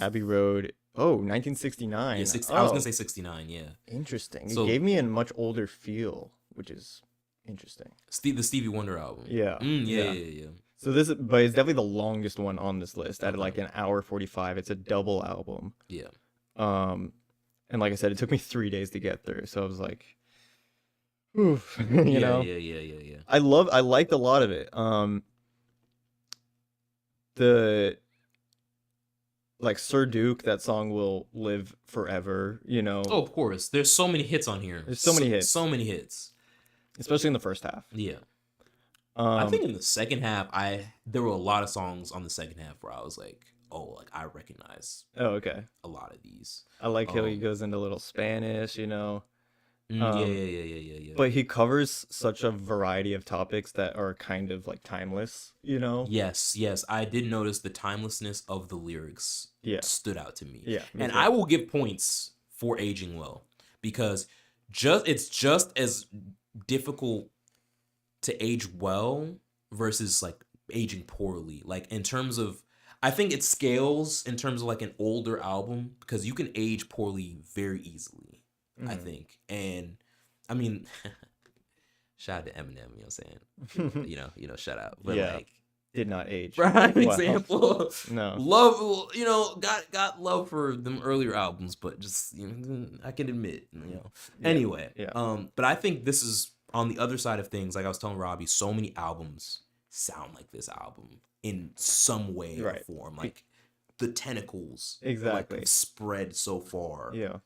Abbey Road. Oh, 1969. Yeah, I was gonna say 69. Yeah. Interesting. So- It gave me a much older feel, which is interesting. The Stevie Wonder album. Yeah. Yeah. So but it's definitely the longest one on this list at like an hour 45. It's a double album. Yeah. And like I said, it took me 3 days to get through. So I was like, oof, you know? Yeah. I liked a lot of it. The like Sir Duke, that song will live forever, you know. Oh, of course. There's so many hits on here. There's so many hits. So many hits. especially in the first half. Yeah. I think in the second half, there were a lot of songs on the second half where I was like, oh, like I recognize. Oh, okay. A lot of these. I like how he goes into a little Spanish, Yeah. But he covers such a variety of topics that are kind of like timeless, Yes. I did notice the timelessness of the lyrics. Stood out to me. Yeah, and I will give points for aging well, because it's just as difficult to age well versus like aging poorly. Like in terms of, I think it scales in terms of like an older album, because you can age poorly very easily. I think. And I mean, shout out to Eminem, you know what I'm saying? Shout out. But like, did not age. Prime example. No. Love, got love for them earlier albums, but just, I can admit, Anyway, but I think this is on the other side of things. Like I was telling Robbie, so many albums sound like this album in some way or form. Like the tentacles exactly like, spread so far. Yeah.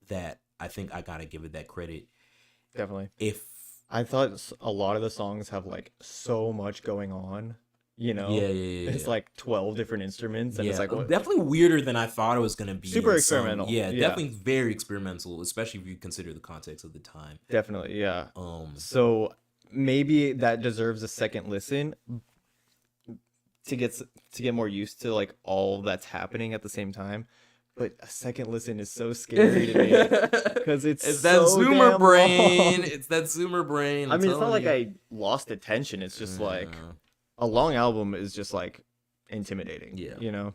That I think I gotta give it that credit. Definitely. If I thought a lot of the songs have like so much going on, Yeah. It's like 12 different instruments, and it's like definitely weirder than I thought it was gonna be. Super experimental. Yeah, definitely very experimental, especially if you consider the context of the time. Definitely, yeah. So maybe that deserves a second listen to get more used to like all that's happening at the same time. But a second listen is so scary to me because it's that so Zoomer brain. long. It's that Zoomer brain. I mean, it's not like I lost attention. It's just like a long album is just like intimidating. Yeah,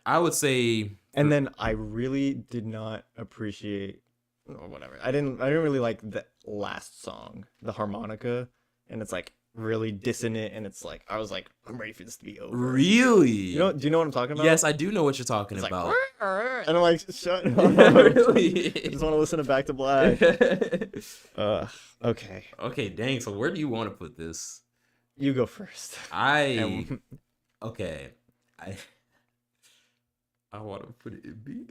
I would say. And then I really did not appreciate, or whatever. I didn't really like the last song, the harmonica, and it's like really dissonant, and it's like I was like, I'm ready for this to be over. Really? Do you know what I'm talking about? Yes, I do know what you're talking it's about. Like, and I'm like, shut up. Really? I just want to listen to Back to Black. Okay. Okay, dang. So where do you want to put this? You go first. Okay. I want to put it in B.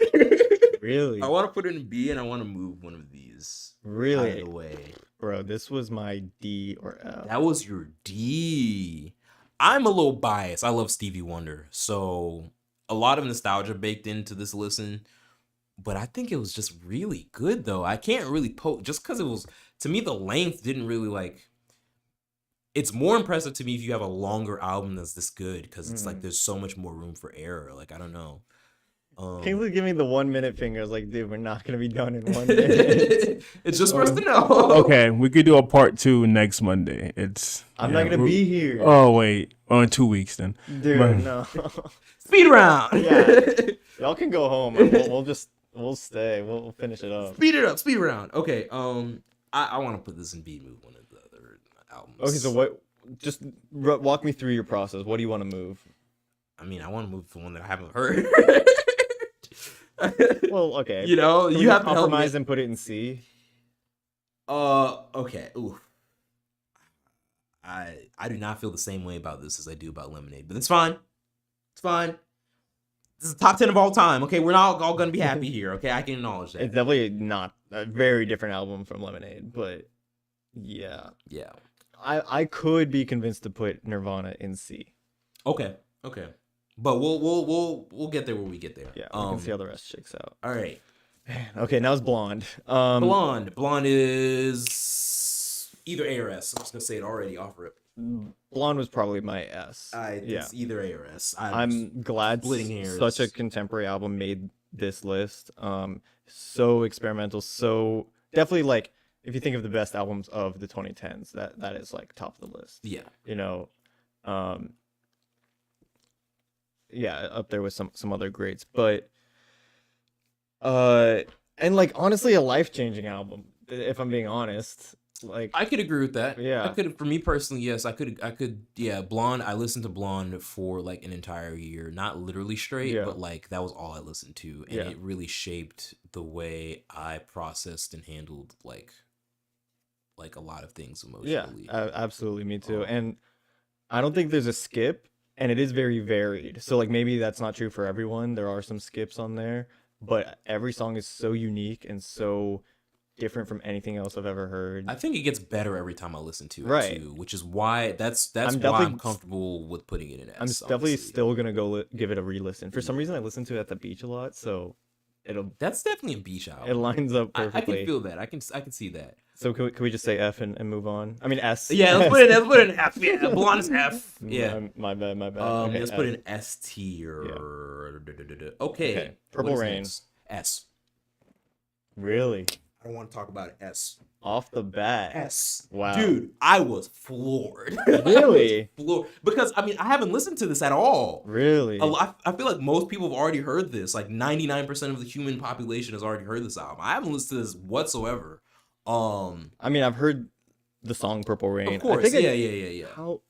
Really? I want to put it in B, and I want to move one of these. Really? Out of the way. Bro, this was my D or F. That was your D. I'm a little biased. I love Stevie Wonder, so a lot of nostalgia baked into this listen. But I think it was just really good, though. I can't really just because it was, to me, the length didn't really like. It's more impressive to me if you have a longer album that's this good, because it's like there's so much more room for error. Like, I don't know. Kingsley give me the 1 minute fingers, like, dude, we're not gonna be done in 1 minute. It's just for us to know. Okay, we could do a part 2 next Monday. I'm not gonna be here. Oh wait, in 2 weeks then. Dude, no. Speed round. Yeah, y'all can go home. We'll stay. We'll finish it up. Speed it up. Speed round. Okay. I want to put this in B, move one of the other albums. Okay, so what? Just walk me through your process. What do you want to move? I mean, I want to move the one that I haven't heard. Well, okay. You have to compromise and put it in C. Okay. Ooh. I do not feel the same way about this as I do about Lemonade, but it's fine. It's fine. This is the top 10 of all time. Okay, we're not all gonna be happy here. Okay, I can acknowledge that. It's definitely not a very different album from Lemonade, but yeah. I could be convinced to put Nirvana in C. Okay. But we'll get there when we get there. Yeah, we can see how the rest shakes out. All right. Man, okay, now it's Blonde. Blonde is either A or S. I'm just gonna say it already off rip. Blonde was probably my S. It's either A or S. I'm glad splitting hairs. Such a contemporary album made this list. So experimental. So definitely like if you think of the best albums of the 2010s, that is like top of the list. Yeah. Yeah, up there with some other greats, but and like honestly a life-changing album, if I'm being honest. Like I could agree with that. Yeah. For me personally, yes, I could yeah, Blonde, I listened to Blonde for like an entire year, not literally straight, but like that was all I listened to, and it really shaped the way I processed and handled like a lot of things emotionally. Yeah, absolutely, me too. And I don't think there's a skip. And it is very varied. So, like, maybe that's not true for everyone. There are some skips on there. But every song is so unique and so different from anything else I've ever heard. I think it gets better every time I listen to it Right. too, which is why that's why definitely I'm comfortable with putting it in S. I'm definitely still gonna go give it a re-listen. For some reason, I listen to it at the beach a lot, so that's definitely a beach album. It lines up perfectly. I can feel that. I can see that. So can we just say F and move on? I mean S. Yeah, let's put it in F. Yeah, Blonde is F. Yeah, my bad. Okay, let's put it in S tier. Yeah. Okay. Purple Rain. S. Really? I don't want to talk about it. S. Off the bat. S. Wow. Dude, I was floored. Really? Floored. Because, I mean, I haven't listened to this at all. Really? I feel like most people have already heard this. Like 99% of the human population has already heard this album. I haven't listened to this whatsoever. I mean, I've heard the song Purple Rain. Of course. Yeah. How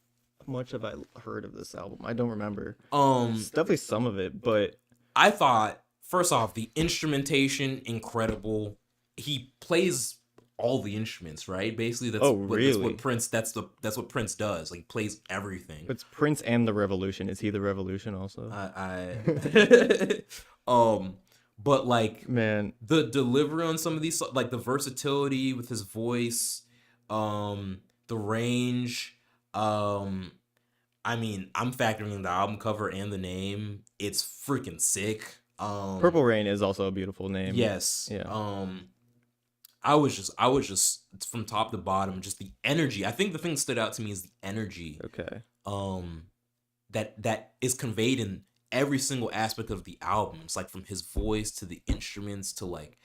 much have I heard of this album? I don't remember. It's definitely some of it, but I thought, first off, the instrumentation, incredible. He plays all the instruments, right? Basically, that's what Prince. That's what Prince does. Like, plays everything. It's Prince and the Revolution. Is he the Revolution also? But like, man, the delivery on some of these, like the versatility with his voice, the range. I mean, I'm factoring in the album cover and the name. It's freaking sick. Purple Rain is also a beautiful name. Yes. Yeah. I was just from top to bottom, just the energy. I think the thing that stood out to me is the energy. Okay. That is conveyed in every single aspect of the album. It's like from his voice to the instruments to like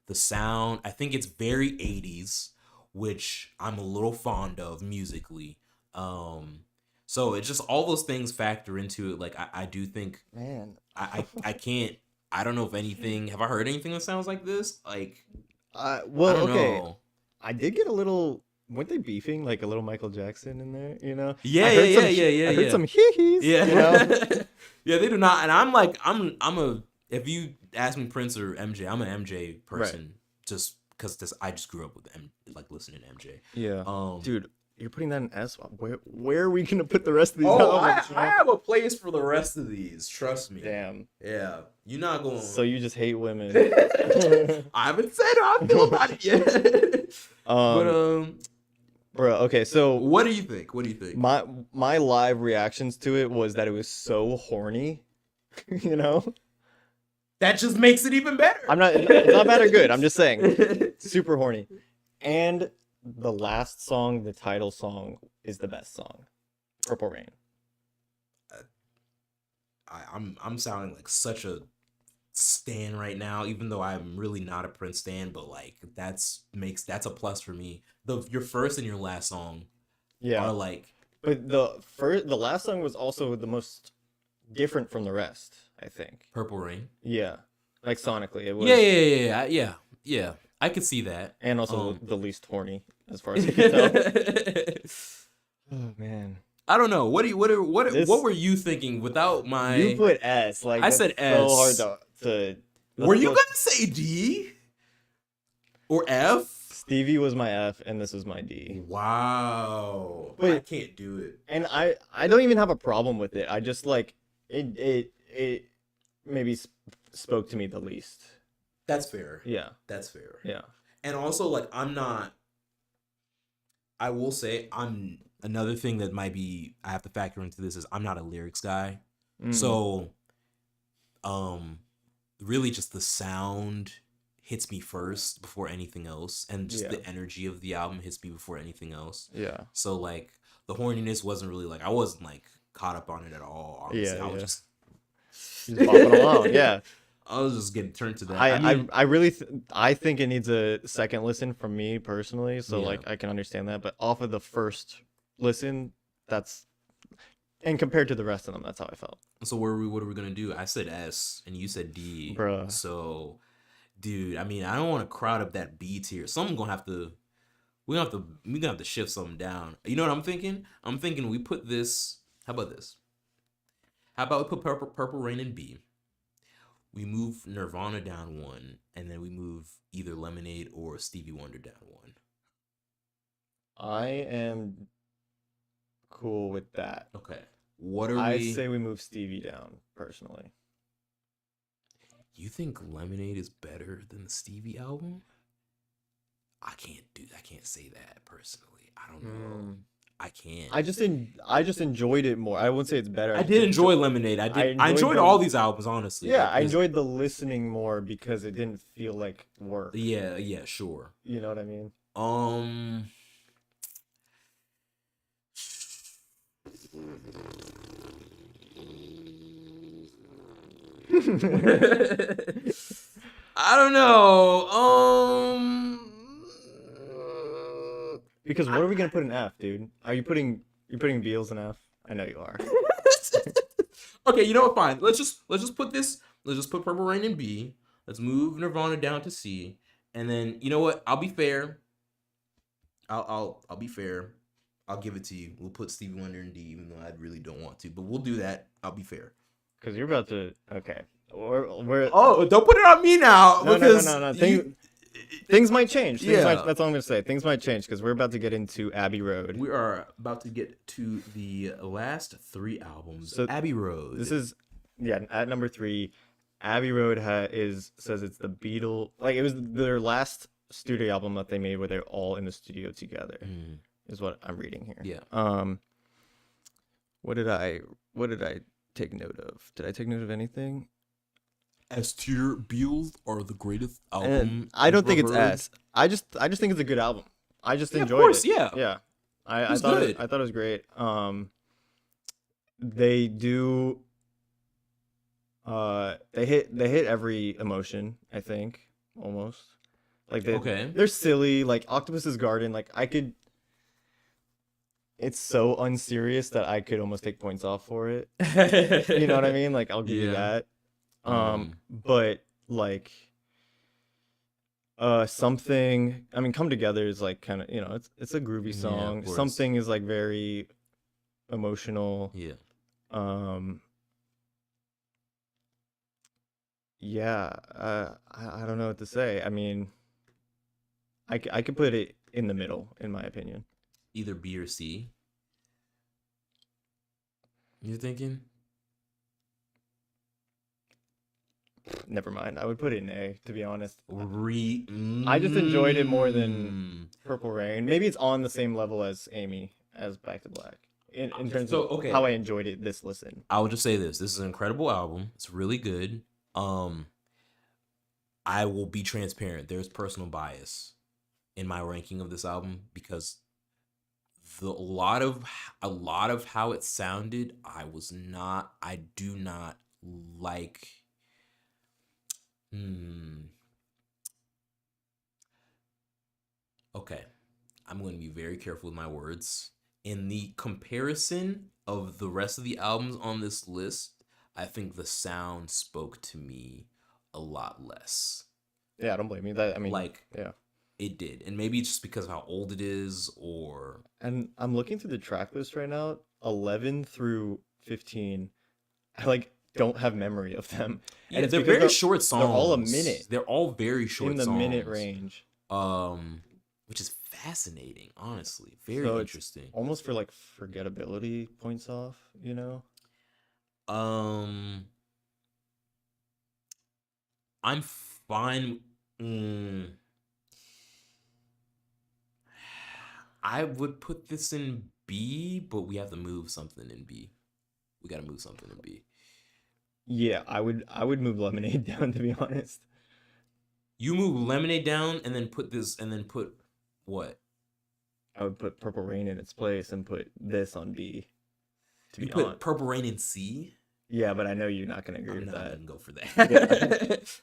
the sound. I think it's very 80s, which I'm a little fond of musically. So it's just all those things factor into it. Like I do think, man, I don't know if anything. Have I heard anything that sounds like this? Like. Well, I don't okay. know. I did get a little. Weren't they beefing like a little Michael Jackson in there? You know? Yeah. I heard some hee-hees. Yeah. You know? Yeah, they do not. And I'm like, if you ask me Prince or MJ, I'm an MJ person. Right. Just because I just grew up with listening to MJ. Yeah. Dude, you're putting that in S. Where are we gonna put the rest of these albums? I have a place for the rest of these. Trust me. Damn. Yeah. You're not going. So you just hate women. I haven't said how I feel about it yet. Bro, okay, so what do you think? My live reactions to it was that it was so horny. You know? That just makes it even better. It's not bad or good. I'm just saying. Super horny. And the last song, the title song, is the best song. Purple Rain. I'm sounding like such a stan right now, even though I'm really not a Prince stan, but like that's a plus for me. Your first and your last song are like, but the last song was also the most different from the rest, I think. Purple Rain. Yeah. Like sonically it was. Yeah. I could see that. And also the least horny, as far as I can tell. Oh man. I don't know. What were you thinking without my? You put S. Like I said S. So hard to. Were you gonna say D or F? Stevie was my F, and this was my D. Wow. But, I can't do it. And I don't even have a problem with it. I just like it maybe spoke to me the least. That's fair. Yeah. That's fair. Yeah. And also, like, I will say, another thing that might be, I have to factor into this is I'm not a lyrics guy. So, really just the sound hits me first before anything else. And just the energy of the album hits me before anything else. Yeah. So, like, the horniness wasn't really, like, I wasn't, like, caught up on it at all, honestly. I was just bopping along, yeah. I was just getting turned to that. I really I think it needs a second listen from me personally, so like I can understand that. But off of the first listen, and compared to the rest of them, that's how I felt. So what are we gonna do? I said S and you said D. Bruh. So, dude, I mean, I don't want to crowd up that B tier. We're gonna have to shift something down. You know what I'm thinking? I'm thinking we put this. How about this? How about we put Purple Rain in B? We move Nirvana down 1, and then we move either Lemonade or Stevie Wonder down 1. I am cool with that. Okay. I say we move Stevie down, personally. You think Lemonade is better than the Stevie album? I can't say that personally. I don't know. I can't. I just enjoyed it more. I wouldn't say it's better. I did enjoy Lemonade. I enjoyed all these albums, honestly. Yeah, I enjoyed the listening more because it didn't feel like work. Yeah, sure. You know what I mean? I don't know. Because what are we gonna put in F, dude? You're putting Beals in F? I know you are. Okay, you know what? Fine. Let's just put this. Let's just put Purple Rain in B. Let's move Nirvana down to C, and then you know what? I'll be fair. I'll be fair. I'll give it to you. We'll put Stevie Wonder in D, even though I really don't want to, but we'll do that. I'll be fair. Because you're about to. Okay. We're don't put it on me now. No. Things might change. That's all I'm gonna say. Things might change because we're about to get into Abbey Road. We are about to get to the last 3 albums. So Abbey Road. This is at number 3. Abbey Road says it's the Beatles. Like it was their last studio album that they made where they're all in the studio together. Is what I'm reading here. Yeah. What did I take note of? Did I take note of anything? S tier Beatles are the greatest album. I don't think it's S. I just think it's a good album. I just enjoyed of course, it. Yeah. Yeah. I thought it was great. They do they hit every emotion, I think, almost. Like they're silly, like Octopus's Garden, like it's so unserious that I could almost take points off for it. You know what I mean? Like I'll give you that. But like something, I mean, Come Together is like kind of, you know, it's a groovy song. Something is like very emotional. Yeah. I don't know what to say. I mean, I could put it in the middle, in my opinion. Either B or C. You're thinking? Never mind. I would put it in A, to be honest. I just enjoyed it more than Purple Rain. Maybe it's on the same level as Back to Black. In terms of how I enjoyed it this listen. I will just say this. This is an incredible album. It's really good. I will be transparent. There's personal bias in my ranking of this album because a lot of how it sounded, I do not like. Okay. I'm going to be very careful with my words. In the comparison of the rest of the albums on this list, I think the sound spoke to me a lot less. Yeah, I don't blame you. It did. And maybe it's just because of how old it is or... And I'm looking through the track list right now, 11 through 15. I don't have memory of them. Yeah, and they're very short songs. They're all a minute. They're all very short songs. In the minute range. Which is fascinating, honestly. Very interesting. Almost for forgettability points off, you know? I'm fine. I would put this in B, but we have to move something in B. We got to move something in B. Yeah, I would move Lemonade down, to be honest. You move Lemonade down and then put what? I would put Purple Rain in its place and put this on B. You put Purple Rain in C? Yeah, but I know you're not going to agree with that. I'm not going to go for that.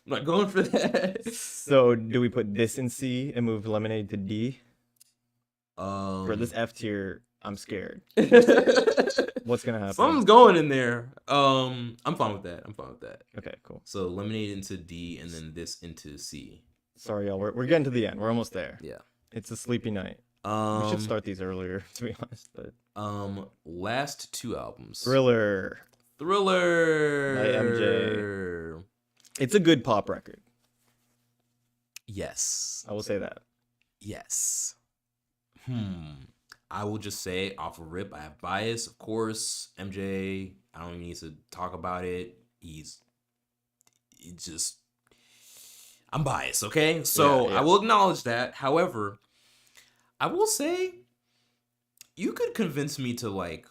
I'm not going for that. So do we put this in C and move Lemonade to D? For this F tier, I'm scared. What's going to happen? Something's going in there. I'm fine with that. Okay, cool. So Lemonade into D and then this into C. Sorry, y'all. We're getting to the end. We're almost there. Yeah. It's a sleepy night. We should start these earlier, to be honest. But last 2 albums. Thriller by MJ. It's a good pop record. Yes. I will say that. Yes. I will just say off a rip, I have bias, of course. MJ, I don't even need to talk about it. I'm biased, okay? So I will acknowledge that. However, I will say you could convince me to like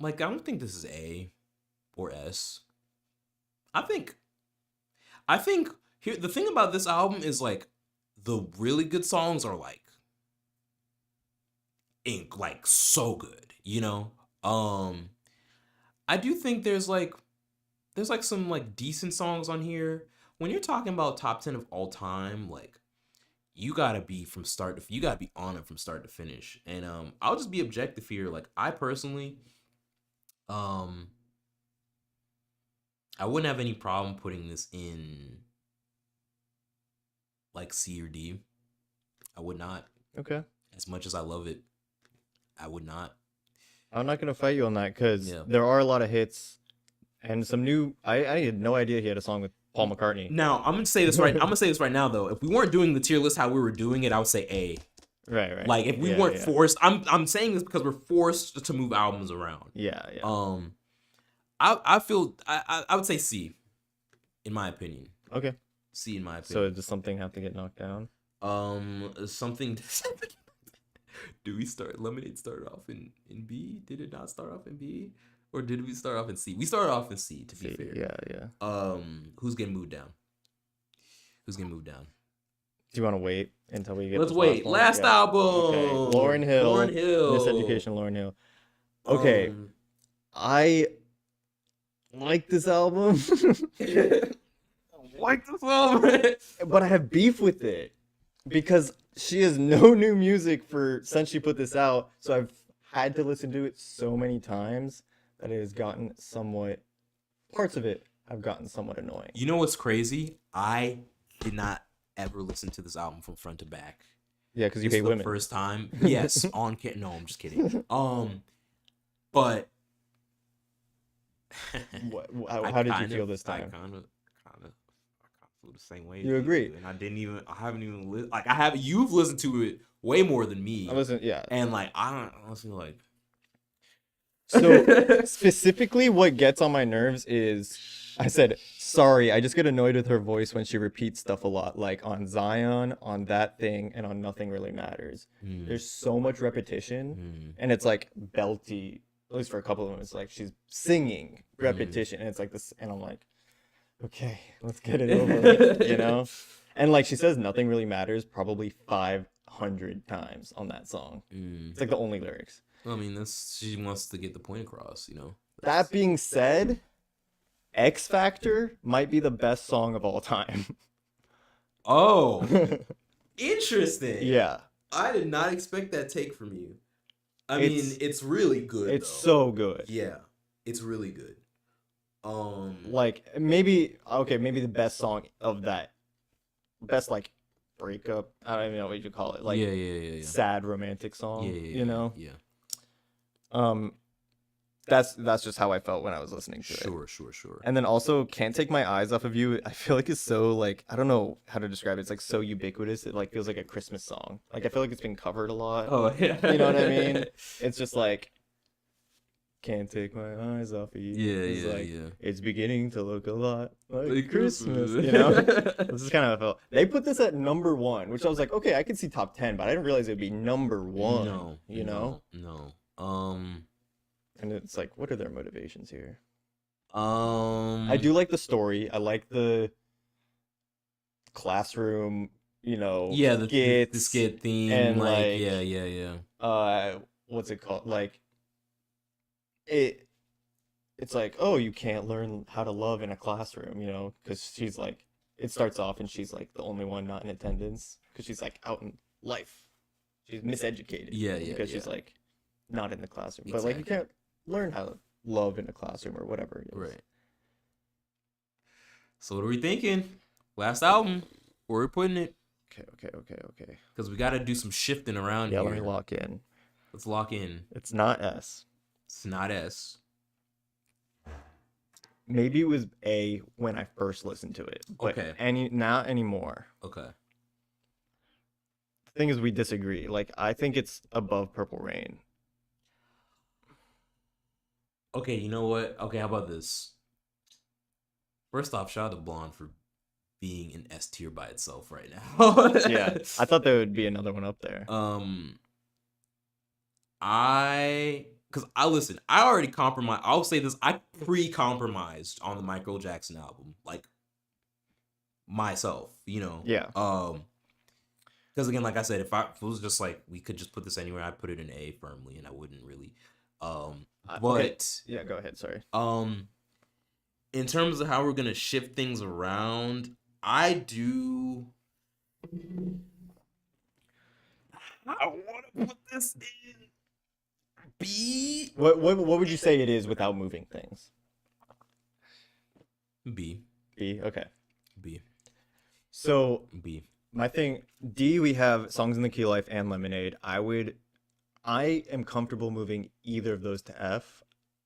I don't think this is A or S. I think here the thing about this album is like the really good songs are like so good, you know? I do think there's some like decent songs on here. When you're talking about top 10 of all time, like you gotta be you gotta be on it from start to finish. And I'll just be objective here. Like I personally, I wouldn't have any problem putting this in like C or D. I would not. Okay. As much as I love it, I would not. I'm not gonna fight you on that because there are a lot of hits and some new. I had no idea he had a song with Paul McCartney. Now I'm gonna say this right. I'm gonna say this right now though. If we weren't doing the tier list how we were doing it, I would say A. Right. Like if we weren't forced, I'm saying this because we're forced to move albums around. Yeah. I feel I would say C, in my opinion. Okay. C in my opinion. So does something have to get knocked down? Something. Do we start? Lemonade started off in B. Did it not start off in B? Or did we start off in C? We started off in C, to be fair. Yeah. Who's getting moved down? Do you want to wait until we get? Let's wait. Last album. Okay. Lauryn Hill. Miseducation. Lauryn Hill. Okay. I like this album. But I have beef with it because she has no new music since she put this out. So I've had to listen to it so many times that it has gotten parts of it have gotten somewhat annoying. You know what's crazy? I did not ever listen to this album from front to back. Yeah, because you hate women. First time. Yes, on kid. No, I'm just kidding. But how did you feel this time? I kind of feel the same way. You agree? And I haven't even you've listened to it way more than me. And like I don't honestly like. So specifically what gets on my nerves is I said, sorry, I just get annoyed with her voice when she repeats stuff a lot, like on Zion, on That Thing, and on Nothing Really Matters. There's so much repetition, and it's like belty, at least for a couple of them, it's like she's singing repetition, and it's like this, and I'm like, okay, let's get it over with, you know? And like she says Nothing Really Matters probably 500 times on that song. It's like the only lyrics. I mean, she wants to get the point across, you know? That being said, X Factor might be the best song of all time. Oh, interesting. Yeah. I did not expect that take from you. I mean, it's really good. It's so good. Yeah, it's really good. Like maybe the best song of that, best like breakup. I don't even know what you call it. Like yeah. Sad romantic song. You know. Yeah. That's just how I felt when I was listening to it. Sure. And then also Can't Take My Eyes Off of You, I feel like it's so like, I don't know how to describe it. It's like so ubiquitous. It like feels like a Christmas song. Like I feel like it's been covered a lot. Oh yeah. You know what I mean? It's just like can't take my eyes off of you. Yeah. It's beginning to look a lot like Christmas. You know? This is kind of how I felt. They put this at number 1, which I was like, okay, I could see top 10, but I didn't realize it would be number 1. No. You know? No. And it's like, what are their motivations here? I do like the story. I like the classroom, you know, the skit theme, and like yeah. What's it called? Like it's like, oh, you can't learn how to love in a classroom, you know, because she's like, it starts off and she's like the only one not in attendance because she's like out in life. She's miseducated. Because she's like not in the classroom. But like you can't learn how to love in a classroom or whatever it is. Right. So what are we thinking? Last album, where are we putting it? Okay. Because we got to do some shifting around here. Yeah, let me lock in. Let's lock in. It's not S. It's not S. Maybe it was A when I first listened to it. But not anymore. Okay. The thing is, we disagree. Like, I think it's above Purple Rain. Okay, you know what? Okay, how about this? First off, shout out to Blonde for being an S tier by itself right now. Yeah, I thought there would be another one up there. Because I listen, I already compromised. I'll say this: I pre-compromised on the Michael Jackson album, like myself, you know. Yeah. Because again, like I said, if it was just like we could just put this anywhere, I'd put it in A firmly, and I wouldn't really. But okay. Yeah, go ahead. Sorry. In terms of how we're gonna shift things around, I want to put this in B. What would you say it is without moving things? B. B. Okay. B. So B. My thing, D, we have Songs in the Key of Life and Lemonade. I am comfortable moving either of those to F.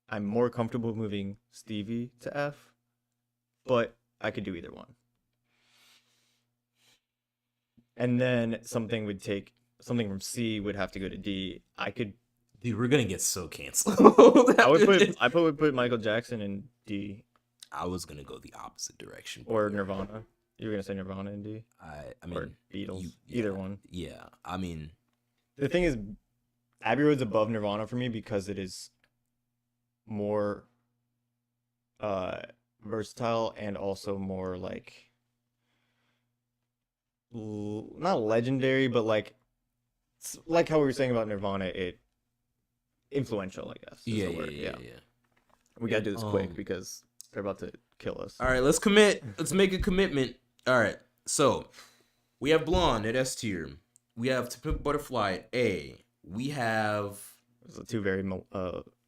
I'm more comfortable moving Stevie to F, but I could do either one. And then something from C would have to go to D. Dude, we're gonna get so canceled. I would put Michael Jackson in D. I was gonna go the opposite direction. Or Nirvana. You were gonna say Nirvana in D? I mean, or Beatles. Either one. Yeah, I mean, the thing is, Abbey Road's above Nirvana for me because it is more versatile and also more like not legendary, but like how we were saying about Nirvana, it influential, I guess. Yeah. We gotta do this quick because they're about to kill us. All right, let's commit. Let's make a commitment. All right, so we have Blonde at S tier. We have To Pimp a Butterfly at A. We have two very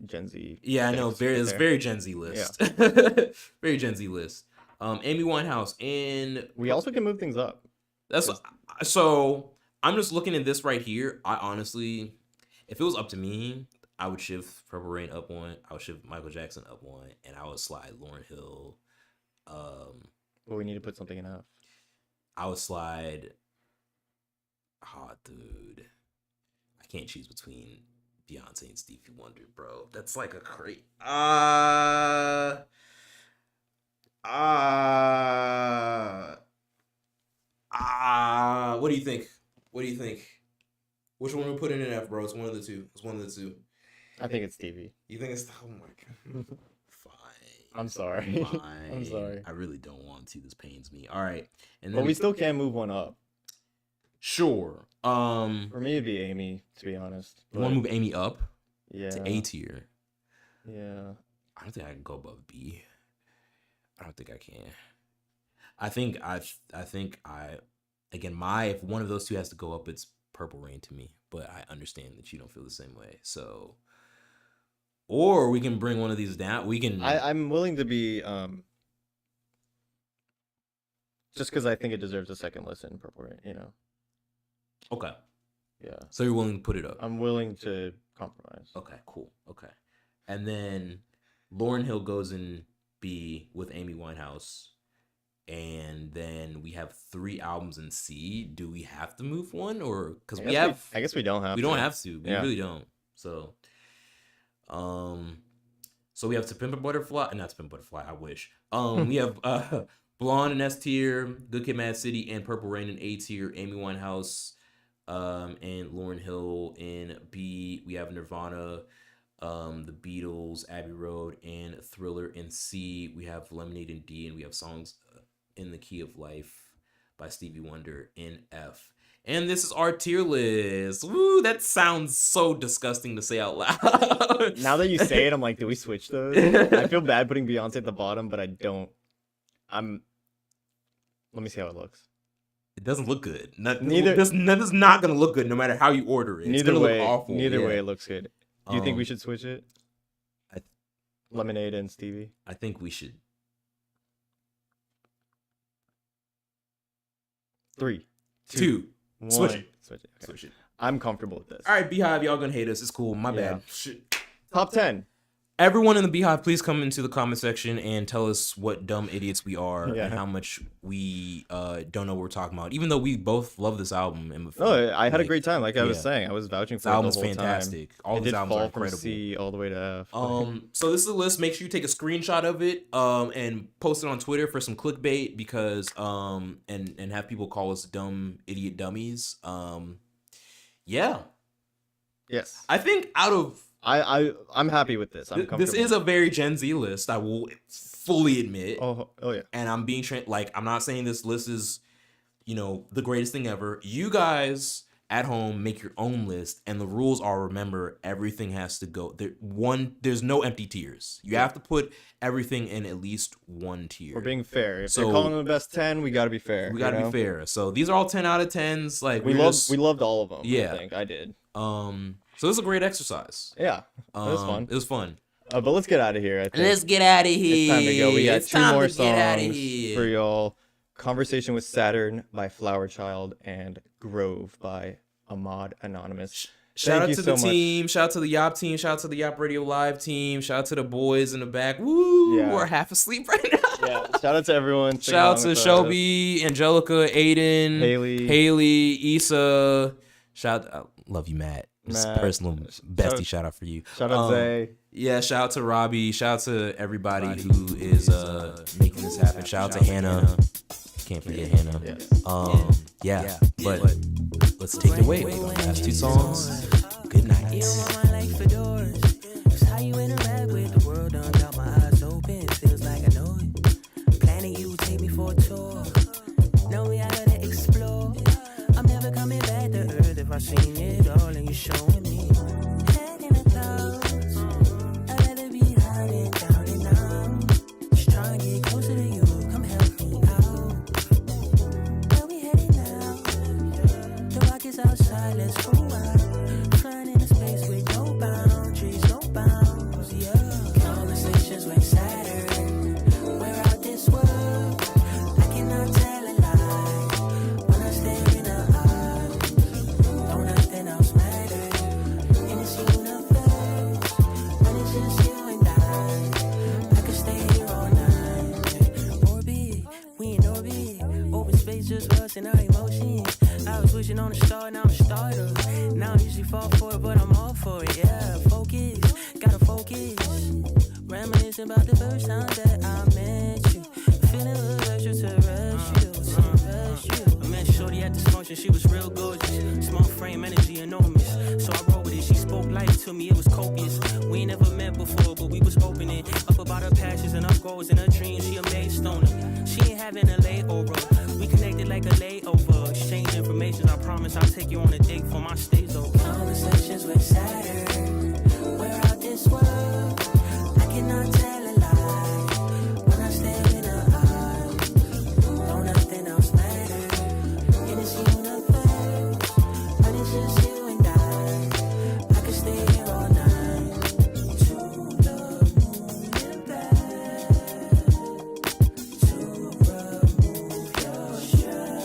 Gen Z. Yeah, I know. It's very Gen Z list. Yeah. Very Gen Z list. Amy Winehouse, and we also can move things up. So I'm just looking at this right here. I honestly, if it was up to me, I would shift Purple Rain up one. I would shift Michael Jackson up one, and I would slide Lauryn Hill. Well, we need to put something in F. I would slide. Oh, dude, I can't choose between Beyonce and Stevie Wonder, bro. That's like a great. What do you think? Which one we put in an F, bro? It's one of the two. I think it's Stevie. You think it's? Oh my god. I'm sorry. Fine. I'm sorry. I really don't want to. This pains me. All right, and then but we still can move one up. Sure. For me, it'd be Amy, to be honest. You want to move Amy up? Yeah. To A tier. Yeah. I don't think I can go above B. I don't think I can. I think again, if one of those two has to go up, it's Purple Rain to me. But I understand that you don't feel the same way. So, or we can bring one of these down. We can. I'm willing to be just because I think it deserves a second listen. Purple Rain, you know. Okay. Yeah. So you're willing to put it up? I'm willing to compromise. Okay, cool. Okay. And then Lauryn Hill goes in B with Amy Winehouse. And then we have 3 albums in C. Do we have to move one? Or because I guess we don't have to. We don't have to. We really don't. So so we have To Pimp a Butterfly. Not To Pimp a Butterfly, I wish. We have Blonde in S tier, Good Kid Mad City, and Purple Rain in A tier, Amy Winehouse and Lauryn Hill in B. We have Nirvana, the Beatles, Abbey Road, and Thriller in C. We have Lemonade in D, and we have Songs in the Key of Life by Stevie Wonder in F. And this is our tier list. Woo, that sounds so disgusting to say out loud. Now that you say it, I'm like, do we switch those? I feel bad putting Beyonce at the bottom, but I don't. Let me see how it looks. It doesn't look good. This is not going to look good no matter how you order it. Neither way, look awful. Neither way it looks good. Do you think we should switch it? Lemonade and Stevie? I think we should. 3, 2, 1. Switch it. Okay. Switch it. I'm comfortable with this. All right, Beehive, y'all gonna hate us. It's cool. My bad. Shit. Top 10. Everyone in the Beehive, please come into the comment section and tell us what dumb idiots we are and how much we don't know what we're talking about. Even though we both love this album. And I had a great time. Like I was saying, I was vouching for it the whole fantastic. Time. All these albums are from incredible. C all the way to F. So this is a list. Make sure you take a screenshot of it and post it on Twitter for some clickbait because and have people call us dumb idiot dummies. Yeah. Yes. I think out of I'm happy with this. This is a very Gen Z list. I will fully admit. Oh yeah. And I'm being I'm not saying this list is, the greatest thing ever. You guys at home make your own list, and the rules are: remember, everything has to go there's no empty tiers. You have to put everything in at least one tier. We're being fair. If they're calling them the best 10, we got to be fair. We got to be fair. So these are all 10 out of 10s. Like we loved all of them. Yeah, I think I did. So this is a great exercise. Yeah, it was fun. It was fun. But let's get out of here. I think. Let's get out of here. It's time to go. We got It's 2 time more to get outta songs here. for y'all. Conversation with Saturn by Flower Child and Grove by Ahmad Anonymous. Shout out to the team. Shout out to the YAWP team. Shout out to the YAWP Radio Live team. Shout out to the boys in the back. Woo! Yeah. We're half asleep right now. Yeah. Shout out to everyone. Shout out to Shelby, Angelica, Aiden, Haley, Issa. I love you, Matt. Just personal bestie shout out for you. Shout out Zay. Yeah, shout out to Robbie. Shout out to everybody who is making this happen. Shout out to Hannah. Can't forget Hannah. Yeah. But let's take it away. We're going to last 2 songs. Good night. How you interact with the world, done got my eyes open. Feels like I know it. Planning you take me for a tour. Know me, I gotta explore. I'm never coming back to earth if I seen it all and you showing me. Head in the clouds, I'd rather be hiding down and out. Just try and get closer to you, come help me out. Where we heading now? The rock is outside, let's go out. Flying in a space with no boundaries, no bounds, yeah. Conversations with Saturn, we're out this world. I cannot tell a lie when I stare in her eyes. Don't nothing else matter in this universe when it's just you and I could stay here all night. Orbit, we in orbit. Open space, just us and our emotions. I was wishing on a star, now I'm a starter. Now I usually fall for it, but I'm all for it. Yeah, focus, gotta focus. Reminiscing about the first time that I met you. Feeling a little extraterrestrial. I met Shorty at this function, she was real gorgeous. Small frame, energy enormous. So I rolled with it, she spoke life to me, it was copious. We ain't never met before, but we was opening up about her passions and her goals and her dreams. She a maid stoner, she ain't having a layover. We connected like a layover. Exchange information, I promise I'll take you on a date for my stays over. Conversations with Saturn, we're out this world. I cannot tell a lie when I stare in her eyes. Don't nothing else matter in this universe when it's just you and I could stay here all night. To the moon and back, to remove your shirt.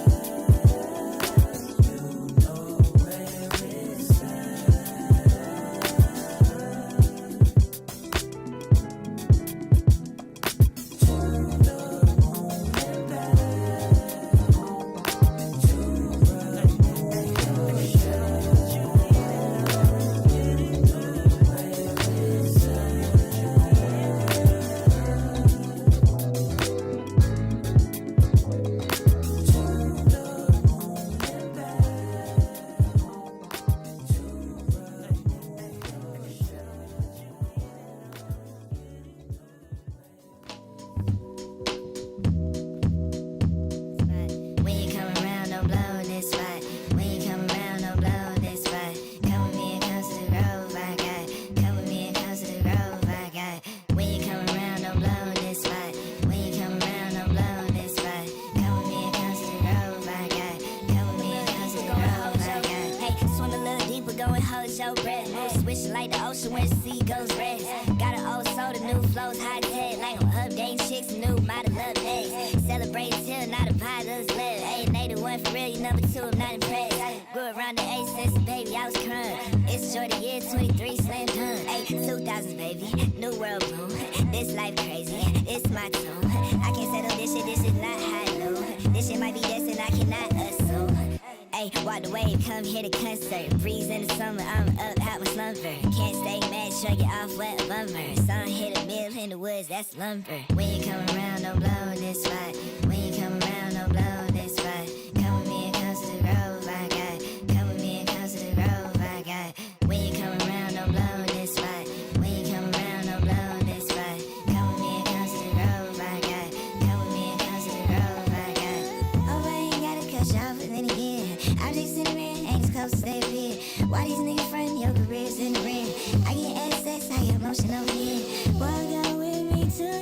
You know where it's your breath. Switch like the ocean when the sea goes red. Got an old soda, new flows, high tech. Like I'm updating chicks, new model love next. Celebrate till not a pilot's left. Ain't they the one for real, you number two, I'm not impressed. Grew around the 8 since a baby, I was crying. It's short of year 23, slam dunk. 2000s, baby. New world. This life crazy, it's my tune. I can't settle this shit, this is not high low. This shit might be destined, I cannot assume. Ay, walk the wave, come here to concert. Breeze in the summer, I'm up out my slumber. Can't stay mad, shrug it off, wet bummer. Sun hit a mill in the woods, that's lumber. When you come around, don't blow this spot. When you come around, don't blow this spot. Come with me and come to the grove, I got. Come with me and come to the grove, I got. When you come around, don't blow this spot. When you come around, don't blow this spot. Come with me and come to the grove, I got. Come with me and come to the grove, I got. Oh, I ain't gotta cut you off, but then again, I'm just sitting here, ain't as close to stay here. Why these niggas frontin', your career's in the ring? I get access, I get motion over here. Boy, go with me to